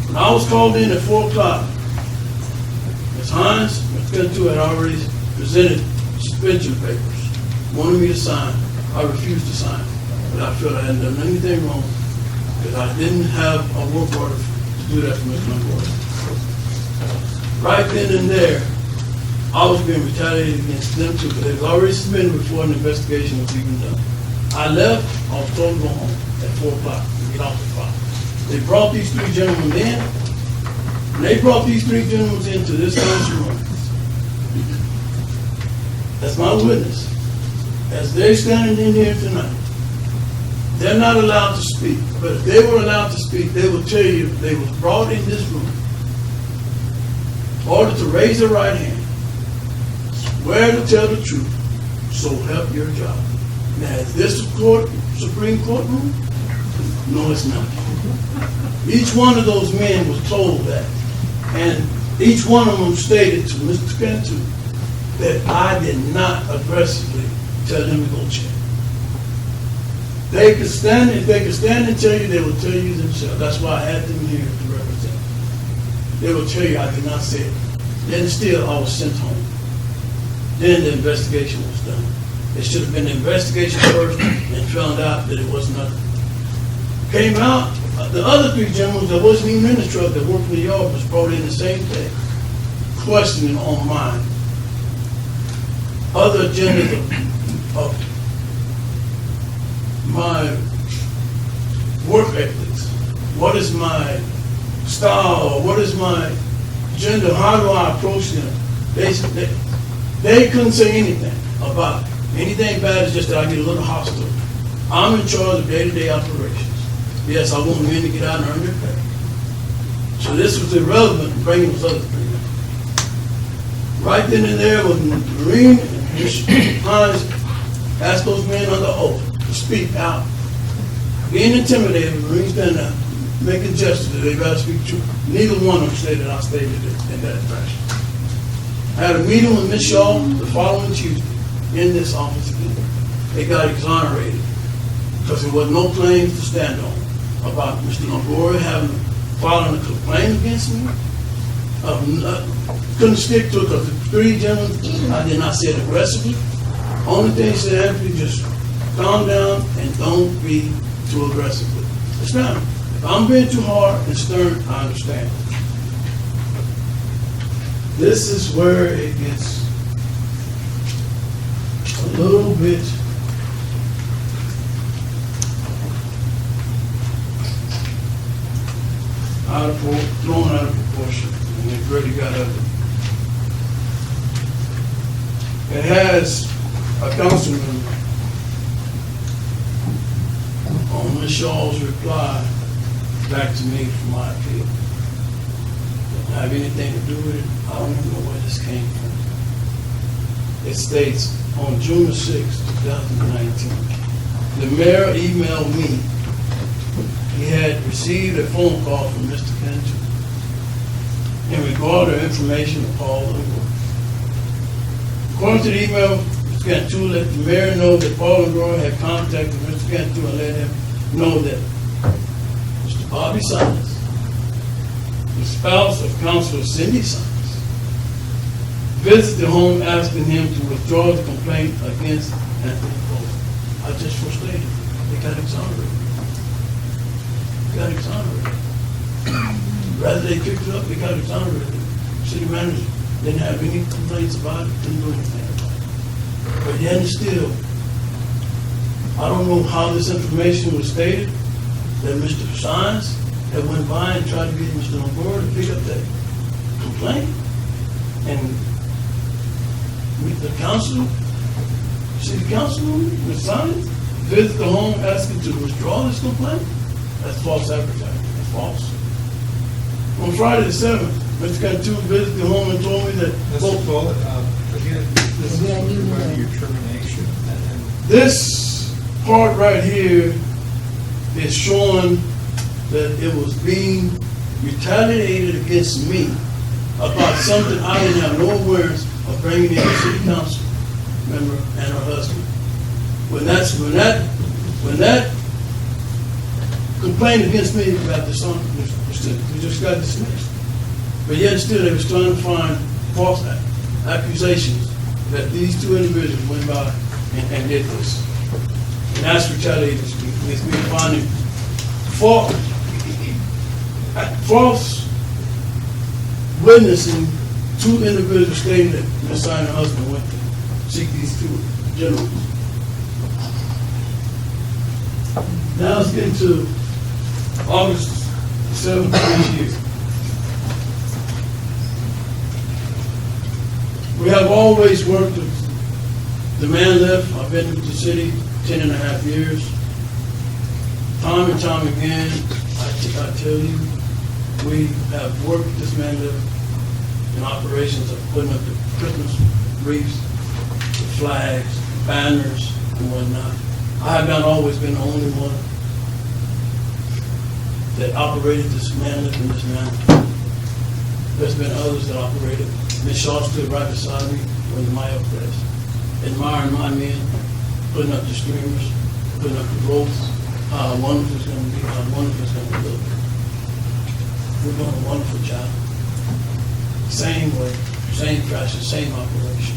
When I was called in at 4 o'clock, Ms. Hines, Ms. Kenedy had already presented suspension papers, wanted me to sign. I refused to sign, but I felt I hadn't done anything wrong, because I didn't have a work order to do that for Mr. Longoria. Right then and there, I was being retaliated against them too, because they was already submitted before an investigation was even done. I left, I was told to go home at 4 o'clock to get off the clock. They brought these 3 gentlemen in, and they brought these 3 gentlemen into this council room. That's my witness. As they're standing in here tonight, they're not allowed to speak, but if they were allowed to speak, they will tell you they were brought in this room in order to raise their right hand, swear to tell the truth, so help your job. Now, is this a Supreme Court room? No, it's not. Each one of those men was told that, and each one of them stated to Mr. Kenedy that I did not aggressively tell him to go check. They could stand, if they could stand and tell you, they would tell you themselves. That's why I had them here to represent. They will tell you I did not say it. Then still, I was sent home. Then the investigation was done. It should have been the investigation first and found out that it was nothing. Came out, the other 3 gentlemen that wasn't even in the truck that worked in the yard was brought in the same day, questioning on mine. Other agendas of my work ethics. What is my style? What is my agenda? How do I approach them? They couldn't say anything about it. Anything bad is just that I get a little hostile. I'm in charge of day-to-day operations. Yes, I want men to get out and earn their pay. So this was irrelevant in bringing those other 3 in. Right then and there, when Marine and Hines asked those men under oath to speak out, being intimidated, the Marines stand up, making gestures that they got to speak truth. Neither one of them stated I stated it in that fashion. I had a meeting with Ms. Shaw the following Tuesday in this office again. They got exonerated because there was no claims to stand on about Mr. Longoria filing a complaint against me. Couldn't stick to it because the 3 gentlemen, I did not say it aggressively. Only thing she said, just calm down and don't be too aggressive with it. It's not. If I'm being too hard and stern, I understand. This is where it gets a little bit thrown out of proportion, and it really got ugly. It has a councilman on Ms. Shaw's reply back to me for my appeal. Doesn't have anything to do with it. I don't even know where this came from. It states, on June 6, 2019, the mayor emailed me. He had received a phone call from Mr. Kenedy in regard to information of Paul Longoria. According to the email, Mr. Kenedy let the mayor know that Paul Longoria had contacted Mr. Kenedy and let him know that Mr. Bobby Sines, the spouse of Councilor Cindy Sines, visited the home asking him to withdraw the complaint against Anthony Cole. I just stated they got exonerated. Got exonerated. Rather they kicked it up, they got exonerated. City manager didn't have any complaints about it, didn't do anything about it. But yet and still, I don't know how this information was stated, that Mr. Sines had went by and tried to get Mr. Longoria to pick up that complaint. And with the council, city council, Ms. Sines, visit the home asking to withdraw this complaint. That's false advertising. That's false. On Friday the 7th, Mr. Kenedy visited the home and told me that. Mr. Cole, again, this is regarding your termination. This part right here is showing that it was being retaliated against me about something I didn't have no awareness of bringing in a city council member and her husband. When that complaint against me got we just got dismissed. But yet still they was trying to find false accusations that these two individuals went by and did this. And that's retaliated with me finding false witnessing two individuals stating that Ms. Singer's husband went to seek these two gentlemen. Now let's get into August 7th of this year. We have always worked with the man left. I've been with the city 10.5 years. Time and time again, I tell you, we have worked with this man left in operations of putting up the Christmas wreaths, the flags, banners, and whatnot. I have not always been the only one that operated this man lift in this manner. There's been others that operated. Ms. Shaw stood right beside me when the mayor pressed, admiring my men, putting up the streamers, putting up the ropes, how wonderful it's going to be, how wonderful it's going to look. We're doing a wonderful job. Same way, same fashion, same operation.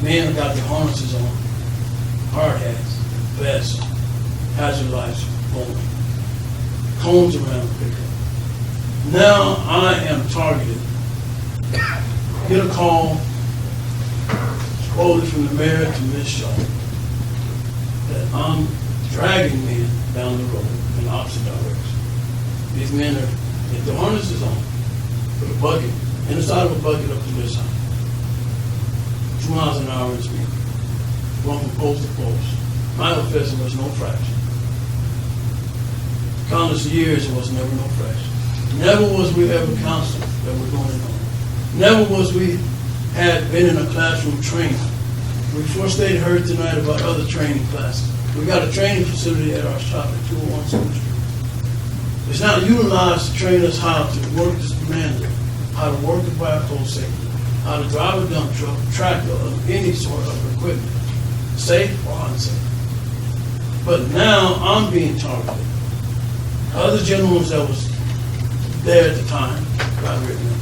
Men got the harnesses on, hard hats, vests, hazard lights on, cones around the pickup. Now I am targeted. Get a call, quoted from the mayor to Ms. Shaw, that I'm dragging men down the road in the opposite direction. These men are, if the harness is on, with a bucket, inside of a bucket up to this side, 2 miles an hour in speed, going from post to post. My offense was no fraction. Countless years, it was never no fraction. Never was we ever counseled that we're going on. Never was we had been in a classroom training. We first heard tonight about other training classes. We got a training facility at our shop at 201 School Street. It's now utilized to train us how to work this commander, how to work the fire code safely, how to drive a dump truck, tractor, or any sort of equipment, safe or unsafe. But now I'm being targeted. Other gentlemen that was there at the time got written up.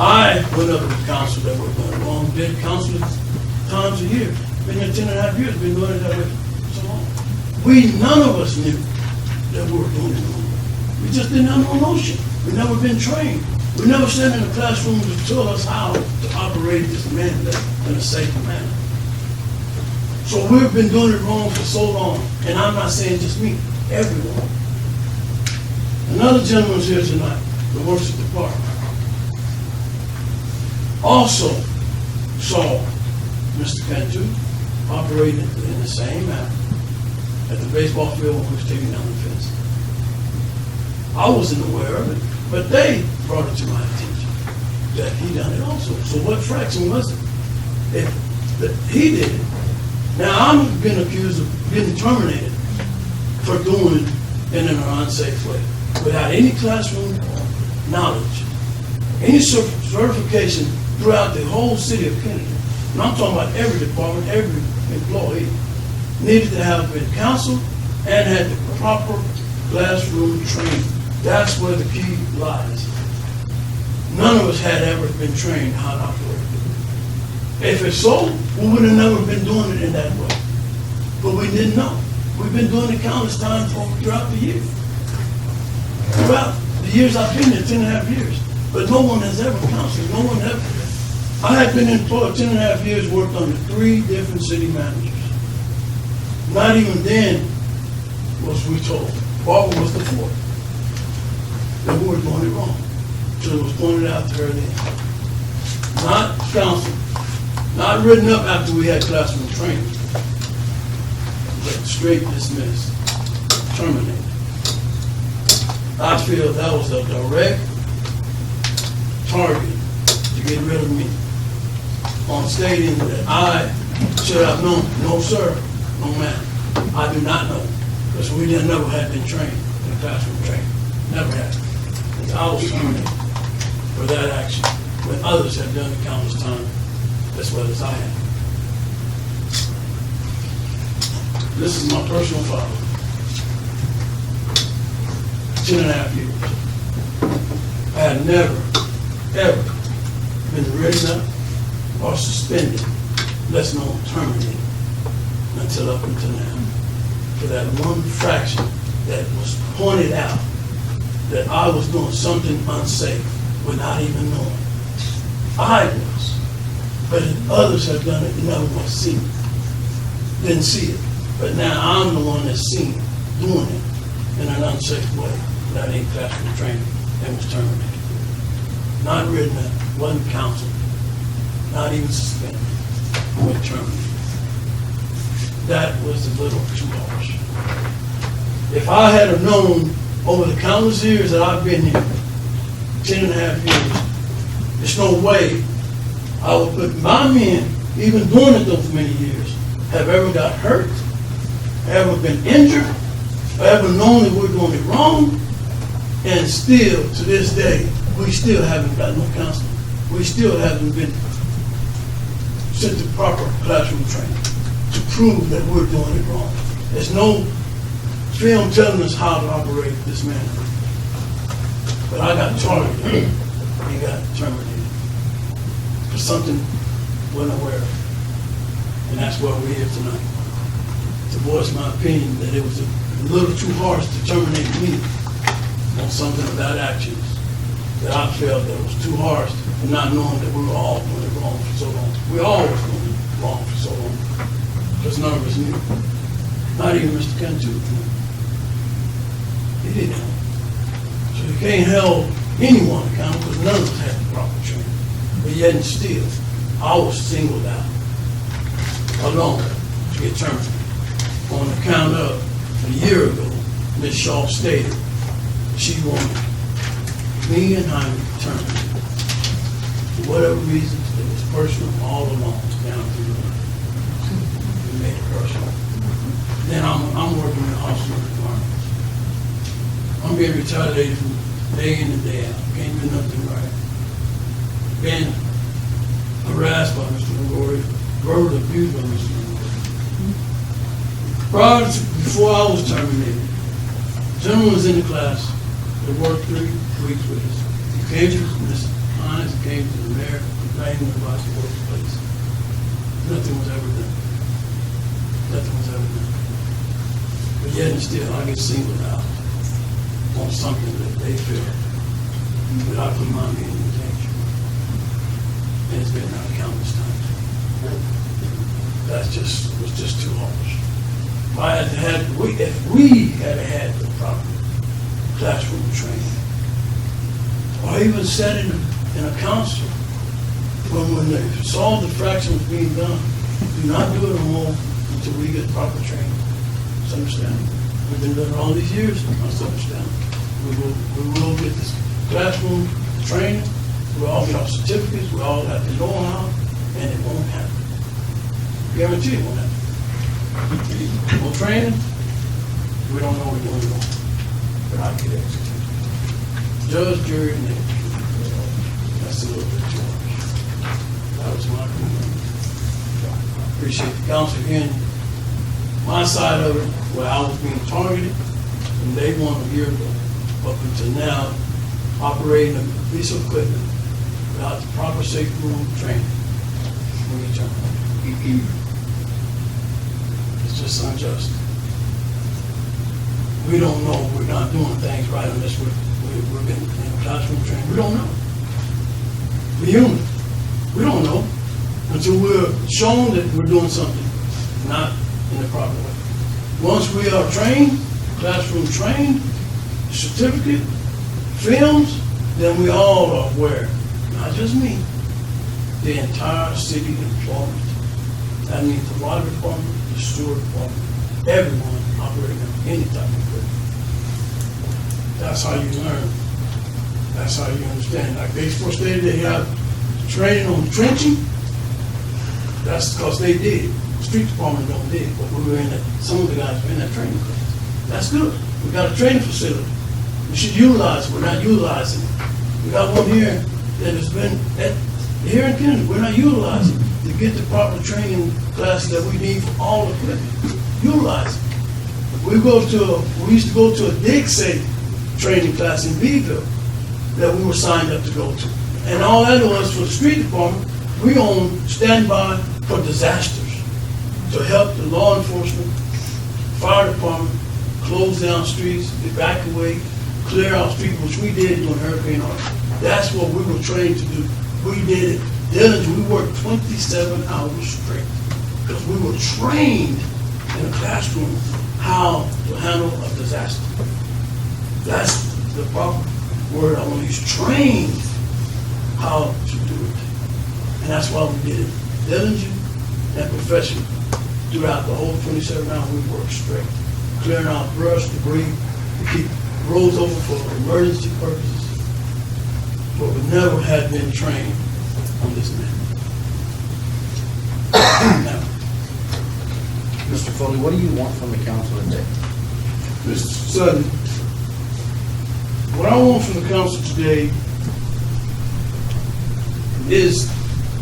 I went up with the council that were going along, did council times a year. Been there 10.5 years, been doing it that way so long. None of us knew that we were doing it wrong. We just didn't have no notion. We never been trained. We never sat in the classroom to tell us how to operate this man in a safe manner. So we've been doing it wrong for so long. And I'm not saying just me, everyone. Another gentleman's here tonight that works at the park. Also saw Mr. Kenedy operating in the same manner at the baseball field when we was taking down the fence. I wasn't aware of it, but they brought it to my attention that he done it also. So what fraction was it? If he did it. Now I'm being accused of getting terminated for doing it in an unsafe way, without any classroom knowledge, any certification throughout the whole city of Kenedy. And I'm talking about every department, every employee needed to have been counseled and had the proper classroom training. That's where the key lies. None of us had ever been trained how to operate. If it's so, we would have never been doing it in that way. But we didn't know. We've been doing it countless times throughout the year. Throughout the years I've been there, 10.5 years. But no one has ever counseled. No one ever. I had been employed 10.5 years, worked under 3 different city managers. Not even then was we told. Barbara was the 4th. That we were doing it wrong. So it was pointed out to her then. Not counseled. Not written up after we had classroom training. But straight dismissed. Terminated. I feel that was a direct target to get rid of me on stating that I should have known. No, sir. No, ma'am. I do not know. Because we never had been trained. classroom training. Never happened. And I was terminated for that action when others had done it countless times as well as I have. This is my personal file. 10.5 years. I had never, ever been written up or suspended, less known terminated, until up until now. For that one fraction that was pointed out that I was doing something unsafe without even knowing. I was. But if others have done it, never was seen it. Didn't see it. But now I'm the one that's seen it, doing it in an unsafe way, without any classroom training, and was terminated. Not written up, wasn't counseled, not even suspended, but terminated. That was a little too harsh. If I had have known over the countless years that I've been here, 10.5 years, there's no way I would put my men, even doing it those many years, have ever got hurt, ever been injured, or ever known that we're doing it wrong, and still, to this day, we still haven't got no counseling. We still haven't been sent to proper classroom training to prove that we're doing it wrong. There's no film telling us how to operate this manner. But I got targeted and got terminated for something we wasn't aware of. And that's why we're here tonight, to voice my opinion that it was a little too harsh to terminate me on something about actions that I felt that was too harsh, and not knowing that we were all doing it wrong for so long. We all was doing it wrong for so long, because none of us knew. Not even Mr. Kenedy knew. He didn't know. So you can't hold anyone accountable because none of us had the proper training. But yet and still, I was singled out alone to get terminated on account of a year ago, Ms. Shaw stated she wanted me and Jaime terminated. For whatever reason, it was personal all along down through the line. We made it personal. Then I'm working in the hospital department. I'm being retaliated from day in and day out. Can't do nothing right. Being harassed by Mr. Lori, verbal abused by Mr. Lori. Before I was terminated, the gentleman was in the class that worked 3 weeks with us. He came to Ms. Hines, he came to the mayor, complaining about the workplace. Nothing was ever done. Nothing was ever done. But yet and still, I get singled out on something that they feel that I put my man in danger. And it's been out countless times. That was just too harsh. If we had had the proper classroom training, or even sat in a council, when they saw the fraction was being done, do not do it anymore until we get proper training. It's understandable. We've been doing it all these years. It's understandable. We will get this classroom training. We'll all get our certificates. We all have the know-how, and it won't happen. Guarantee it won't happen. No training, we don't know what we're doing wrong. But I get executed. Judge, jury, and executed. That's a little bit too much. That was my opinion. I appreciate the council again. My side of it, where I was being targeted from day one a year ago, up until now, operating a piece of equipment without the proper safety room training. When you terminate. It's just unjust. We don't know we're not doing things right unless we're getting in classroom training. We don't know. We're human. We don't know until we're shown that we're doing something not in the proper way. Once we are trained, classroom trained, certificate, films, then we all are aware, not just me, the entire city employment. That means the water department, the sewer department, everyone operating on any type of equipment. That's how you learn. That's how you understand. Like they first stated, they have training on trenching. That's because they did. The street department don't dig, but we were in that. Some of the guys were in that training class. That's good. We got a training facility. We should utilize it, we're not utilizing it. We got one here that has been here in Kenedy, we're not utilizing it to get the proper training classes that we need for all equipment. Utilize it. We used to go to a dig safe training class in Beeville that we were signed up to go to. And all that was for the street department, we on standby for disasters to help the law enforcement, fire department, close down streets, evacuate, clear out streets, which we did during Hurricane Harvey. That's what we were trained to do. We did it diligently. We worked 27 hours straight because we were trained in a classroom how to handle a disaster. That's the proper word I want to use. Trained how to do it. And that's why we did it diligent and professional throughout the whole 27 hours we worked straight. Clearing out brush, debris, to keep roads open for emergency purposes. But we never had been trained on this matter. Now, Mr. Foley, what do you want from the council today? Mr. Sutton, what I want from the council today is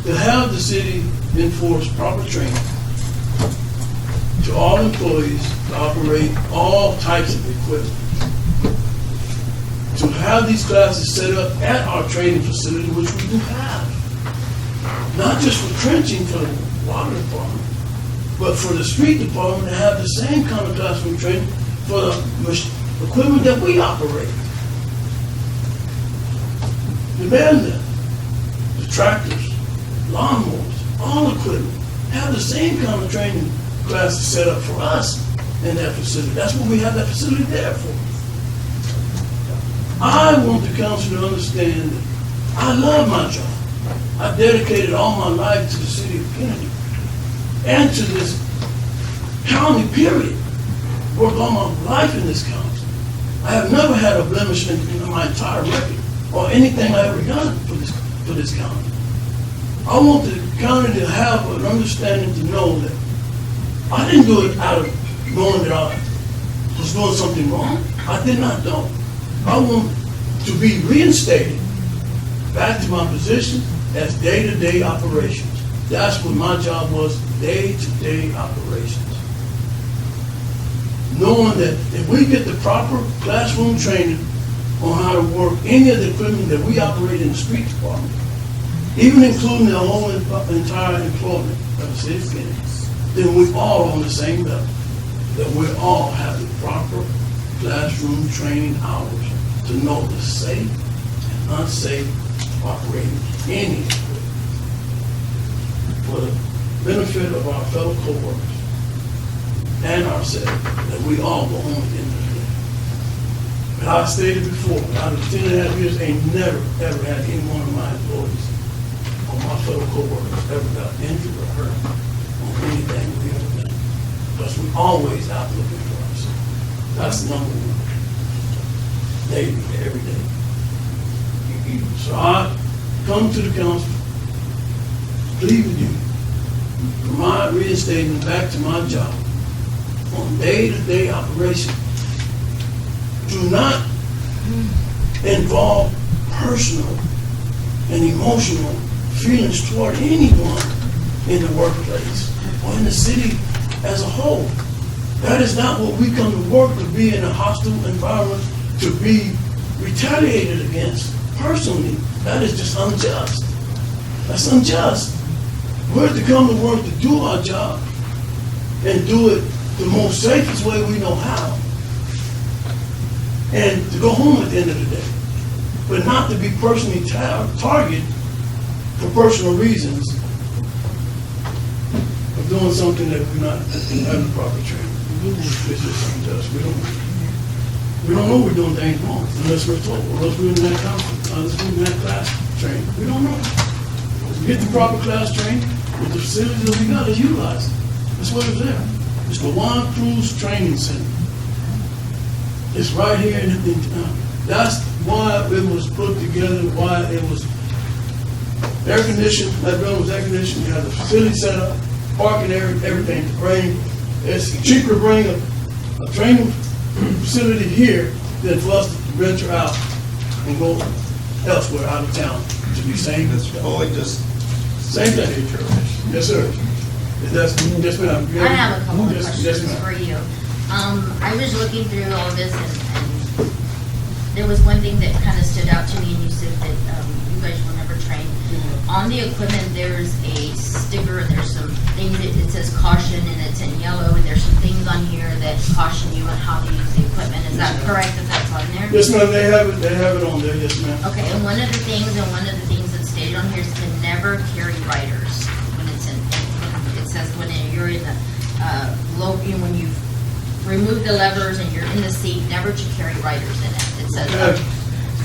to have the city enforce proper training to all employees to operate all types of equipment. To have these classes set up at our training facility, which we do have. Not just for trenching for the water department, but for the street department to have the same kind of classroom training for the equipment that we operate. Demand that the tractors, lawnmowers, all equipment have the same kind of training classes set up for us in that facility. That's what we have that facility there for. I want the council to understand that I love my job. I dedicated all my life to the city of Kenedy and to this county, period. Worked all my life in this county. I have never had a blemish in my entire record or anything I ever done for this county. I want the county to have an understanding to know that I didn't do it out of knowing that I was doing something wrong. I did not know. I want to be reinstated back to my position as day-to-day operations. That's what my job was, day-to-day operations. Knowing that if we get the proper classroom training on how to work any of the equipment that we operate in the street department, even including the whole entire employment of the city of Kenedy, then we're all on the same level. That we all have the proper classroom training hours to know the safe and unsafe operating any equipment for the benefit of our fellow co-workers and ourselves, that we all go home at the end of the day. But I stated before, out of 10.5 years, ain't never, ever had any one of my employees or my fellow co-workers ever got injured or hurt on anything we ever done. Because we always out looking for ourselves. That's number one. Daily, every day. So I come to the council, plead with you for my reinstatement back to my job on day-to-day operation. Do not involve personal and emotional feelings toward anyone in the workplace or in the city as a whole. That is not what we come to work, to be in a hostile environment, to be retaliated against. Personally, that is just unjust. That's unjust. We're to come to work to do our job and do it the most safest way we know how. And to go home at the end of the day. But not to be personally targeted for personal reasons of doing something that we're not having proper training. It's just unjust. We don't know we're doing things wrong unless we're told, or unless we're in that conference, unless we're in that class training. We don't know. We get the proper class training with the facilities that we got, let's utilize it. That's what it's there. It's the Juan Cruz Training Center. It's right here in town. That's why it was put together, why it was air conditioned. That building was air conditioned. You have the facility set up, parking area, everything to bring. It's cheaper to bring a training facility here than for us to venture out and go elsewhere out of town to be same. It's fully just. Same thing. Yes, sir. That's, yes, ma'am. I have a couple of Yes, yes, questions ma'am. for you. I was looking through all this and there was one thing that kind of stood out to me, and you said that you guys were never trained. On the equipment, there's a sticker and there's some things, it says caution and it's in yellow, and there's some things on here that caution you on how to use the equipment. Is that correct that that's on there? Yes, ma'am, they have it on there, yes, ma'am. Okay, and one of the things that's stated on here is to never carry riders when it's in, it says when you're in the, when you remove the levers and you're in the seat, never to carry riders in it. It says,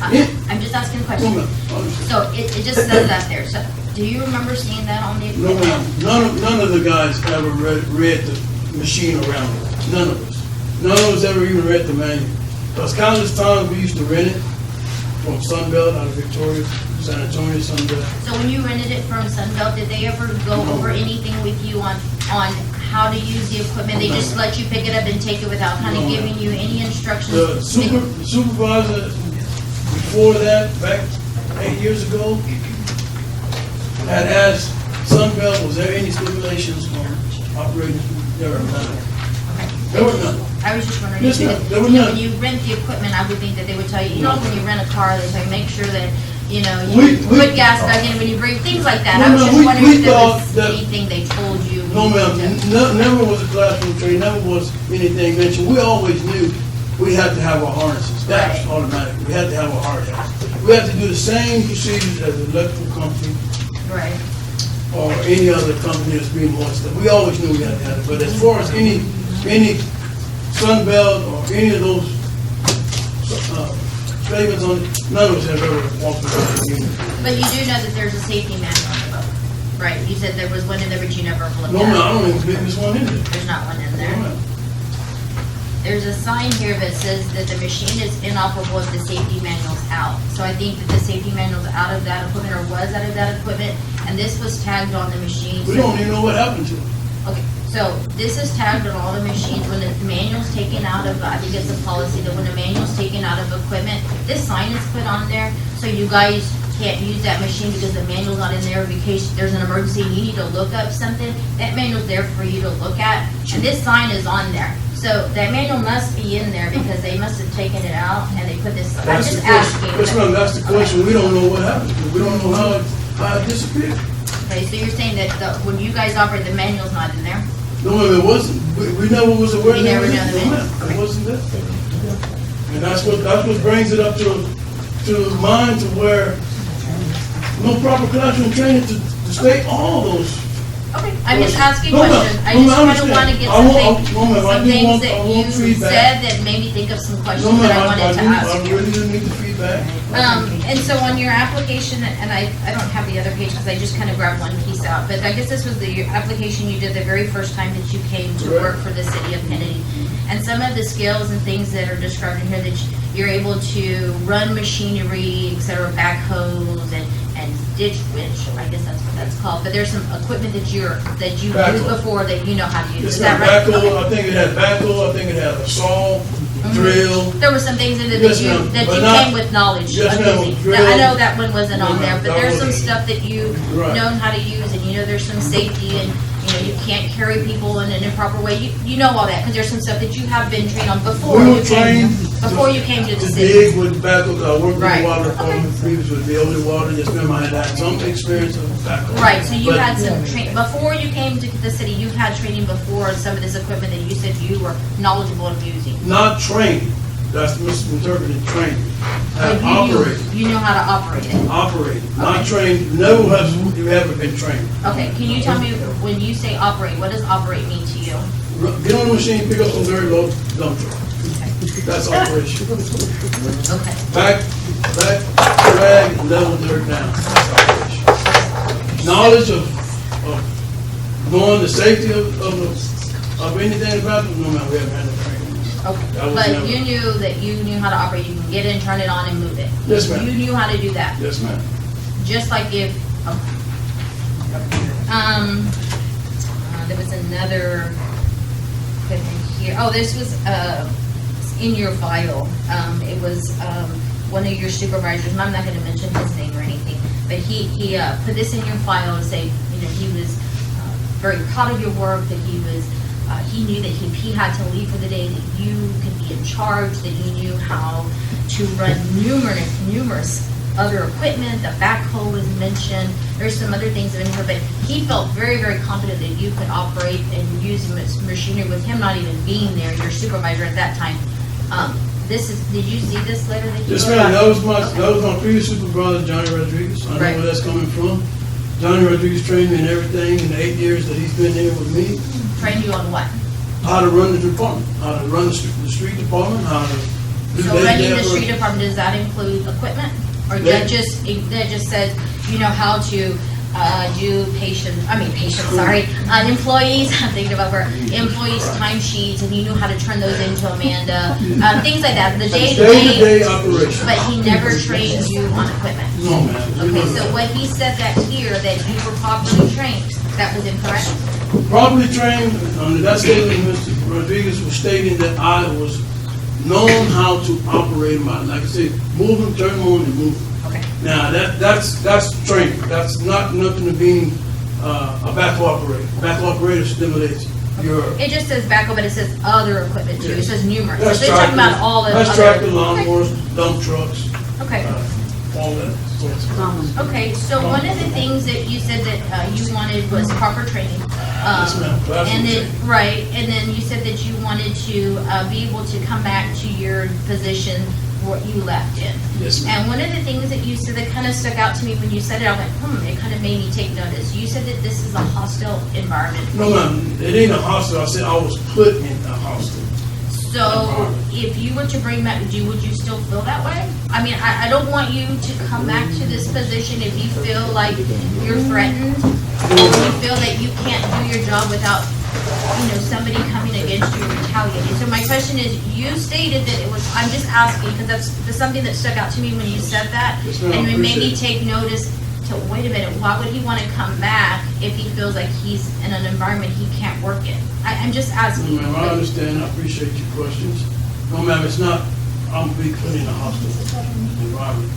I'm just asking a question. No, ma'am. So it just says that there. So do you remember seeing that on the No, equipment? ma'am, none of the guys ever read the machine around it, none of us. None of us ever even read the manual. Because countless times we used to rent it from Sunbelt out of Victoria, San Antonio, Sunbelt. So when you rented it from Sunbelt, did they ever go over anything with you on how to use the equipment? They just let you pick it up and take it without kind of No. giving you any instructions? The supervisor, before that, back 8 years ago, had asked Sunbelt, was there any stipulations on operating? There were none. There were none. I was just wondering, Yes, ma'am. because, There were you know, none. when you rent the equipment, I would think that they would tell you, you know, when you rent a car, they say, make sure that, you know, We- you we- put gas back in when you bring, things like that. No, I was no, just we wondering if there thought was that- anything they told you. No, ma'am, never was a classroom training, never was anything mentioned. We always knew we had to have our harnesses, that's Right. automatic. We had to have our hard hats. We had to do the same procedures as the electrical company Right. or any other company that's being hoisted. We always knew we had to have it, but as far as any Sunbelt or any of those statements on it, none of us have ever walked around the unit. But you do know that there's a safety manual on the boat, right? You said there was one in there, but you never looked at it. No, ma'am, I don't even think there's one in there. There's not one in No, there. ma'am. There's a sign here that says that the machine is inoperable if the safety manual's out. So I think that the safety manual's out of that equipment or was out of that equipment, and this was tagged on the machine. We don't even know what happened to it. Okay, so this is tagged on all the machines. When the manual's taken out of, I think it's a policy that when the manual's taken out of equipment, this sign is put on there, so you guys can't use that machine because the manual's not in there in case there's an emergency and you need to look up something. That manual's there for you to look at, and this sign is on there. So that manual must be in there because they must have taken it out and they put this, I'm That's just the question. asking. Yes, ma'am, that's the question. We don't know what happened to it. We don't know how it disappeared. Okay, so you're saying that when you guys operate, the manual's not in there? No, ma'am, it wasn't. We never was aware You that never it was. know the No, manual? ma'am, it wasn't there. And that's what brings it up to mind to where no proper classroom training to state all those. Okay, I'm just asking No, ma'am. questions. I No, just ma'am, kind of want to get I want- something, no, ma'am, I some do things want- I that want you feedback. said that made me think of some No, questions that I ma'am, wanted to ask I you. really do need the feedback. And so on your application, and I don't have the other page because I just kind of grabbed one piece out, but I guess this was the application you did the very first time that you came to Correct. work for the city of Kenedy. And some of the skills and things that are described in here that you're able to run machinery, et cetera, backhoes and ditch winch, I guess that's what that's called. But there's some equipment that you used Backhoe. before that you know how to use. It's Is that got right? backhoe, Okay. I think it had backhoe, I think it had a saw, Mhm. drill. There were some things in there Yes, that ma'am, you but not- came with knowledge Yes, of ma'am, using. drill. Now, I know that one wasn't No, on there, ma'am, but that there's some wasn't. stuff that you've Right. known how to use, and you know there's some safety, and you know you can't carry people in an improper way. You know all that, because there's some stuff that you have been trained on before We you were came, trained before you came to the to city. dig with backhoe, 'cause I worked with Right. the water Okay. department, previously with the only water, just remember I had some experience of backhoe. Right, so you But- had some training, before you came to the city, you've had training before on some of this equipment that you said you were knowledgeable of using. Not trained, that's misinterpreted, trained. But Have you operated, knew how to operate it. operated, not Okay. trained, never have you ever been trained. Okay, can you tell me, when you say operate, what does operate mean to you? Get on the machine, pick up some dirt, load, dump truck. That's operation. Okay. Back, drag, level dirt down. That's operation. Knowledge of knowing the safety of anything about it, no man, we haven't had no training. Okay, That was but never- you knew that you knew how to operate, you can get in, turn it on and move it. Yes, ma'am. You knew how to do that, Yes, ma'am. just like if, there was another equipment here, oh, this was, in your file, it was, one of your supervisors, and I'm not gonna mention his name or anything, but he put this in your file to say, you know, he was very proud of your work, that he was, he knew that if he had to leave for the day, that you could be in charge, that you knew how to run numerous other equipment, the backhoe was mentioned, there's some other things in here, but he felt very, very confident that you could operate and use machinery with him not even being there, your supervisor at that time. Did you see this letter that he Yes, wrote? ma'am, that was my previous supervisor, Johnny Rodriguez. I know Right. where that's coming from. Johnny Rodriguez trained me in everything in the 8 years that he's been here with me. Trained you on what? How to run the department, how to run the street department, how to do So day-to-day running the operation. street department, does that include equipment? Or Yeah. that just says, you know how to do employees, I'm thinking about where, employees' timesheets, and you knew how to turn those into Amanda, things like that, the Day-to-day day-to-day. operation. But he never trained you on equipment. No, ma'am. Okay, so what he said that here, that you were properly trained, that was incorrect? Properly trained, under that statement, Mr. Rodriguez was stating that I was known how to operate my, like I said, move them, turn them on and move them. Okay. Now, that's training. That's not nothing to being a backhoe operator. Backhoe operator stimulates your. It just says backhoe, but it says other equipment too, it says numerous. So That's they're talking about all the other. That's tractor, lawnmowers, dump trucks, Okay. all that. Okay, so one of the things that you said that you wanted was proper training. Yes, ma'am. Classroom And then, training. right, and then you said that you wanted to be able to come back to your position what you left in. Yes, ma'am. And one of the things that you said that kind of stuck out to me when you said it, I went, it kind of made me take notice. You said that this is a hostile environment. No, ma'am, it ain't a hostel. I said I was put in a hostel. So if you were to bring back, would you still feel that way? I mean, I don't want you to come back to this position if you feel like you're threatened, or you feel that you can't do your job without, somebody coming against you and retaliating. So my question is, you stated that it was, I'm just asking, because that's something that stuck out to me when you said that. Yes, ma'am, And it made me appreciate take notice to, wait a minute, why would he want to come back if he feels like he's in an environment he can't work in? I'm just asking. No, ma'am, I understand, I appreciate your questions. No, ma'am, it's not, I'm being put in a hostile environment.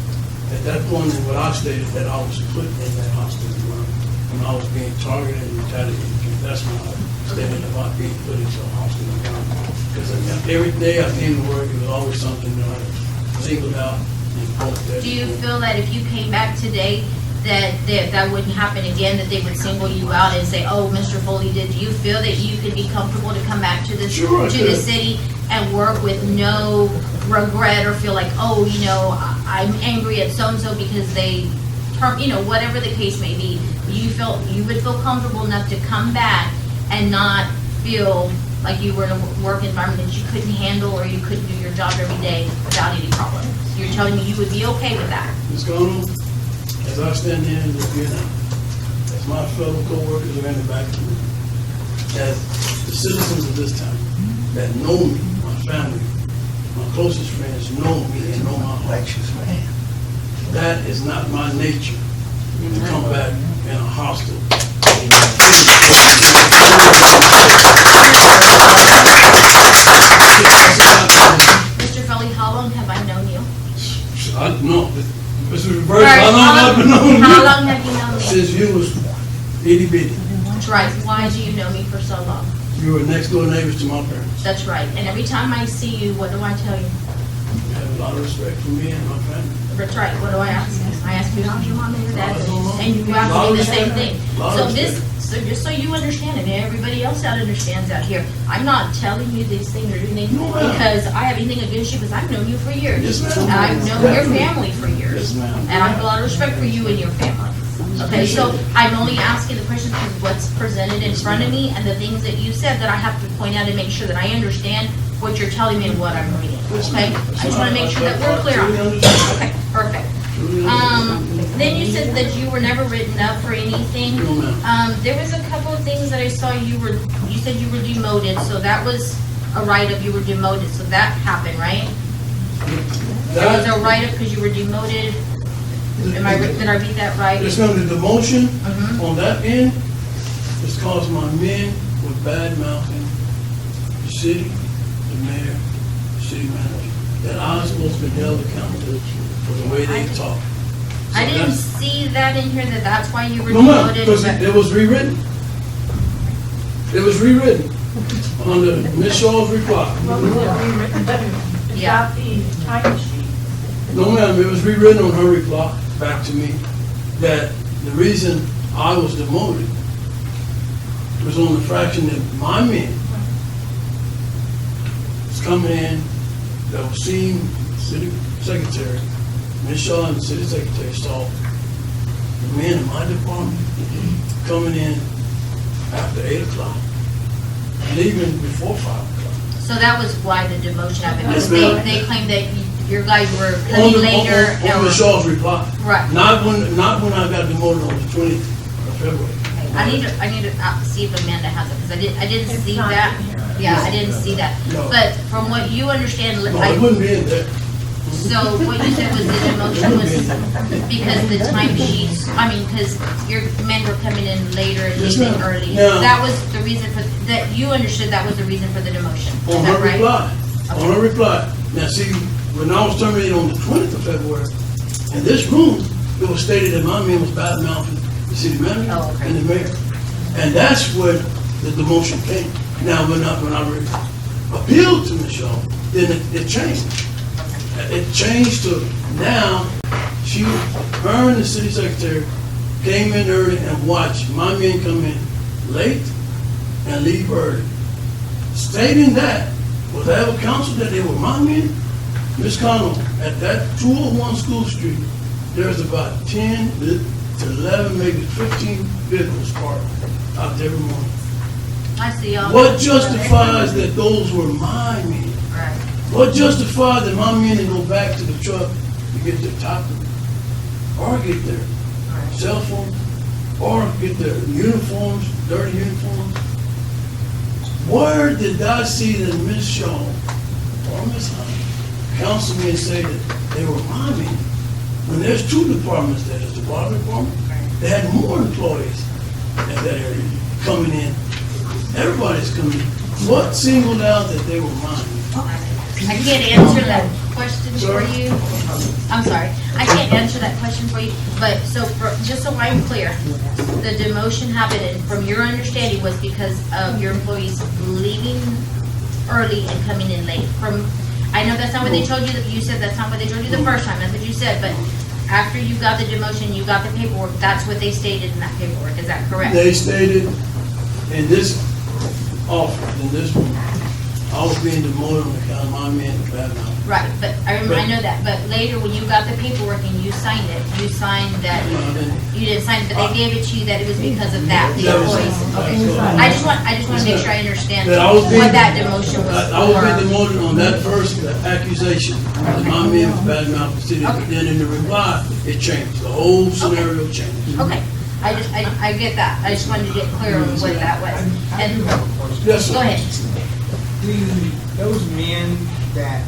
At that point, in what I stated, that I was put in that hostile environment, when I was being targeted and retaliated against. That's when I stated about being put into a hostile environment. Because every day I came to work, it was always something that I singled out and poked at. Do you feel that if you came back today, that wouldn't happen again, that they would single you out and say, oh, Mr. Foley did, do you feel that you could be comfortable to come back to this, Sure, I to the could. city and work with no regret or feel like, oh, I'm angry at so-and-so because they, whatever the case may be, you would feel comfortable enough to come back and not feel like you were in a work environment that you couldn't handle or you couldn't do your job every day without any problems? You're telling me you would be okay with that? Ms. Garland, as I stand here and look here now, as my fellow co-workers are in the back, as the citizens of this town that know me, my family, my closest friends know me and know my heart. That is not my nature to come back in a hostile. Mr. Foley, how long have I known you? I know, Mr. Reverse, how long have I known you? How long have you known me? Since you was itty bitty. That's right. Why do you know me for so long? You were next door neighbors to my parents. That's right. And every time I see you, what do I tell you? You have a lot of respect for me and my family. That's right. What do I ask? I ask you, how's your mom and your dad? I don't know. And you ask me the same thing. Lot So of so just so you understand, and everybody else out understands out here, I'm not telling you these things or doing things No, ma'am. because I have anything against you, because I've known you for years. Yes, ma'am. And I've known your family for years. Yes, ma'am. And I have a lot of respect for you and your family. Okay, so I'm only asking the questions because what's presented in front of me and the things that you said that I have to point out and make sure that I understand what you're telling me and what I'm reading, okay? I just want to make sure that we're clear on it. Okay, perfect. Then you said that you were never written up for anything. No, ma'am. There was a couple of things that I saw you said you were demoted, so that was a write-up, you were demoted, so that happened, right? There was a write-up because you were demoted. Did I read that right? Just under the motion Mhm. on that end, it's caused my men with bad mouthing the city, the mayor, city manager, that I was supposed to be held accountable for the way they talk. So I didn't that's- see that in here, that's why you were No, ma'am, demoted. because but- it was rewritten. It was rewritten under Ms. Shaw's reply. What was it rewritten to? Is Yeah. that the time sheet? No, ma'am, it was rewritten on her reply back to me, that the reason I was demoted was on the fraction that my men was coming in, that was seeing city secretary, Ms. Shaw and the city secretary saw the men in my department coming in after 8 o'clock, leaving before 5 o'clock. So that was why the demotion happened, because Yes, ma'am. they claimed that your guys were On coming the- later. On or- Ms. Shaw's reply. Right. Not when I got demoted on the 20th of February. I need to see if Amanda has it, because I didn't It's see not that. in here. Yeah, I didn't see that. No. But from what you understand, No, it wouldn't be in there. so what you said was the demotion was because the time sheets, because your men were coming in later and Yes, leaving ma'am. early. No. That was the reason for, that you understood that was the reason for the demotion. Is On that her right? reply. On her reply. Now, see, when I was terminated on the 20th of February, in this room, it was stated that my man was bad mouthing the city manager Oh, okay. and the mayor. And that's where the demotion came. Now, when I appealed to Ms. Shaw, then it changed. It changed to now, her and the city secretary came in early and watched my men come in late and leave early. Stating that, was I ever counseled that they were my men? Ms. Connell, at that 201 School Street, there's about 10 to 11, maybe 15 vehicles parked out there every morning. I see y'all. What justifies that those were my men? Right. What justifies that my men didn't go back to the truck to get their taco, or get their cell phone, or get their uniforms, dirty uniforms? Where did I see that Ms. Shaw or Ms. Hunt counsel me and say that they were my men? When there's two departments there, there's the water department, they had more employees in that area coming in. Everybody's coming in. What singled out that they were mine? I can't answer that question for you. I'm sorry. I can't answer that question for you, but just so I'm clear, the demotion happened, and from your understanding, was because of your employees leaving early and coming in late. I know that's not what they told you, you said that's not what they told you the first time, that's what you said, but after you got the demotion, you got the paperwork, that's what they stated in that paperwork, is that correct? They stated in this office, in this room, I was being demoted on account of my men bad mouth. Right, but I know that, but later when you got the paperwork and you signed it, you signed that, you didn't sign it, but they gave it to you that it was because of that, the That was- employees. Okay. I just want to make sure I understand That I was being- what that demotion was I was being for. demoted on that first accusation, that my men was bad mouth the city, but then in the reply, it changed, the whole scenario changed. Okay, I get that, I just wanted to get clear on what that was. And, Yes, sir. go ahead. Those men that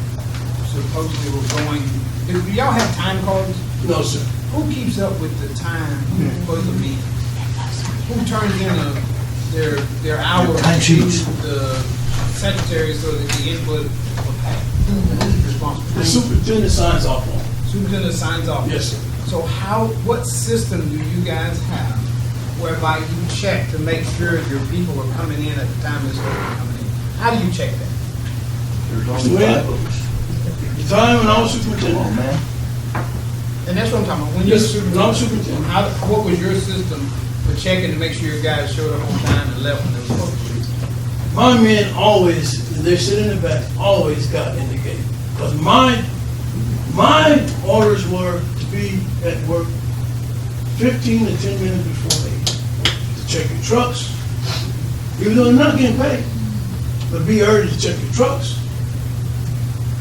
supposedly were going, do y'all have time cards? No, sir. Who keeps up with the time who's supposed to be? Who turns in their hours Time to sheets. the secretary so that the input will pass? Who's responsible? The superintendent signs off on it. Superintendent signs off. Yes, sir. So what system do you guys have whereby you check to make sure your people are coming in at the time they're supposed to be coming in? How do you check that? There's only Well, 5 of us. The time when I was superintendent, man. And that's what I'm talking about. When you're Yes, sir. superintendent, I'm superintendent. what was your system for checking to make sure your guys showed up on time and left when they were supposed to be? my men always, they sit in the back, always got in the gate. Because my orders were to be at work 15 to 10 minutes before 8. To check your trucks, even though they're not getting paid. But be early to check your trucks.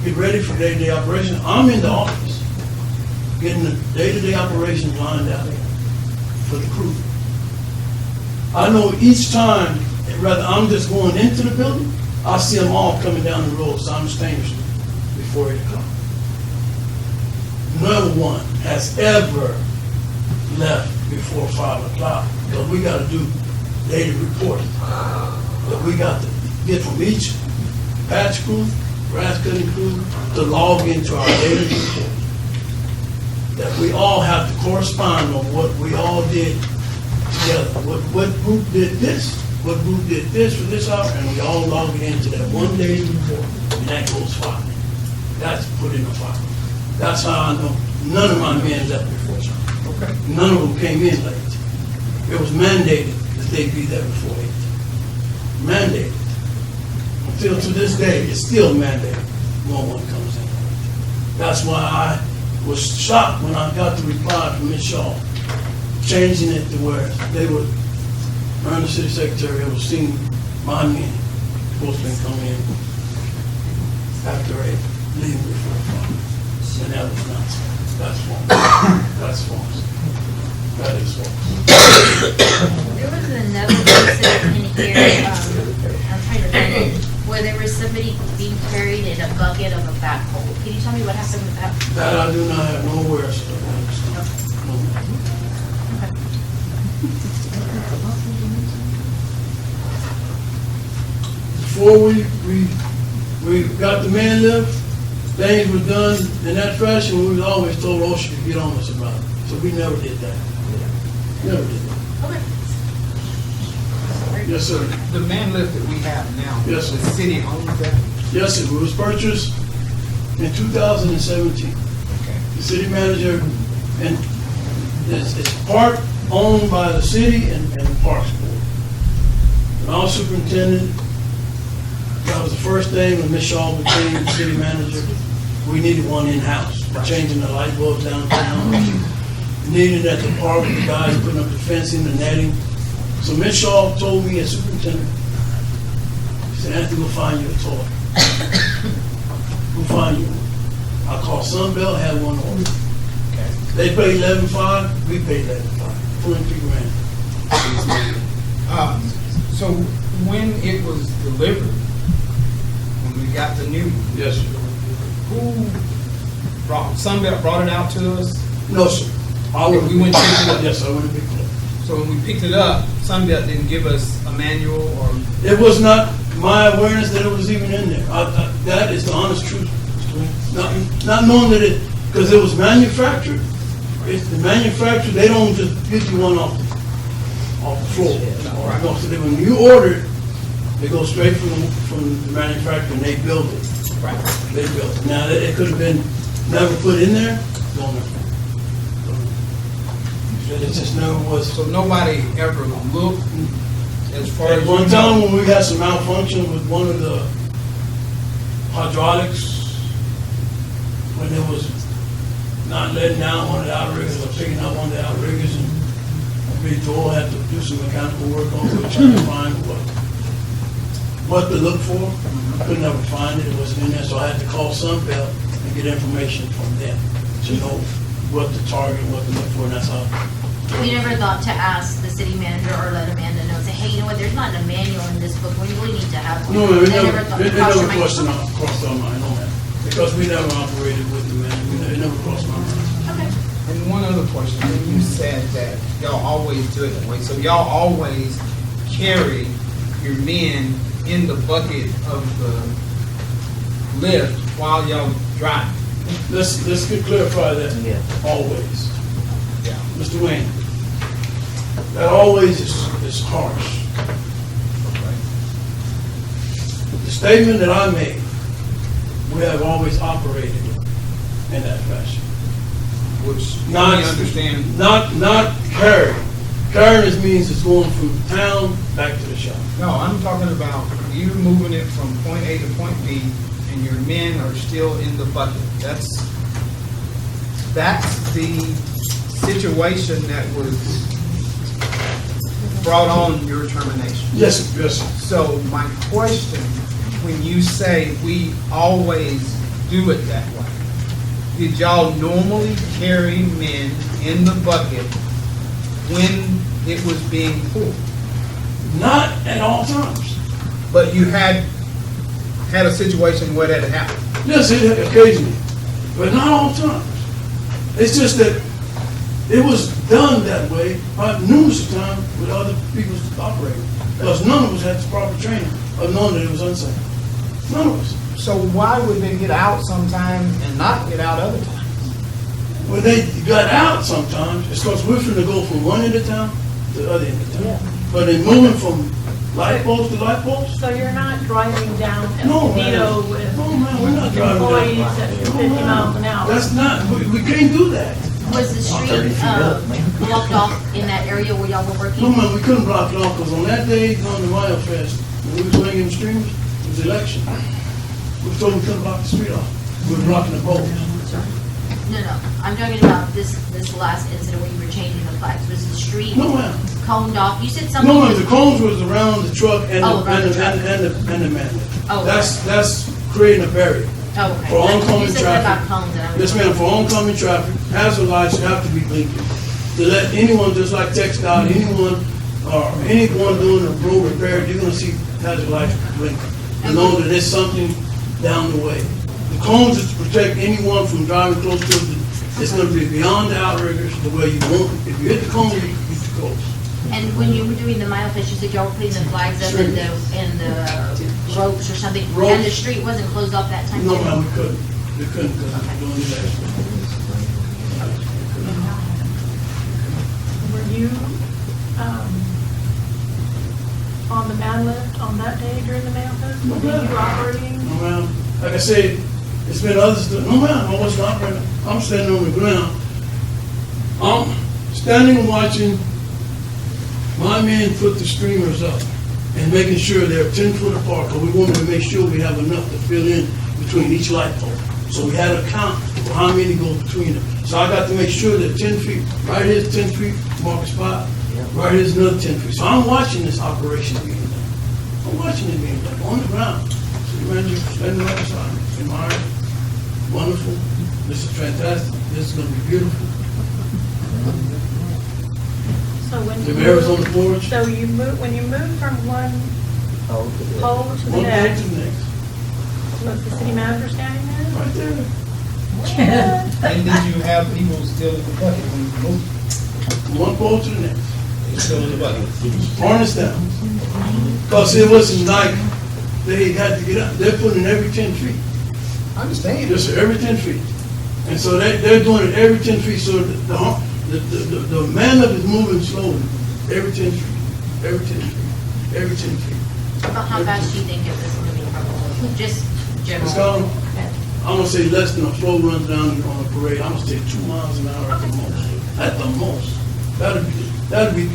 Get ready for day-to-day operation. I'm in the office, getting the day-to-day operations lined out for the crew. I know each time, rather I'm just going into the building, I see them all coming down the road simultaneously before 8 o'clock. No one has ever left before 5 o'clock, because we got to do daily reporting that we got to get from each patch crew, grass cutting crew to log into our daily report. That we all have to correspond on what we all did together. What group did this, what group did this for this hour, and we all log it into that one daily report, and that goes filed. That's put in the file. That's how I know none of my men left before time. Okay. None of them came in late. It was mandated that they be there before 8. Mandated. Until to this day, it's still mandated. No one comes in. That's why I was shocked when I got the reply from Ms. Shaw, changing it to where they would, around the city secretary, was seeing my men supposed to come in after 8, leaving before 5. And that was nonsense. That's false. That's false. That is false. There was another incident in here, I'm trying to find it, where there was somebody being carried in a bucket of a backhoe. Can you tell me what happened with that? That I do not have nowhere, so before we got the man lift, things were done in that fashion. We was always told OSHA to get on us about it. So we never did that. Never did that. Okay. Yes, sir. The man lift that we have now, Yes, sir. the city owns that? Yes, sir. It was purchased in 2017. Okay. The city manager, and it's part owned by the city and the Parks Board. And our superintendent, that was the first thing when Ms. Shaw became the city manager. We needed one in-house, changing the light bulbs downtown. Needed at the park, the guys putting up the fencing, the netting. So Ms. Shaw told me as superintendent, she said, Anthony, we'll find you a toy. We'll find you one. I called Sunbelt, had one order. Okay. They paid $11,500, we paid $11,500, $23,000. So when it was delivered, when we got the new one, Yes, sir. who Sunbelt brought it out to us? No, sir. We went to pick it up. Yes, I went to pick it up. So when we picked it up, Sunbelt didn't give us a manual or? It was not my awareness that it was even in there. That is the honest truth. Not knowing that it, because it was manufactured. It's the manufacturer, they don't just get you one off the floor. No, so that when you order it, it goes straight from the manufacturer and they build it. Right. They built it. Now, it could have been never put in there, don't know. It just never was. So nobody ever looked as far as At one you time know? when we had some malfunction with one of the hydraulics, when it was not letting down one of the outriggers or picking up one of the outriggers, and Big Joel had to do some mechanical work on it, trying to find what to look for. I could never find it, it wasn't in there, so I had to call Sunbelt and get information from them to know what to target, what to look for, and that's how. We never thought to ask the city manager or let Amanda know, say, hey, you know what, there's not a manual in this book, we really need to have one. No, it They never thought- crossed crossed your mind. our mind on that, because we never operated with the man, it never crossed my mind. Okay. And one other question, when you said that y'all always do it that way, so y'all always carry your men in the bucket of the lift while y'all drive? Let's clarify that. Yeah. Always. Yeah. Mr. Wayne, that always is harsh. The statement that I made, we have always operated in that fashion. Which, Not, I understand. not carrying. Carrying just means it's going from town back to the shop. No, I'm talking about you moving it from point A to point B, and your men are still in the bucket. That's the situation that was brought on your termination. Yes, sir. Yes, sir. So my question, when you say we always do it that way, did y'all normally carry men in the bucket when it was being pulled? Not at all times. But you had a situation where that happened? Yes, it occasionally, but not all times. It's just that it was done that way numerous times with other people operating, because none of us had the proper training of knowing that it was unsafe. None of us. So why would they get out sometime and not get out other times? When they got out sometimes, it's because we're finna go from one end of town to the other end of town. But in moving from light post to light post, So you're not driving down No, man. Escondido with no, man, we're not driving employees that. at 50 miles an hour? That's not, we can't do that. Was the street, blocked off in that area where y'all were working? No, man, we couldn't block it off, because on that day, on the Mile Fest, when we was swinging the streamers, it was election. We told them we couldn't block the street off. We were blocking the poles. No, I'm talking about this last incident where you were changing the flags. Was the street No, ma'am. coned off? You said something No, man, was. the cones was around the truck and Oh, around the truck. and the man. Oh, That's creating a barrier. Oh, okay. For oncoming You said something about traffic. cones and I was. Yes, ma'am, for oncoming traffic, hazard lights have to be blinking. To let anyone, just like TxDOT, anyone, or anyone doing a road repair, you're gonna see hazard lights blinking. To know that there's something down the way. The cones is to protect anyone from driving close to the, it's gonna be beyond the outriggers, the way you want. If you hit the cone, you hit the cones. And when you were doing the mile fest, you said y'all were putting the flags up and the ropes or something, and the Ropes. street wasn't closed off that time? No, too? ma'am, we couldn't. We couldn't, because we were doing that. Were you on the man lift on that day during the mail fest? No, Were ma'am. you operating? No, ma'am. Like I said, it's been others that, no, ma'am, I was not running. I'm standing on the ground. I'm standing and watching my men put the streamers up and making sure they're 10 foot apart, because we wanted to make sure we have enough to fill in between each light pole. So we had a count for how many go between them. So I got to make sure that 10 feet, right here's 10 feet, mark a spot, right here's another 10 feet. So I'm watching this operation being done. I'm watching it being done on the ground. So you man, you standing right beside me, admiring, wonderful, this is fantastic, this is gonna be beautiful. So when The you mayor's on moved, the porch, so you moved, when you moved from one pole to the one pole to next, the next, was the city manager standing there? right there. And did you have people still in the bucket when you moved? One pole to the next, They still in the bucket? harness down. Cause it wasn't like they had to get up, they're putting it every 10 feet. I understand. Just every 10 feet. And so they're doing it every 10 feet, so the man up is moving slowly, every 10 feet, every 10 feet, every 10 feet. About how fast do you think it was moving from, just general? It's gone, I'm gonna say less than a slow run down on a parade, I'm gonna say 2 miles an hour at the most, at the most. That'd be,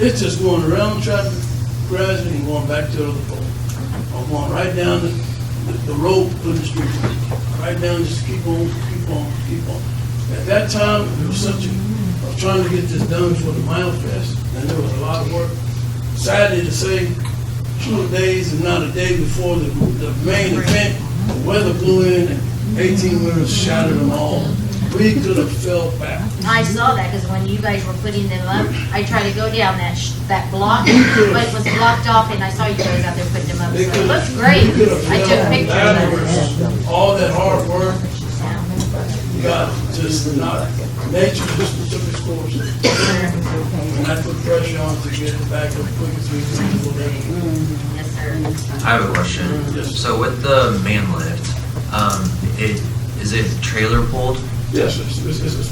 it's just going around traffic, crashing and going back to the other pole. I'm going right down the road, putting the street, right down, just keep on, keep on, keep on. At that time, it was such a, I was trying to get this done for the Mile Fest, and there was a lot of work. Sadly to say, 2 days and not a day before the main event, the weather blew in and 18 wheelers shattered them all. We could have fell back. I saw that, because when you guys were putting them up, I tried to go down that block, but it was blocked off, and I saw you guys out there putting them up, so it looks great. I took pictures of it. All that hard work, God just not, nature just took its course. And I put pressure on to get it back as quick as we can. Yes, sir. I have a question. Yes. So with the man lift, is it trailer pulled? Yes, it's,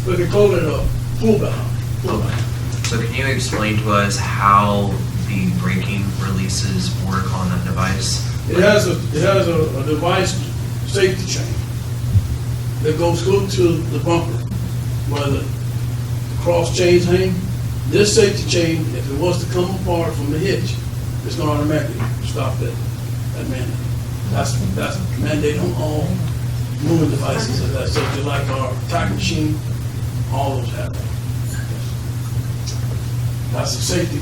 they call it a pull down. Okay. So can you explain to us how the braking releases work on that device? It has a device safety chain that goes to the bumper where the cross chains hang. This safety chain, if it was to come apart from the hitch, it's gonna automatically stop that mandate. That's mandate on all moving devices of that safety, like our tack machine, all those have that. That's a safety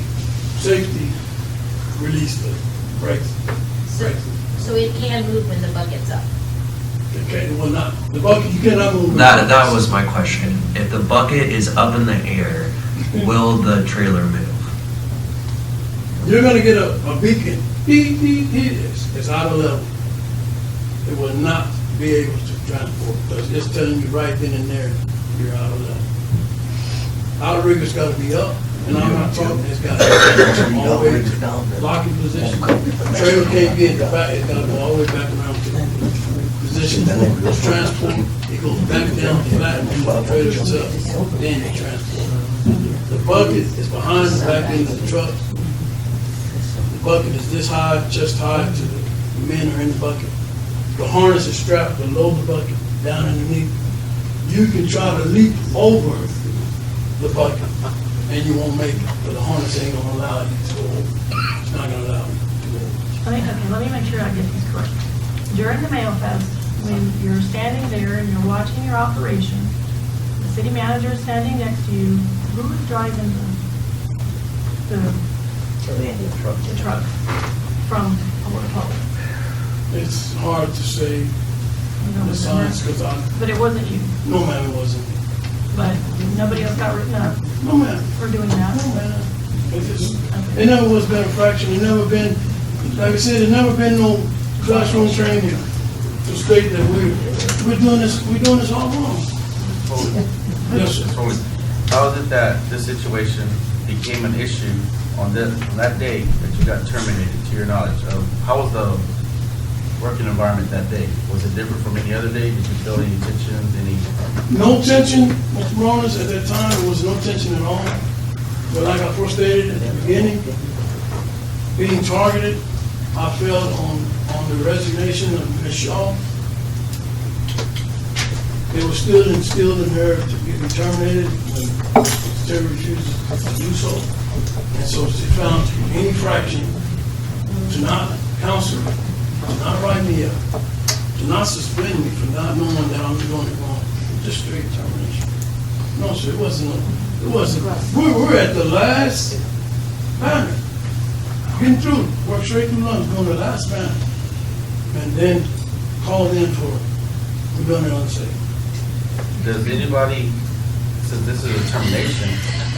release the brakes. So it can move when the bucket's up. Okay, well, not, the bucket, you cannot move. That was my question. If the bucket is up in the air, will the trailer move? You're gonna get a beacon, beep, beep, beep, it's out of level. It will not be able to transport, because it's telling you right then and there, you're out of level. Outrigger's gotta be up, and I'm not talking, it's gotta be all the way to locking position. Trailer can't get in the back, it's gotta go all the way back around to position, it's transport, it goes back down flat, and the trailer gets up, then you transport. The bucket is behind the back end of the truck. The bucket is this high, chest high to the men are in the bucket. The harness is strapped below the bucket, down underneath. You can try to leap over the bucket, and you won't make it, but the harness ain't gonna allow you to go over. It's not gonna allow you to go over. Let me make sure I get this correct. During the Mail Fest, when you're standing there and you're watching your operation, the city manager is standing next to you, who is driving the truck from pole to pole? It's hard to say You know, the signs, because But it wasn't you, no man, it wasn't. but nobody else got written up No man. for doing that? No, man. It never was been a fraction, it never been, like I said, it never been no classroom training to state that we're doing this all wrong. Yes, sir. How is it that this situation became an issue on that day that you got terminated, to your knowledge? How was the working environment that day? Was it different from any other day? Did you feel any tensions, any? No tension, Mr. Morris, at that time, there was no tension at all. But like I first stated at the beginning, being targeted, I felt on the resignation of Ms. Shaw. It was still instilled in her to be terminated when Terry refuses to do so. And so she found any fraction to not counsel me, to not write me up, to not suspend me for not knowing that I'm doing it wrong, just straight termination. No, sir, it wasn't. We're at the last banner. Getting through, worked straight through lunch, going to the last banner. And then called in for, we're doing it unsafe. Does anybody, since this is a termination,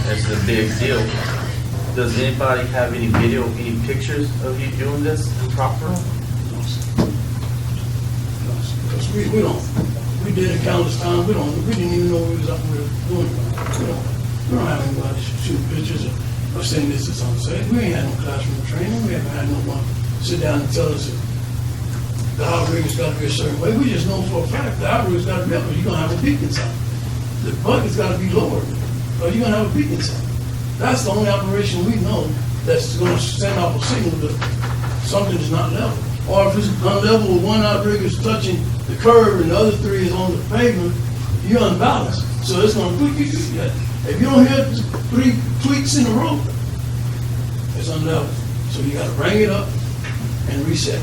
it's a big deal, does anybody have any video, any pictures of you doing this improper? Because we we did it countless times, we didn't even know we was up there doing it. We don't have anybody shooting pictures of saying this is unsafe. We ain't had no classroom training, we haven't had no one sit down and tell us that the outrigger's got to be a certain way. We just know for a fact the outrigger's got to be up, or you're going to have a beacon sign. The bucket's got to be lowered, or you're going to have a beacon sign. That's the only operation we know that's going to send off a signal that something is not level. Or if it's unlevel with one outrigger's touching the curb and the other three is on the pavement, you're unbalanced. So it's going to tweak you. If you don't hear 3 tweaks in a row, it's unlevel. So you got to bring it up and reset.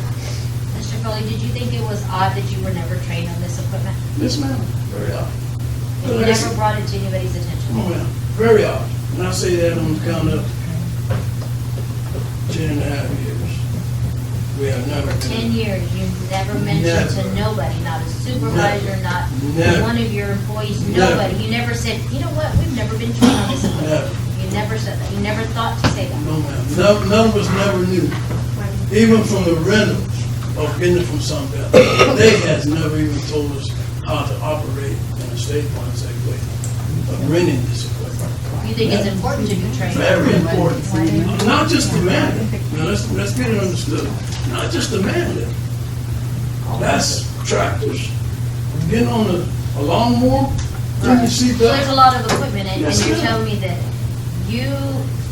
Mr. Foley, did you think it was odd that you were never trained on this equipment? Yes, ma'am. Very odd. And you never brought it to anybody's attention? Oh, ma'am. Very odd. And I say that on the count of 10 and a half years. We have never. For 10 years, you've never mentioned to nobody, not a supervisor, not one of your employees, nobody. You never said, you know what, we've never been trained on this equipment. You never said that. You never thought to say that. No, ma'am. None of us never knew. Even from the rentals of getting it from Sunbelt, they has never even told us how to operate in a state safe way of renting this equipment. You think it's important to be trained? Very important. Not just the man. Now, let's get it understood. Not just the man. That's tractors. Getting on a lawnmower, you see So there's a that. lot of equipment, and Yes, you're ma'am. telling me that you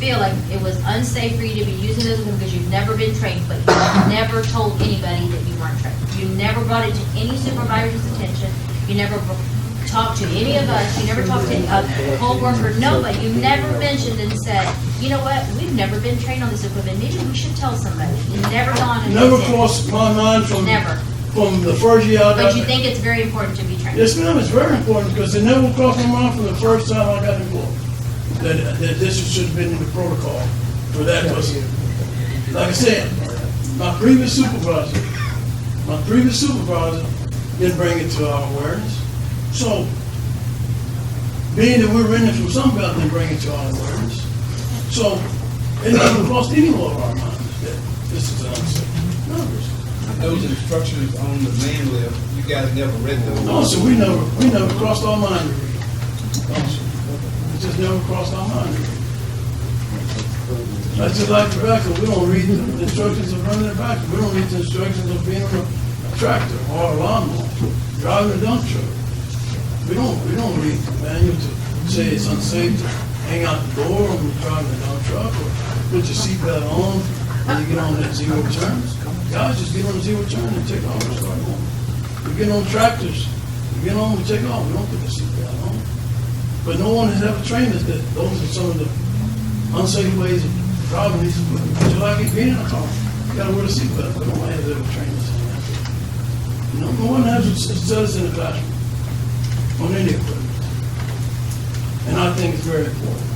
feel like it was unsafe for you to be using this equipment because you've never been trained, but you never told anybody that you weren't trained. You never brought it to any supervisor's attention. You never talked to any of us. You never talked to a co-worker, nobody. You never mentioned and said, you know what, we've never been trained on this equipment. Maybe we should tell somebody. You never dawned on Never you. crossed my mind from the first year I got. But you think it's very important to be trained? Yes, ma'am, it's very important because it never crossed my mind from the first time I got involved that this should have been in the protocol for that person. Like I said, my previous supervisor didn't bring it to our awareness. So, being that we're renting from Sunbelt, didn't bring it to our awareness. So, it never crossed any of our minds that this is unsafe. Numbers. Those instructions on the man lift, you guys never read those? No, so we never crossed our mind to read. No, sir. It just never crossed our mind to read. That's just like tobacco. We don't read the instructions of running tobacco. We don't read the instructions of being on a tractor or a lawnmower, driving a dump truck. We don't read the manual to say it's unsafe to hang out the door when you're driving a dump truck, or put your seatbelt on when you get on that zero turns. Guys just get on the zero turn and take off and start going. We get on tractors, we get on, we take off, we don't put the seatbelt on. But no one has ever trained us that those are some of the unsafe ways of driving these, just like it being in a car. You gotta wear the seatbelt, but no one has ever trained us on that. You know, no one has set us in the classroom on any equipment. And I think it's very important.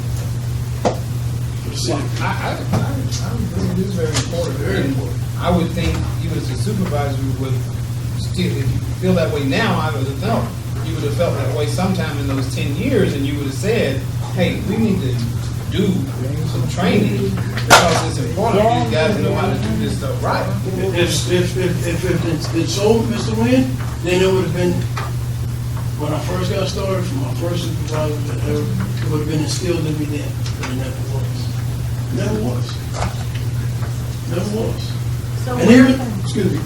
For the city. I think it is very important. Very important. I would think you as a supervisor would still, if you feel that way now, I would have felt, you would have felt that way sometime in those 10 years, and you would have said, hey, we need to do some training because it's important for these guys to know how to do this stuff right. If it's so, Mr. Wynn, then it would have been, when I first got started, from my first supervisor, it would have been instilled in me then, but it never was. Never was. Never was. So And even, excuse me,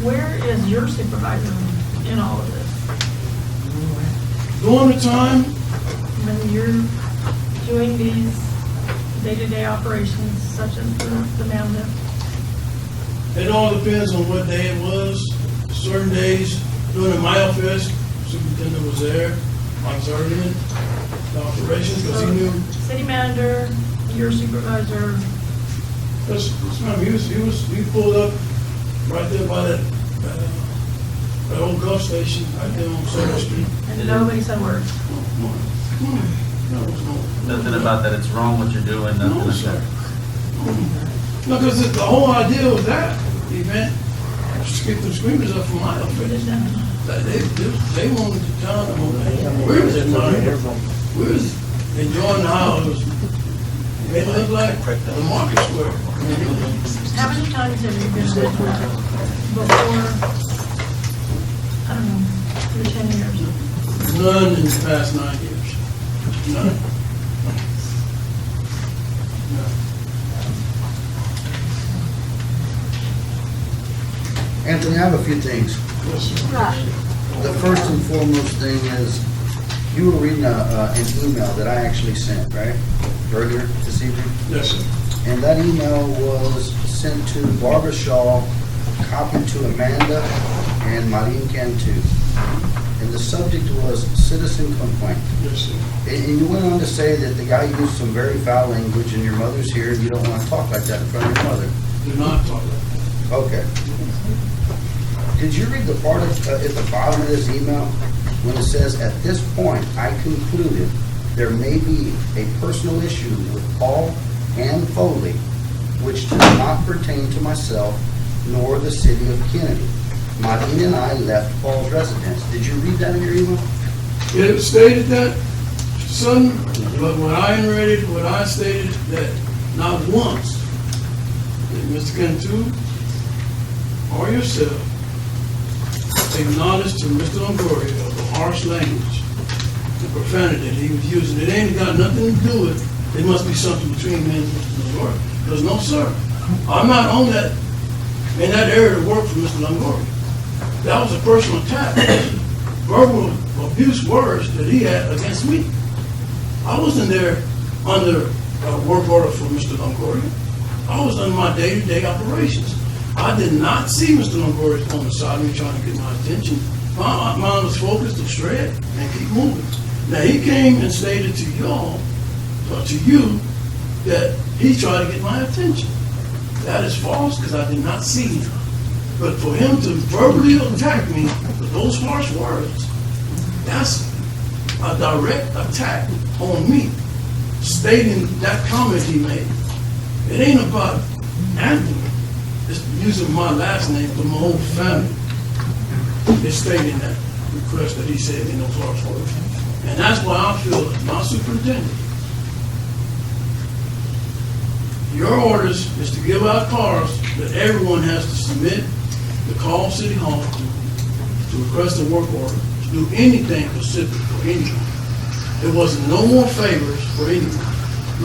where is your supervisor in all of this? during the time, When you're doing these day-to-day operations such as the man lift? it all depends on what day it was. Certain days, during the Mile Fest, superintendent was there, observing it, the operations, because he knew. City manager, your supervisor, He pulled up right there by that old Gulf station, right there on Southern Street. and nobody said a word. Nothing about that, it's wrong what you're doing, nothing No, like sir. that. No, because the whole idea was that event, get the screamers up from my office. They wanted to tell them, we're enjoying the house. It looked like the market square. How many times have you been there before, I don't know, your 10 years? None in the past 9 years. None. Anthony, I have a few things. The first and foremost thing is, you were reading an email that I actually sent, right? Earlier this evening? Yes, sir. And that email was sent to Barbara Shaw, copied to Amanda and Marine Cantu. And the subject was citizen complaint. Yes, sir. And you went on to say that the guy used some very foul language and your mother's here and you don't want to talk like that in front of your mother. Do not talk like that. Okay. Did you read the part at the bottom of this email when it says, at this point, I concluded there may be a personal issue with Paul and Foley, which does not pertain to myself nor the city of Kenedy. Marine and I left Paul's residence. Did you read that in your email? It stated that, son, but when I stated that not once did Mr. Cantu or yourself acknowledge to Mr. Longoria of the harsh language, the profanity that he was using. It ain't got nothing to do with, it must be something between me and Mr. Longoria. Because no, sir, I'm not on that, in that area to work for Mr. Longoria. That was a personal attack. Verbal abuse words that he had against me. I wasn't there under a work order for Mr. Longoria. I was on my day-to-day operations. I did not see Mr. Longoria on the side of me trying to get my attention. My mind was focused to shred and keep moving. Now, he came and stated to y'all, or to you, that he tried to get my attention. That is false because I did not see him. But for him to verbally attack me with those harsh words, that's a direct attack on me, stating that comment he made. It ain't about Anthony. It's using my last name for my whole family. It's stating that request that he said in those harsh words. And that's why I feel as my superintendent, your orders is to give out cars that everyone has to submit to call City Hall to request a work order, to do anything specific for anyone. There wasn't no more favors for anyone.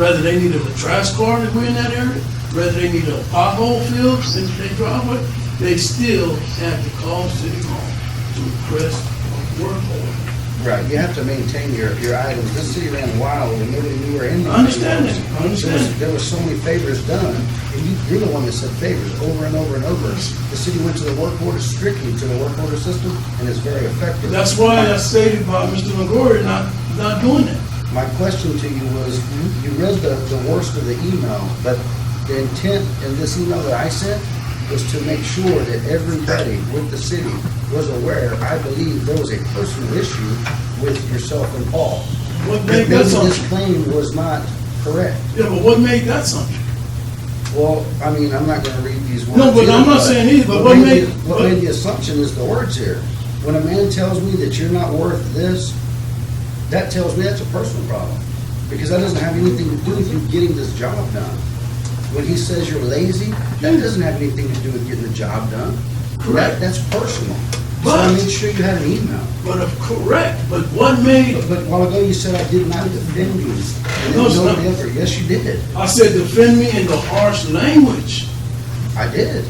Whether they needed a trash car to go in that area, whether they needed a pothole filled in their driveway, they still have to call City Hall to request a work order. Right, you have to maintain your items. This city ran wild and nobody knew where anything was. I understand that. I understand. There were so many favors done, and you're the one that said favors over and over and over. The city went to the work order, strictly to the work order system, and it's very effective. That's why I stated about Mr. Longoria not doing that. My question to you was, you read the worst of the email, but the intent in this email that I sent was to make sure that everybody with the city was aware. I believe there was a personal issue with yourself and Paul. What made that Maybe this something? claim was not correct. Yeah, but what made that something? Well, I mean, I'm not gonna read these words. No, but I'm not saying either, but what made- What made the assumption is the words here. When a man tells me that you're not worth this, that tells me that's a personal problem. Because that doesn't have anything to do with you getting this job done. When he says you're lazy, that doesn't have anything to do with getting the job done. Correct. That's personal. So I But- made sure you had an email. But correct, but what made, But a while ago you said I did not defend you. And No, then it's not. nobody ever, yes, you did. I said defend me in the harsh language. I did.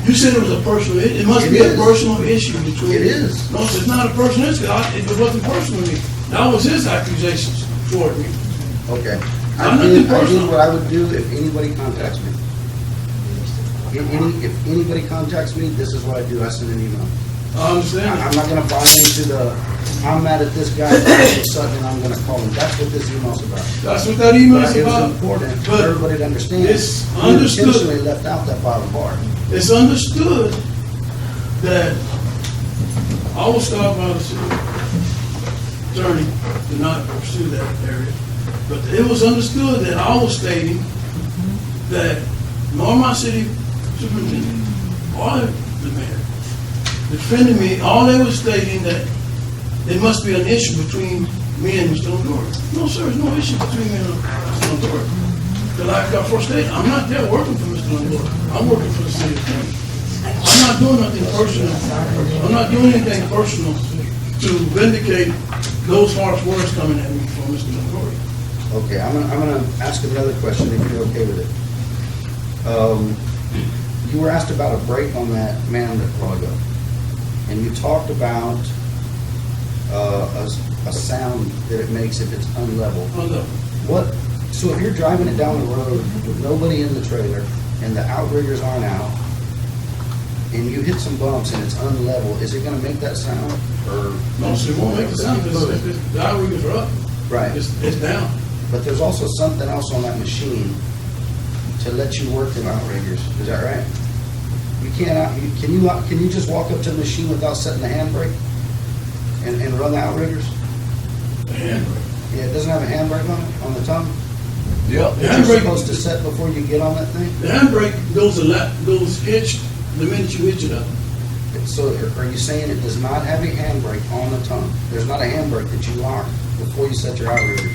You said it was a personal, it must It be a is. personal issue between. It is. No, it's not a personal issue. It wasn't personal to me. That was his accusations toward me. Okay. Not I nothing did personal. what I would do if anybody contacts me. If anybody contacts me, this is what I do. I send an email. I understand. I'm not gonna buy into the, I'm mad at this guy, all of a sudden I'm gonna call him. That's what this email's about. That's what that email is But it was about. important for But everybody to understand. it's You understood. intentionally left out that bottom part. It's understood that I was stopped by the city attorney to not pursue that area. But it was understood that I was stating that nor my city superintendent or the mayor defending me. All they were stating that there must be an issue between me and Mr. Longoria. No, sir, there's no issue between me and Mr. Longoria. Because like I first stated, I'm not there working for Mr. Longoria. I'm working for the city attorney. I'm not doing nothing personal. I'm not doing anything personal to vindicate those harsh words coming at me from Mr. Longoria. Okay, I'm gonna ask another question if you're okay with it. You were asked about a break on that man a while ago, and you talked about a sound that it makes if it's unlevel. What? So if you're driving it down the road with nobody in the trailer and the outriggers aren't out, and you hit some bumps and it's unlevel, is it gonna make that sound or? No, sir, it won't make a sound because the outriggers are up. Right. It's down. But there's also something else on that machine to let you work them outriggers. Is that right? You can't, can you just walk up to the machine without setting the handbrake and run the outriggers? The handbrake. Yeah, it doesn't have a handbrake on it, on the tongue? Yep. The That you're handbrake, supposed to set before you get on that thing? the handbrake goes hitched the minute you hitch it up. So are you saying it does not have a handbrake on the tongue? There's not a handbrake that you lock before you set your outriggers?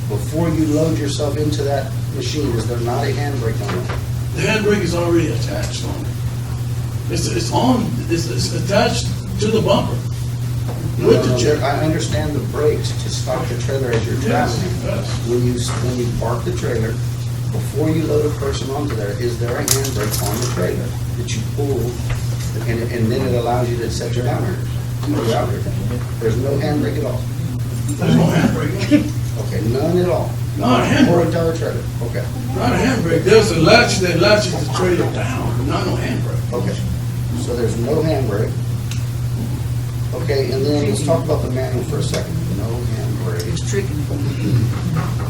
Before you load yourself into that machine, is there not a handbrake on it? The handbrake is already attached on it. It's attached to the bumper. With the chair. I understand the brakes to stop the trailer as you're Yes, traveling. yes. When you park the trailer, before you load a person onto there, is there a handbrake on the trailer that you pull, and then it allows you to set your outriggers? Your outriggers. There's no handbrake at all? There's no handbrake. Okay, none at all? Not a handbrake. For entire trailer, okay. Not a handbrake. There's a latch that latches the trailer down, but not no handbrake. Okay, so there's no handbrake. Okay, and then let's talk about the manual for a second. No handbrake. It's tricky.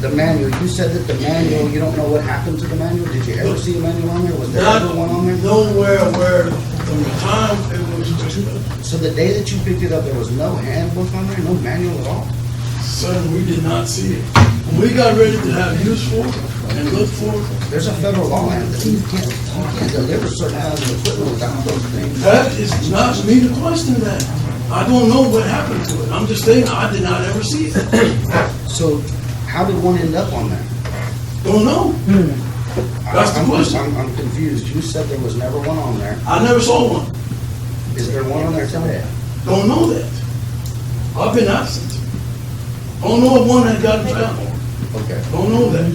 The manual, you said that the manual, you don't know what happened to the manual? Did you ever see a manual on there? Was there Not ever one on there? nowhere where from the time it was, So the day that you picked it up, there was no handbook on there, no manual at all? sir, we did not see it. When we got ready to have use for it and look for it, There's a federal law in that you can't deliver certain kinds of equipment without those things. that is not me to question that. I don't know what happened to it. I'm just saying, I did not ever see it. So how did one end up on there? Don't know. That's the I'm- question. I'm confused. You said there was never one on there. I never saw one. Is there one on there today? Don't know that. I've been absent. Don't know if one had gotten found. Okay. Don't know that.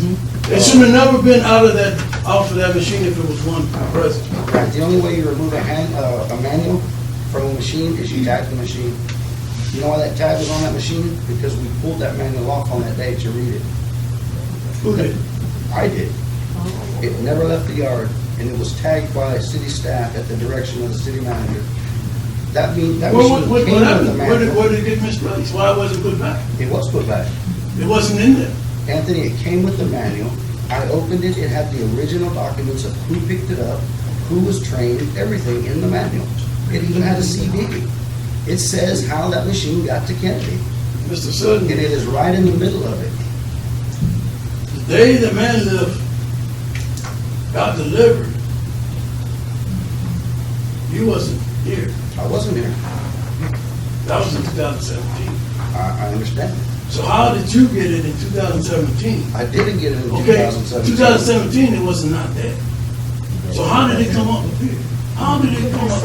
It should have never been out of that off of that machine if it was one present. Right, the only way you remove a manual from a machine is you tag the machine. You know why that tag was on that machine? Because we pulled that manual off on that day to read it. Who did? I did. It never left the yard, and it was tagged by city staff at the direction of the city manager. That means, that Well, machine what came with the happened? manual. Where did it get misplaced? Why wasn't it put back? It was put back. It wasn't in there. Anthony, it came with the manual. I opened it, it had the original documents of who picked it up, who was trained, everything in the manual. It even had a CD. It says how that machine got to Kenedy. Mr. Sutton, And it is right in the middle of it. the day the man lift got delivered, you wasn't here. I wasn't here. That was in 2017. I understand. So how did you get it in 2017? I didn't get it in Okay, 2017. 2017, it was not there. So how did it come up here? How did it come up?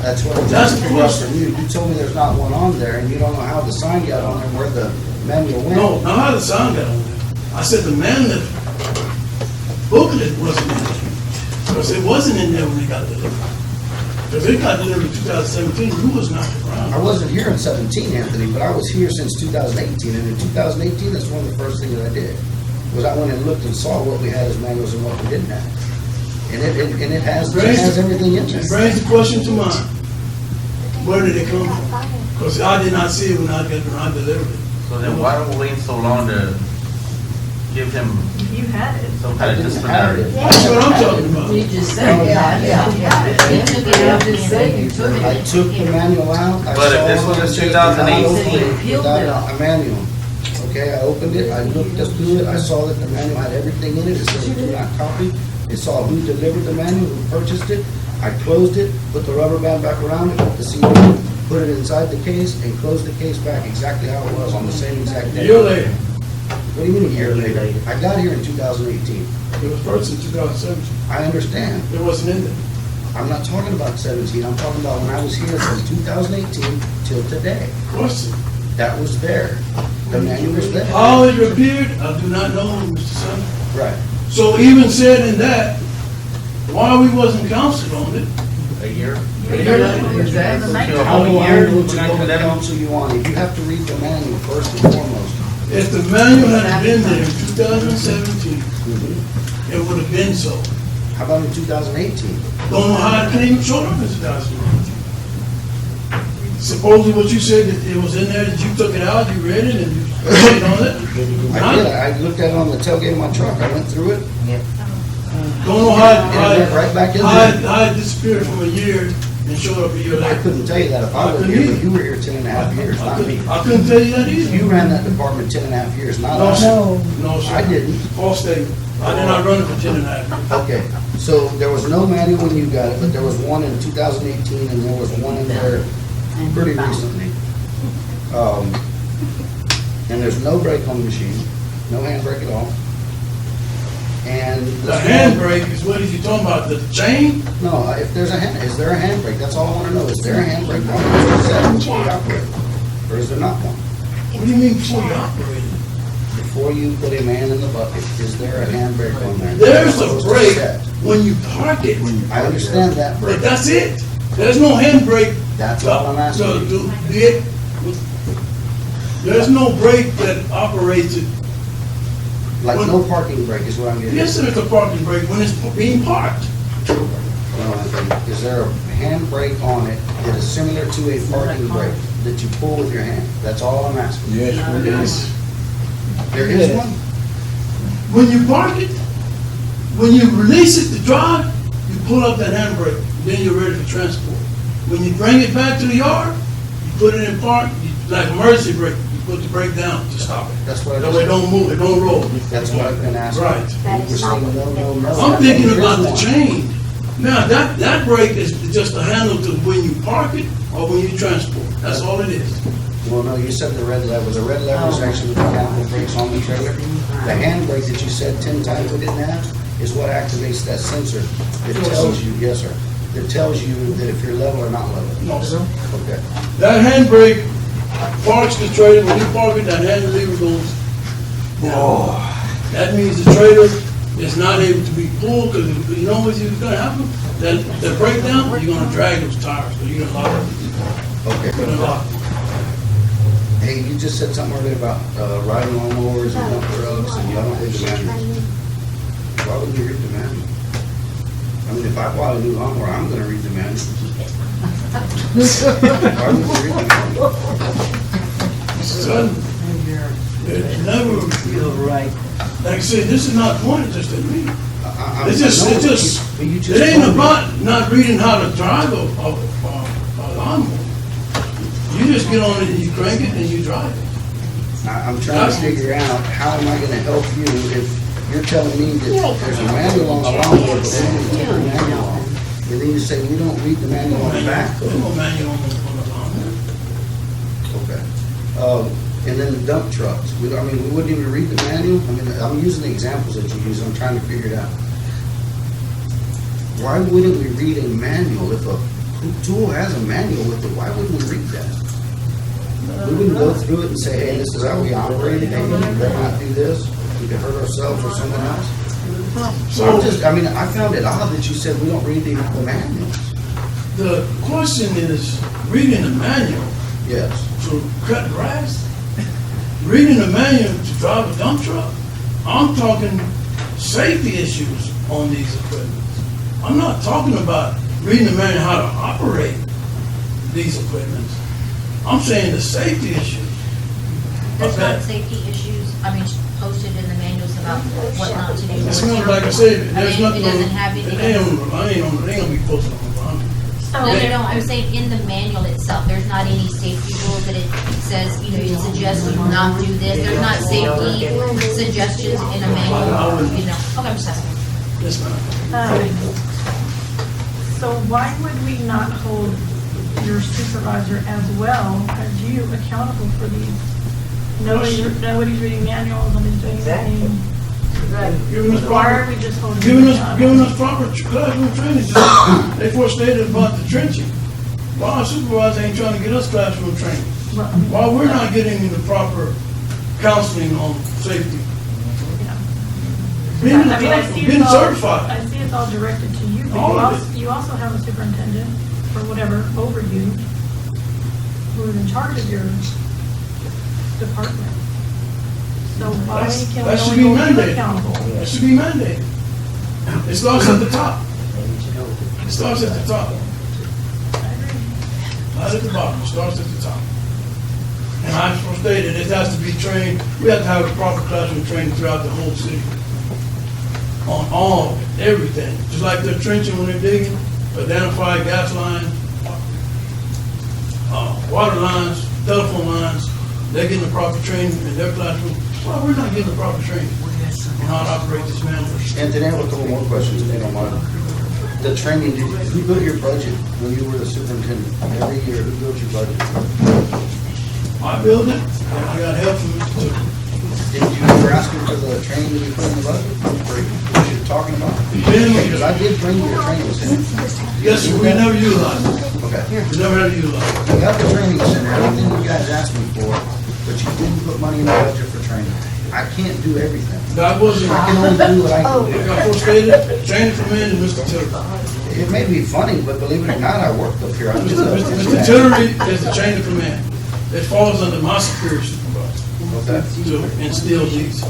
That's what I'm That's trying to the figure out question. from you. You told me there's not one on there, and you don't know how the sign got on there, where the manual went. No, not how the sound got on there. I said the man lift booklet wasn't in there. Because it wasn't in there when it got delivered. Because it got delivered in 2017, you was not around. I wasn't here in 17, Anthony, but I was here since 2018, and in 2018, that's one of the first things that I did, was I went and looked and saw what we had as manuals and what we didn't have. And it has everything in It there. brings the question to mind. Where did it come from? Because I did not see it when I delivered it. So then why are we waiting so long to give him You had it. some I kind of didn't have disciplinary? it. That's what I'm talking about. You just said, yeah. You took it out and you took it. I took the manual out. I But if saw this it, was in I said, 2008, "Without opening it, peeled it without off." a manual." Okay, I opened it, I looked up through it, I saw that the manual had everything in it, it said do not copy. It saw who delivered the manual, who purchased it. I closed it, put the rubber band back around it, put the CD, put it inside the case, and closed the case back exactly how it was on the same exact A day. year later, What do you mean a year later? I got here in 2018. it was first in 2017. I understand. It wasn't in there. I'm not talking about 17, I'm talking about when I was here from 2018 till today. Question. That was there. The manual was there. How it appeared, I do not know, Mr. Sutton. Right. So even said in that, why we wasn't counseled on it? A year? Exactly. How do I know to go to counsel you on it? You have to read the manual first and foremost. If the manual had been there in 2017, it would have been so. How about in 2018? Don't know how it came showed up in 2018. Supposedly what you said, that it was in there, that you took it out, you read it, and you stayed on it? I did, I looked at it on the tailgate of my truck, I went through it. Don't know how And it went right back in how there. it disappeared from a year and showed up a year I later. couldn't tell you that if I was here, but you were here 10 and a half years, not me. I couldn't tell you that either. You ran that department 10 and a half years, not No, us. sir. No, sir. I didn't. False statement. I did not run it for 10 and a half years. Okay, so there was no manual when you got it, but there was one in 2018, and there was one in there pretty recently. And there's no brake on the machine, no handbrake at all. And. The handbrake is what is you talking about, the chain? No, if there's a is there a handbrake? That's all I want to know. Is there a handbrake on it? Is that before you operate? Or is there not one? What do you mean before you operate it? Before you put a man in the bucket, is there a handbrake on there? There's a Supposed to brake set. when you park it, I understand that but brake. that's it. There's no handbrake. That's all I'm asking you. There's no brake that operates it. Like no parking brake is what I'm getting. Yes, there's a parking brake when it's being parked. Is there a handbrake on it that is similar to a parking brake that you pull with your hand? That's all I'm asking. Yes. There is one? When you park it, when you release it to drive, you pull up that handbrake, then you're ready for transport. When you bring it back to the yard, you put it in park, like emergency brake, you put the brake down to stop it. That's what I That way it don't move, it don't roll. That's what I've been asking. Right. We're saying no. I'm thinking about the There's one. chain. Now, that brake is just a handle to when you park it or when you transport. That's all it is. Well, no, you said the red lever. The red lever is actually the mechanical brakes on the trailer. The handbrake that you said 10 times we didn't have is what activates that sensor. It tells you, yes, sir. It tells you that if you're level or not level. No, sir. Okay. That handbrake parks the trailer. When you park it, that hand lever goes down. That means the trailer is not able to be pulled, because you know what's gonna happen? That breakdown, you're gonna drag those tires, so you're gonna lock them. Okay. You're gonna lock them. Hey, you just said something earlier about riding lawnmowers and dump trucks, and y'all don't read the manuals. Why would you read the manual? I mean, if I buy a new lawnmower, I'm gonna read the manual. Why would you read the manual? Son, it's never, like I said, this is not pointed just at me. It ain't about not reading how to drive a lawnmower. You just get on it and you crank it and you drive it. I'm trying to figure out, how am I gonna help you if you're telling me that there's a manual on the lawnmower, but then you put a manual on, and then you say we don't read the manual on the back? There's no manual on the lawnmower. Okay. And then the dump trucks, we wouldn't even read the manual? I mean, I'm using the examples that you use, I'm trying to figure it out. Why wouldn't we read a manual? If a tool has a manual with it, why wouldn't we read that? We wouldn't go through it and say, hey, this is how we operate it, hey, we better not do this, we could hurt ourselves or someone else. So I found it odd that you said we don't read the manuals. The question is, reading the manual Yes. to cut grass, reading the manual to drive a dump truck. I'm talking safety issues on these equipment. I'm not talking about reading the manual how to operate these equipment. I'm saying the safety issues. There's Okay. not safety issues, posted in the manuals about what not to do. It's not like I said, there's It nothing. doesn't have It anything. ain't gonna be posted on the line. No, I'm saying in the manual itself, there's not any safety rules that it says, it suggests you not do this. There's not safety suggestions in a manual, Okay, I'm just asking. Yes, ma'am. So why would we not hold your supervisor as well as you accountable for these? Nobody's reading manuals, nobody's doing anything. Giving us Why proper, are we just holding? giving them us accountable? proper classroom training. They forestated about the trenching. Why our supervisor ain't trying to get us classroom training? Why we're not getting the proper counseling on safety? I mean, I see Being it's all, certified. I see it's all directed to you, but All you of also, you also have a superintendent or whatever over you who is in charge of your department. So why can't That should we be only hold you mandated. accountable? That should be mandated. It starts at the top. It starts at the top. Not at the bottom, it starts at the top. And I stated, it has to be trained, we have to have a proper classroom training throughout the whole city. On all, everything, just like they're trenching when they're digging, identify gas lines, water lines, telephone lines, they're getting the proper training in their classroom. Well, we're not getting the proper training on how to operate this manual. And then I have a couple more questions, if they don't mind. The training, who built your budget when you were the superintendent? Every year, who built your budget? I built it, and I got help from Mr. Tooker. Did you ever ask him for the training to be put in the budget? Or what you're talking about? Because I did bring you the training center. Yes, sir, we never utilize it. Okay. We never had to utilize it. You got the training center, everything you guys asked me for, but you didn't put money in the budget for training. I can't do everything. That wasn't. I can only do what I can do. Like I stated, training from in Mr. Tiller. It may be funny, but believe it or not, I worked up here. I did Mr. Tillery is the chain of command. It falls under my superior supervisor Okay. to instill these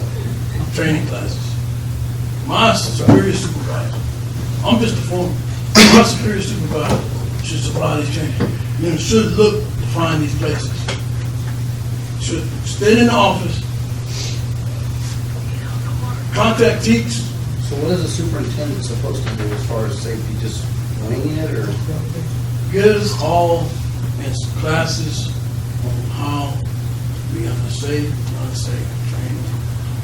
training classes. My superior supervisor, I'm just the foreman. My superior supervisor should supply these training. Should look to find these places. Should stay in the office, contact teachers. So what is a superintendent supposed to do as far as safety, just winging it, or? Get us all in classes on how we have to save, unsafe training,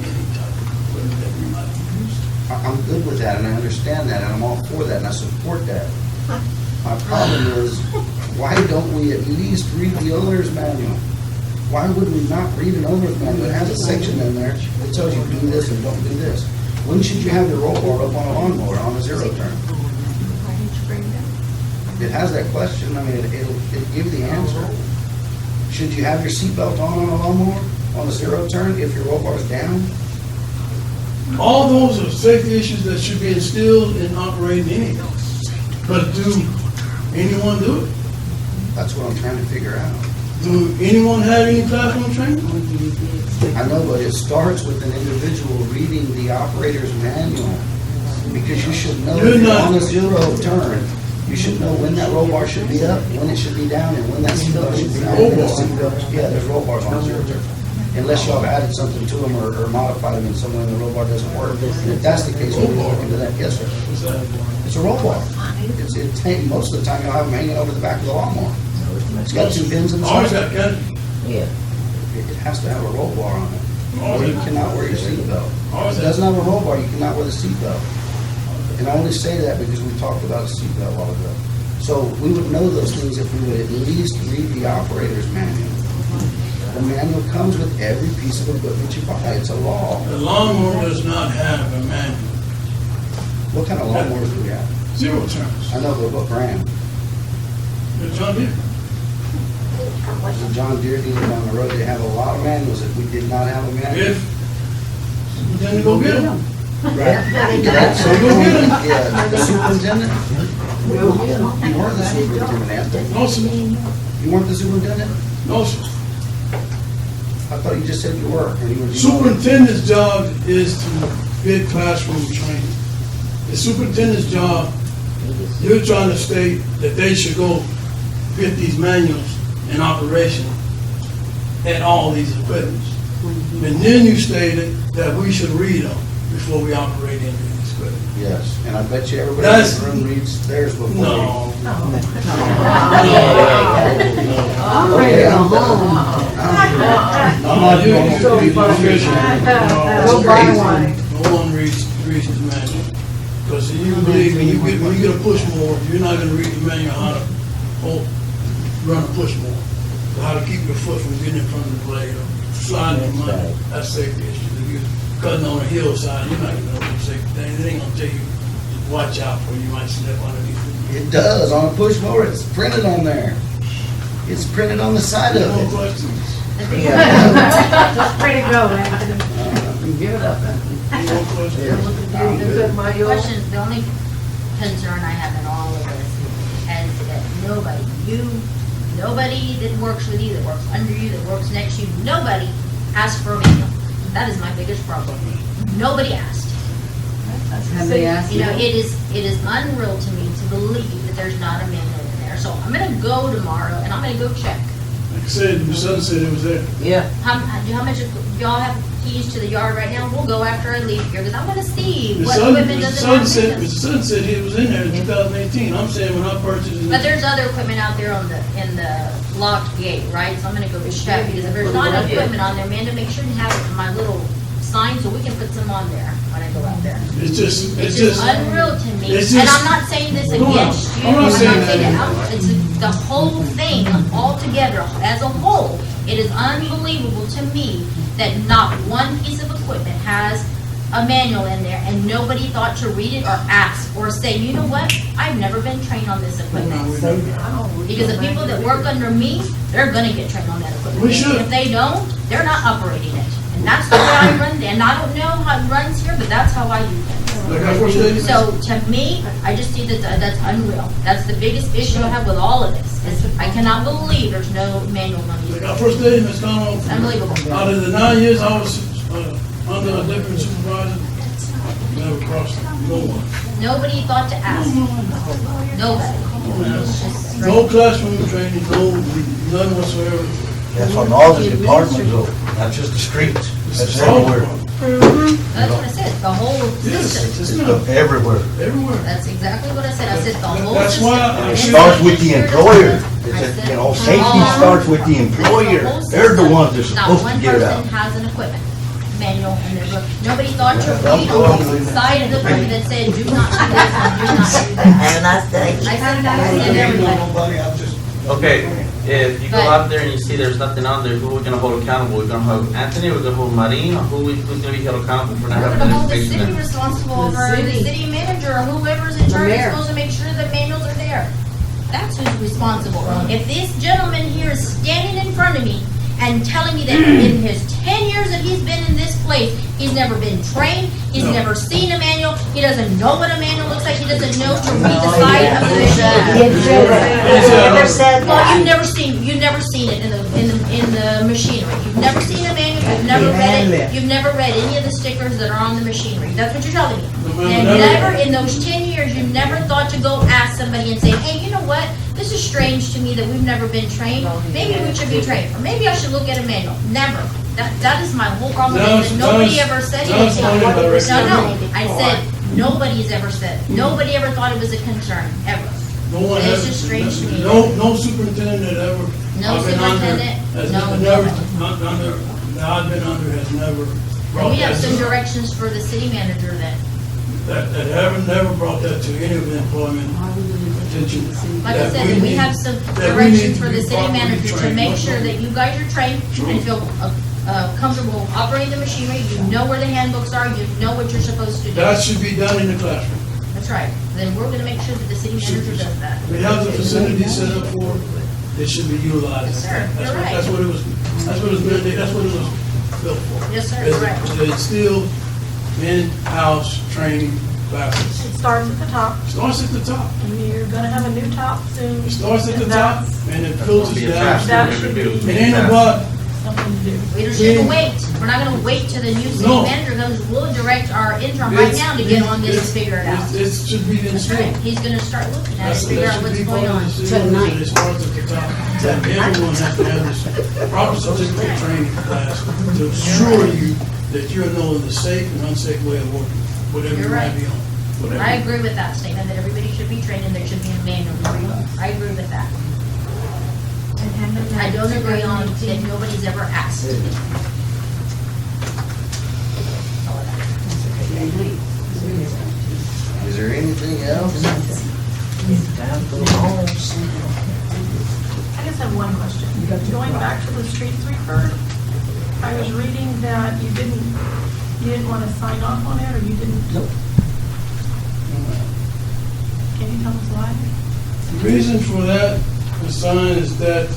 any type of equipment that we might use. I'm good with that, and I understand that, and I'm all for that, and I support that. My problem is, why don't we at least read the owner's manual? Why would we not read an owner's manual? It has a section in there that tells you do this and don't do this. When should you have your roll bar up on a lawnmower on a zero turn? It has that question, I mean, it'll give you the answer. Should you have your seatbelt on a lawnmower on a zero turn if your roll bar is down? All those are safety issues that should be instilled in operating anything. But do anyone do it? That's what I'm trying to figure out. Do anyone have any classroom training? I know, but it starts with an individual reading the operator's manual. Because you should know, if you're on a zero turn, you should know when that roll bar should be up, when it should be down, and when that seatbelt should be down. Yeah, there's roll bars on a zero turn. Unless y'all have added something to them or modified them in some way and the roll bar doesn't work. And if that's the case, we'll look into that. Yes, sir. It's a roll bar. Most of the time, you'll have them hanging over the back of the lawnmower. It's got 2 pins in the Ours center. got Kenedy. It has to have a roll bar on it. Or you cannot wear your seatbelt. Ours If it doesn't have a roll bar, you cannot wear the seatbelt. And I only say that because we talked about a seatbelt a while ago. So we would know those things if we would at least read the operator's manual. The manual comes with every piece of equipment you buy. It's a law. The lawnmower does not have a manual. What kind of lawnmowers do we have? Zero turns. I know, but what brand? The John Deere. The John Deere dealer down the road, they have a lot of manuals. If we did not have a manual. Then go get them. Right. So go get them. Yeah, the superintendent? You weren't the superintendent, Anthony. No, sir. You weren't the superintendent? No, sir. I thought you just said you were. and you were- Superintendent's job is to get classroom training. The superintendent's job, you're trying to state that they should go get these manuals in operation at all these equipments. And then you stated that we should read them before we operate into these equipment. Yes, and I bet you everybody in this room reads theirs before. No. No one reads the manual. Because you believe when you get a push more, you're not gonna read the manual how to run a push more. How to keep your foot from getting in front of the blade or sliding your money. That's safety issue. If you're cutting on a hillside, you're not gonna know the safety thing. It ain't gonna tell you to watch out for you might slip underneath it. It does, on a push mower, it's printed on there. It's printed on the side of No it. questions. Just pray to go, Anthony. Give it up, man. No questions. Question, the only concern I have in all of this is that nobody that works with you, that works under you, that works next to you, nobody asked for a manual. That is my biggest problem. Nobody asked. Have they asked You know, it is unreal to me to believe that there's not a manual in there. So I'm gonna go tomorrow and I'm gonna go check. Like I said, your son said it was there. How much, y'all have keys to the yard right now? We'll go after I leave here, because I wanna see what equipment doesn't have Mr. manuals. Son said it was in there in 2018. I'm saying when I purchased it. But there's other equipment out there in the locked gate, right? So I'm gonna go check, because if there's not equipment on there, Amanda, make sure you have my little sign so we can put some on there when I go out there. It's just unreal to me. it's And just- I'm not saying this No, against you. I'm not saying that. It's the whole thing altogether, as a whole. It is unbelievable to me that not one piece of equipment has a manual in there and nobody thought to read it or ask or say, you know what? I've never been trained on this equipment. Because the people that work under me, they're gonna get trained on that equipment. We should. If they don't, they're not operating it. And that's the way I run it. And I don't know how it runs here, but that's how I do Like I things. said, So to me, I just see that that's unreal. That's the biggest issue I have with all of this. Is I cannot believe there's no manual money. Like our first day, Ms. Connell, Unbelievable. out of the 9 years I was under a different supervisor, never crossed it. No one. Nobody thought to ask. Nobody. No classroom training, none whatsoever. That's on all the departments though, not just the streets. That's everywhere. That's what I said, the whole system. It's everywhere. Everywhere. That's exactly what I said. I said the whole That's system. why It starts with the employer. It's, you know, safety starts with the employer. They're the ones that's supposed to get it out. Not one person has an equipment manual in their book. Nobody thought to read on the side of the book that said, do not do this one, do not do that. And that's the. I said that, I said everybody. Okay, if you go out there and you see there's nothing on there, who are we gonna hold accountable? We're gonna hold Anthony, we're gonna hold Marin, or who's gonna be held accountable for not We're having gonna an hold the inspection city there? responsible over the city manager or whoever's in charge is supposed to make sure that manuals are there. That's who's responsible. If this gentleman here is standing in front of me and telling me that in his 10 years that he's been in this place, he's never been trained, He's No. never seen a manual, he doesn't know what a manual looks like, he doesn't know to read the side of the machine. Well, you've never seen it in the machinery. You've never seen a manual, you've never read it, you've never read any of the stickers that are on the machinery. That's what you're telling me. And never, in those 10 years, you never thought to go ask somebody and say, hey, you know what? This is strange to me that we've never been trained. Maybe we should be trained, or maybe I should look at a manual. Never. That is my whole problem, is that nobody ever said anything. No, I said, nobody's ever said, it. Nobody ever thought it was a concern, ever. No one It's has, just strange to me. no superintendent that ever. No I've been under- superintendent, has no, never, nobody. not under, that I've been under has never brought We have that some to, directions for the city manager then. that haven't never brought that to any of the employment attention. Like I that said, we need- have some that we need directions for to the be city properly manager to trained. make sure that you guys are trained and feel comfortable operating the machinery. You know where the handbooks are, you know what you're supposed to do. That should be done in the classroom. That's right. Then we're gonna make sure that the city manager does that. We have the facility set up for, it. It should be utilized. Yes, sir. That's You're what- right. That's what it was, that's what it was, that's what it was built for. Yes, sir. Is You're right. to instill in-house training classes. It starts at the top, Starts at the top. and you're gonna have a new top soon. It starts at the and top that's and it filters Be a down. fast That moving should building. be- It ain't about, Something to do. We shouldn't wait. We're not gonna wait till the new city No. manager comes. We'll direct our interim right now to get on this and figure it out. It should be That's right. instilled. He's gonna start looking at it, That's, figure that out should what's be part going of on. the system, that it starts at the top. That everyone has to have this proper certificate training class to assure you that you're knowing the safe and unsafe way of working, whatever you You're might right. be on. Whatever. I agree with that statement, that everybody should be trained and there should be a manual. I agree with that. I don't agree on that nobody's ever asked. Is there anything else? I just have one question. Going back to the street sweeper, I was reading that you didn't want to sign off on it, or you didn't? Nope. Can you tell us why? The reason for that, the sign, is that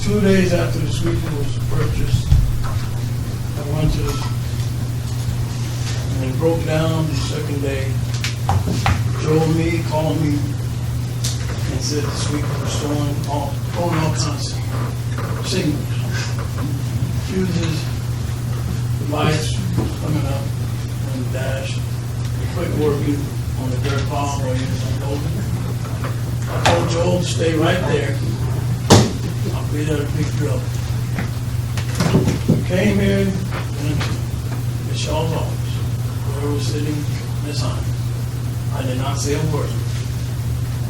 2 days after the sweeper was purchased, I went to, and it broke down the second day. Joe called me and said the sweeper was throwing all kinds of signals. Fuses, the lights coming up on the dash, the quick working on the dirt pile where he was unloading. I told Joel to stay right there. I'll be there to pick you up. Came here, went to Ms. Shaw's office, where was sitting Ms. Hunt. I did not say a word.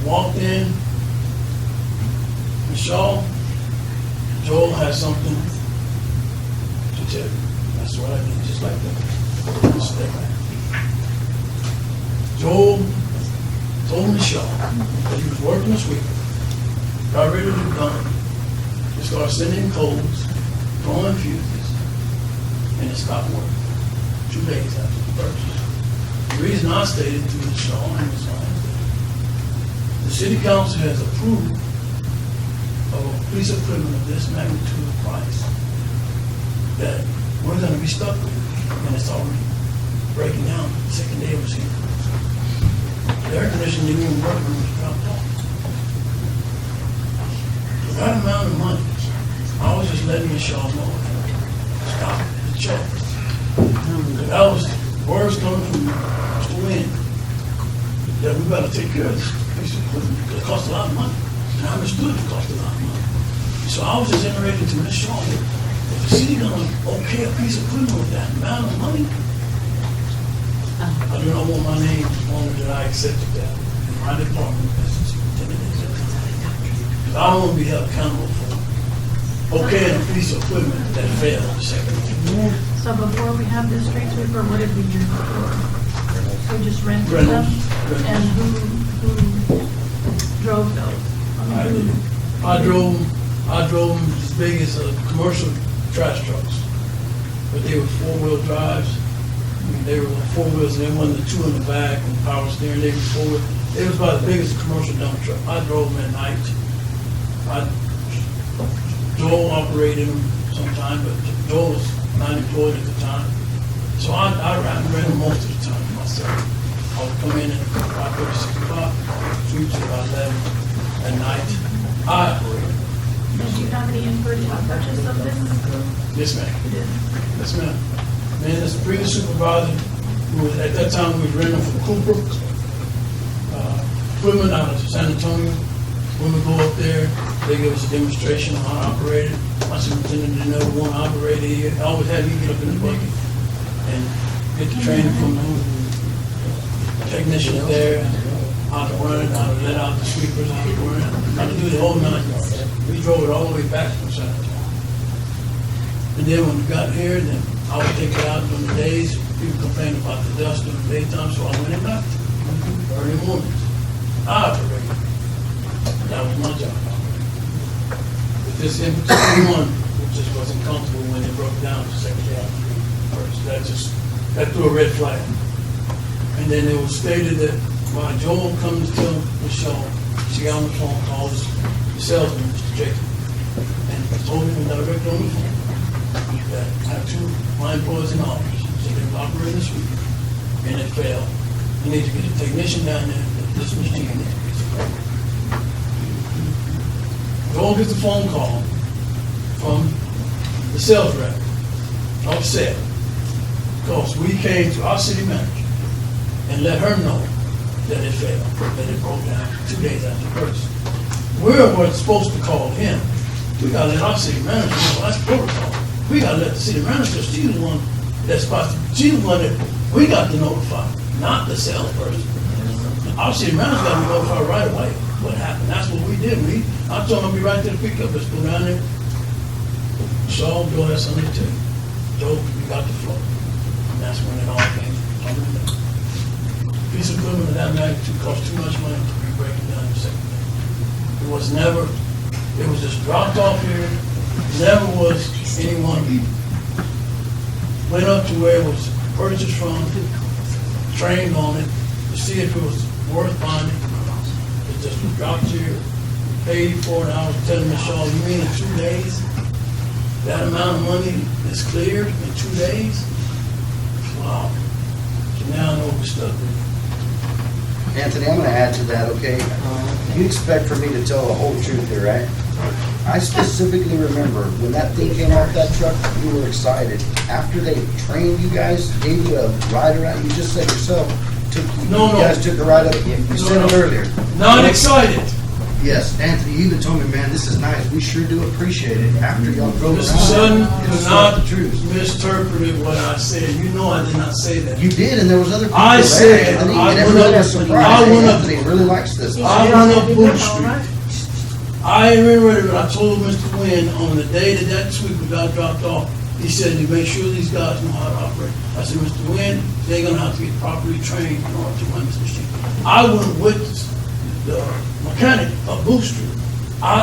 Walked in, Ms. Shaw, Joel has something to tell you. That's what I did, just like that. Just step back. Joel told Ms. Shaw that he was working this week, got rid of the gun, to start sending codes, throwing fuses, and it stopped working 2 days after the purchase. The reason I stated to Ms. Shaw and Ms. Hines that the city council has approved of a piece of equipment of this magnitude of price that we're gonna be stuck with, and it's already breaking down. The second day it was here. The air conditioning didn't even work when it was dropped off. For that amount of money, I was just letting Ms. Shaw know, stop the check. That was words coming from Mr. Wynn, that we better take care of this piece of equipment, because it costs a lot of money. And I understood it cost a lot of money. So I was just iterating to Ms. Shaw, if the city gonna okay a piece of equipment with that amount of money, I do not want my name on it that I accepted that in my department as the superintendent executive. Because I don't want to be held accountable for okaying a piece of equipment that failed the second day. So before we had this street sweeper, what did we use it for? We just rented them? Rentals. And who drove those? I did. I drove them as big as commercial trash trucks, but they were 4-wheel drives. I mean, they were 4 wheels, and they wasn't the 2 in the back and power steering. They were 4 wheels. They was about as big as a commercial dump truck. I drove them at night. Joel operated them sometime, but Joel was not employed at the time. So I ran them most of the time myself. I would come in at 5:30, 6 o'clock, sweep till about 11 at night. I operated. Did you have any input on purchase of this? Yes, ma'am. You did. Yes, ma'am. Man, this previous supervisor, who was, at that time, we was renting from Cooper, equipment out of San Antonio. When we go up there, they give us a demonstration on how to operate it. My superintendent didn't ever want to operate it here. I always had me get up in the bucket and get the training from the technician there, how to run it, how to let out the sweepers, how to run it, how to do the whole 9 yards. We drove it all the way back from San Antonio. And then when we got here, then I would take it out during the days. People complained about the dust during the daytime, so I went in back early mornings. I operated. That was my job. But this in particular one, just wasn't comfortable when it broke down the second day first. That threw a red flag. And then it was stated that when Joel comes to Michelle, she got on the phone, calls the salesman, Mr. Jacob, and told him directly on the phone that I have 2 of my employees in the office, so they were operating this week, and it failed. You need to get a technician down there, this machine needs to get support. Joel gets a phone call from the sales rep, upset, because we came to our city manager and let her know that it failed, that it broke down 2 days after purchase. We're supposed to call him. We gotta let our city manager know, that's protocol. We gotta let the city manager, she's the one that's supposed to, she's the one that we got to notify, not the salesperson. Our city manager got to notify right away what happened. That's what we did. I told him to be right there to pick up. Let's go down there. So, Joe, that's something to tell you. Joe, we got the flow. And that's when it all came. Piece of equipment of that magnitude cost too much money to be breaking down the second day. It was never, it was just dropped off here. Never was anyone went up to where it was purchased from, trained on it, to see if it was worth buying it. It just was dropped here, paid for it. I was telling Michelle, you mean in 2 days? That amount of money is cleared in 2 days? Wow. So now I know we're stuck with it. Anthony, I'm gonna add to that, okay? You expect for me to tell the whole truth here, right? I specifically remember when that thing came off that truck, you were excited. After they trained you guys, gave you a ride around, you just said yourself, you guys took a ride up, you said it earlier. Not excited. Yes, Anthony, you even told me, man, this is nice, we sure do appreciate it. After y'all drove Mr. around, Sutton, do not misinterpret what I said. You know I did not say that. you did, and there was other people I there, said, Anthony, I and went everybody up- was surprised. I went up- Anthony really likes this. I went up Booth Street. I remember when I told Mr. Quinn on the day that sweeper got dropped off, he said to make sure these guys know how to operate. I said, Mr. Quinn, they're gonna have to get properly trained in order to run this machine. I went with the mechanic of Booth Street.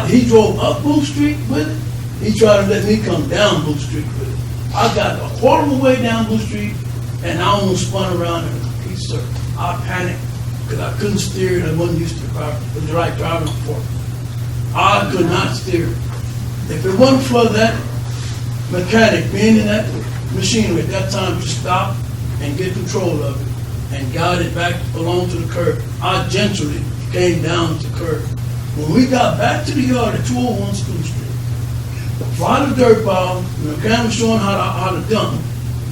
He drove up Booth Street with it. He tried to let me come down Booth Street with it. I got a quarter of the way down Booth Street, and I almost spun around in a complete circle. I panicked because I couldn't steer it. I wasn't used to the right driving before. I could not steer it. If it wasn't for that mechanic being in that machinery at that time to stop and get control of it and guide it back along to the curb, I gently came down to the curb. When we got back to the yard at 201 School Street, by the dirt pile, the mechanic was showing how to dump.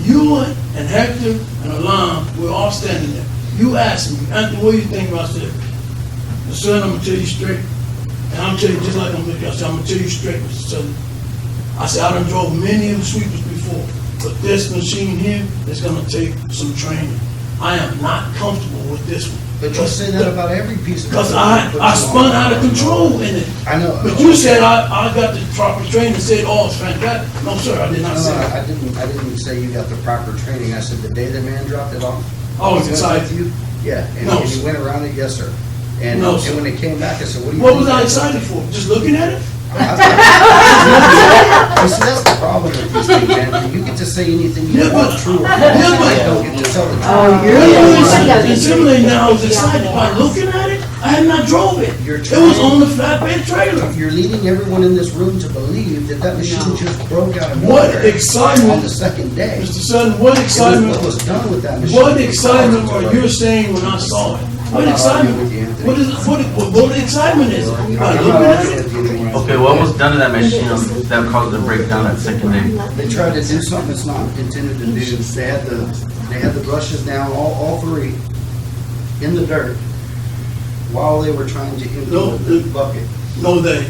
You and Hector and Alon were all standing there. You asked me, Anthony, what do you think about this? I said, I'm going to tell you straight. And I'm telling you, just like I'm looking, I said, I'm going to tell you straight, Mr. Sutton. I said, I done drove many of the sweepers before, but this machine here is going to take some training. I am not comfortable with this one. But you say that about every piece of Because equipment. I spun out of control in it. I know. But you said I got the proper training and said, oh, it's fantastic. No, sir, I did not say that. I didn't say you got the proper training. I said the day the man dropped it off. I was he went excited. with you? Yeah, and No, and sir. you went around it, yes, sir. And No, sir. and when it came back, I said, what do you What think? was I excited for? Just looking at it? You see, that's the problem with these things, man. You get to say anything you Yeah, want, but- true or false. yeah, but- You don't get to tell the truth. Oh, you're- It was intimidating now. I was excited by looking at it. I had not drove it. You're It was on the flatbed trailer. You're leading everyone in this room to believe that that machine just broke out of What nowhere excitement- on the second day. Mr. Sutton, what excitement, What was done with that machine? what excitement are you saying when I saw it? What excitement? What excitement is it? I'm By not looking at arguing it? with you anymore. Okay, what was done to that machine that caused the breakdown that second day? They tried to do something it's not intended to do. They had the brushes down, all three, in the dirt, while they were trying to empty the bucket. No day,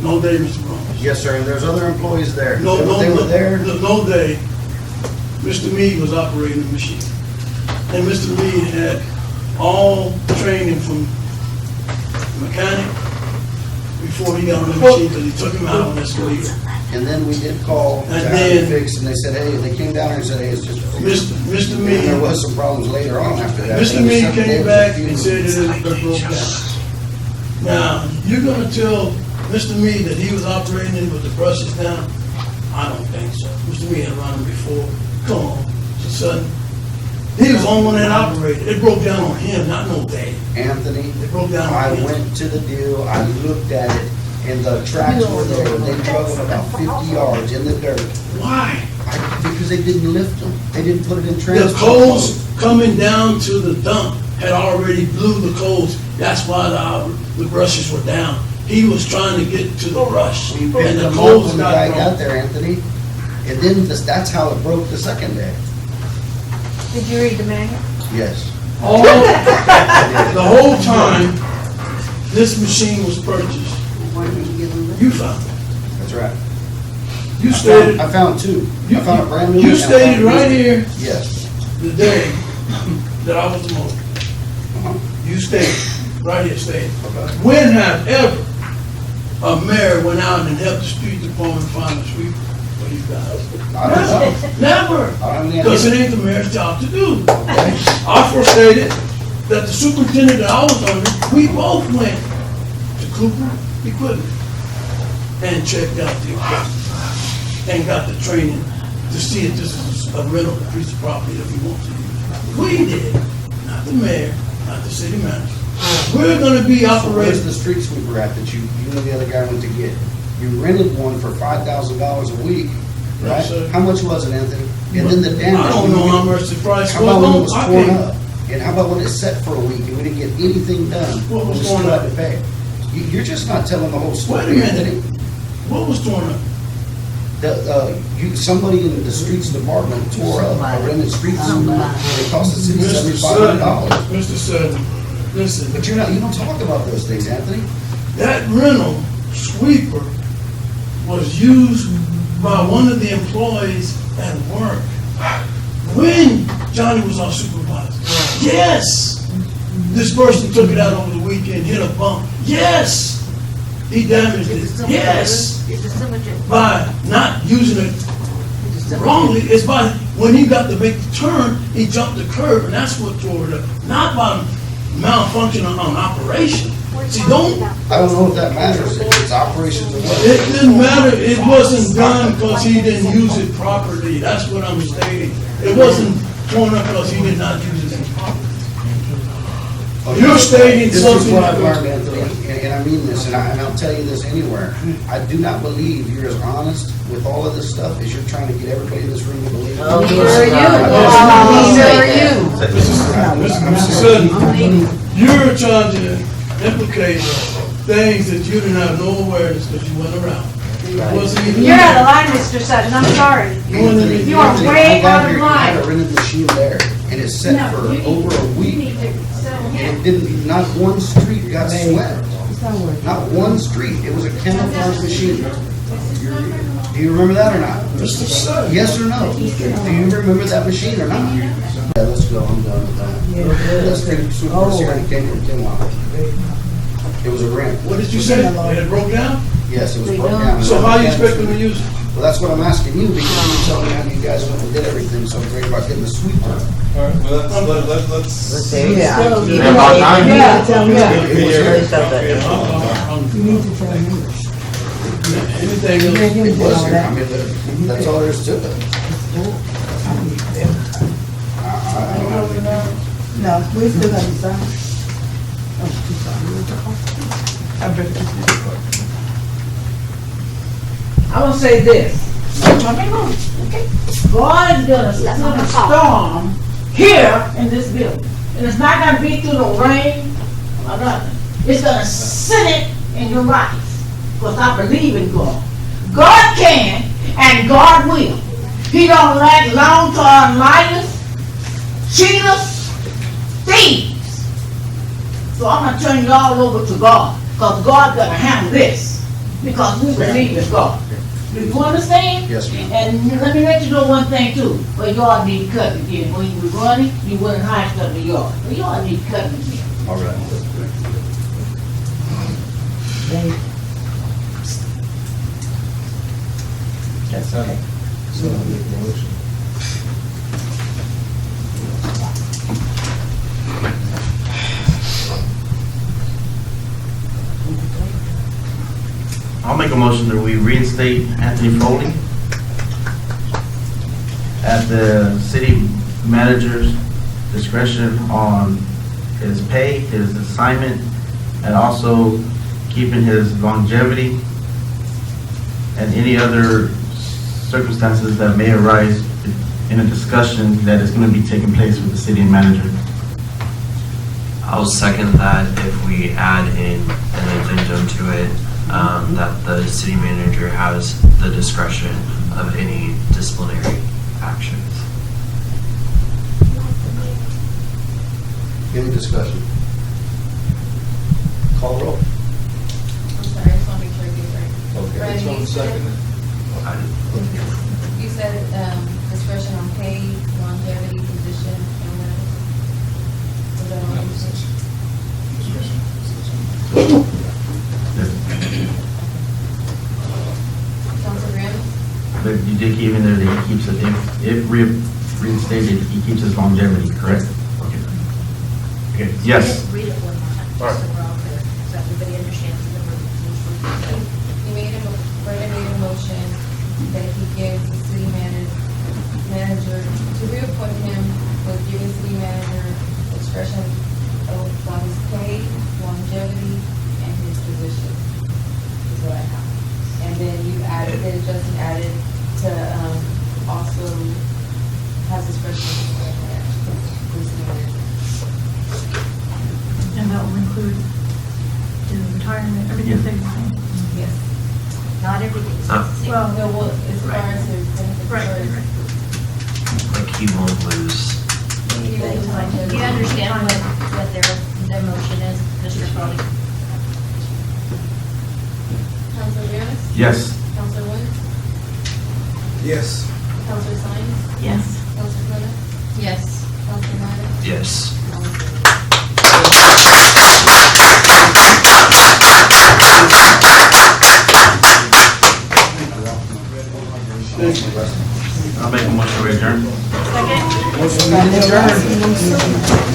Mr. Brown. Yes, sir, and there's other employees there. No, They were there. no day, Mr. Mead was operating the machine. And Mr. Mead had all training from mechanic before he got on the machine, because he took him out on escalator. And then we did call to And have then- it fixed, and they said, hey, they came down here and said, hey, it's just. Mr. And Mead, there was some problems later on after that. Mr. Mead came back and said it broke down. Now, you're gonna tell Mr. Mead that he was operating it with the brushes down? I don't think so. Mr. Mead had run him before. Come on, it's a sudden. He was the only one that operated. It broke down on him, not no day. Anthony, It broke down I on him. went to the deal, I looked at it, and the tracks were there, they traveled about 50 yards in the dirt. Why? Because they didn't lift them, they didn't put it in The transport. coals coming down to the dump had already blew the coals. That's why the brushes were down. He was trying to get to the brush, We and picked the them up coals when the guy got got thrown. there, Anthony, and then that's how it broke the second day. Did you read the manual? Yes. All, the whole time this machine was purchased, you found it. That's right. You stated, I found two. I found a brand new. you one and I stated found right two. here Yes. the day that I was demoted. Uh-huh. You stated, right here stated. Okay. When have ever a mayor went out and helped the street department find a sweeper for you guys? I don't know. Never. I don't know. Because it ain't the mayor's job to do. I forestated that the superintendent that I was under, we both went to Cooper Equipment and checked out the equipment and got the training to see if this is a rental piece of property that we want to use. We did, not the mayor, not the city manager. We're gonna be So where's operating. the street sweeper at that you and the other guy went to get? You rented one for $5,000 a week, No, right? sir. How much was it, Anthony? And then the damage. I don't know how much the price How about when it was was. torn up? And how about when it sat for a week and we didn't get anything done? What was We torn still up? had to pay. You're just not telling the whole Wait a story, minute. Anthony. What was torn up? Somebody in the streets department tore up a rented street sweeper. It cost the city Mr. Sutton, $7,500. Mr. Sutton, listen, But you don't talk about those things, Anthony. that rental sweeper was used by one of the employees at work when Johnny was our supervisor. Yes! This person took it out over the weekend, hit a bump. Yes! He damaged it. Yes! By not using it wrongly, it's by, when he got to make the turn, he jumped the curb, and that's what tore it up. Not by malfunction on operation. See, don't, I don't know if that matters, if it's operations or what. it didn't matter, it wasn't done because he didn't use it properly. That's what I'm stating. It wasn't torn up because he did not use it properly. You're stating This is something. what I've learned, Anthony, and I mean this, and I'll tell you this anywhere. I do not believe you're as honest with all of this stuff as you're trying to get everybody in this room to believe. Neither are you. Neither are you. Mr. Sutton, you're trying to implicate things that you didn't have no awareness because you went around. It wasn't even You're out of there. line, Mr. Sutton, I'm sorry. Anthony, You are Anthony, way I got out of here, you had a line. rented machine there, and it sat for over a week, and it didn't, not one street got swept. Not one street, it was a camouflage machine. Do you remember that or not? Mr. Sutton. Yes or no? Do you remember that machine or not? Yeah, let's go, I'm done with that. Let's take the super here and came from Kinlock. It was a rent. What did you say? It broke down? Yes, it was broke down. So how you expect them to use it? Well, that's what I'm asking you, because you tell me how you guys went and did everything so great about getting the sweeper. All right, well, let's. Yeah, about time. Anything else? It was here, I mean, that's all there is to it. I don't know. No, we still got to sign. I want to say this. God is gonna send a storm here in this building. And it's not gonna be through the rain or nothing. It's gonna send it in your life. Because I believe in God. God can and God will. He don't like long-term liars, cheaters, thieves. So I'm gonna turn you all over to God. Because God gonna handle this. Because we believe in God. Do you understand? Yes, ma'am. And let me let you know one thing too. Well, yard need cutting again. When you was running, you wasn't high stuff the yard. The yard need cutting again. All right. That's okay. So I'll make a motion. I'll make a motion that we reinstate Anthony Foley at the city manager's discretion on his pay, his assignment, and also keeping his longevity and any other circumstances that may arise in a discussion that is going to be taking place with the city manager. I'll second that if we add in an addendum to it, that the city manager has the discretion of any disciplinary actions. Any discussion? Call roll. I'm sorry, I just want to make sure I get it right. Okay, Brandon, so you said- second it. You said discretion on pay, longevity, position, and whatever. Was that all you said? Council Randall? But you did keep in there that he keeps it, if reinstated, he keeps his longevity, correct? Okay. Okay, yes. Read it one more time, just so we're all clear, so everybody understands the rules. Brandon made a motion that he gives the city manager, to reappoint him, with giving city manager discretion on his pay, longevity, and his position, is what I have. And then you added, then Justin added to, also has discretion on the city manager. And that will include his retirement, everything stays the same. Yes. Not everything. Well, No, well, as far as his benefits. right. Like he won't lose. Do you understand what their motion is, Mr. Foley? Council Reyes? Yes. Council Wood? Yes. Council Sines? Yes. Council Clement? Yes. Council Myers? Yes. I'll make a motion to adjourn. Second? Motion adjourned.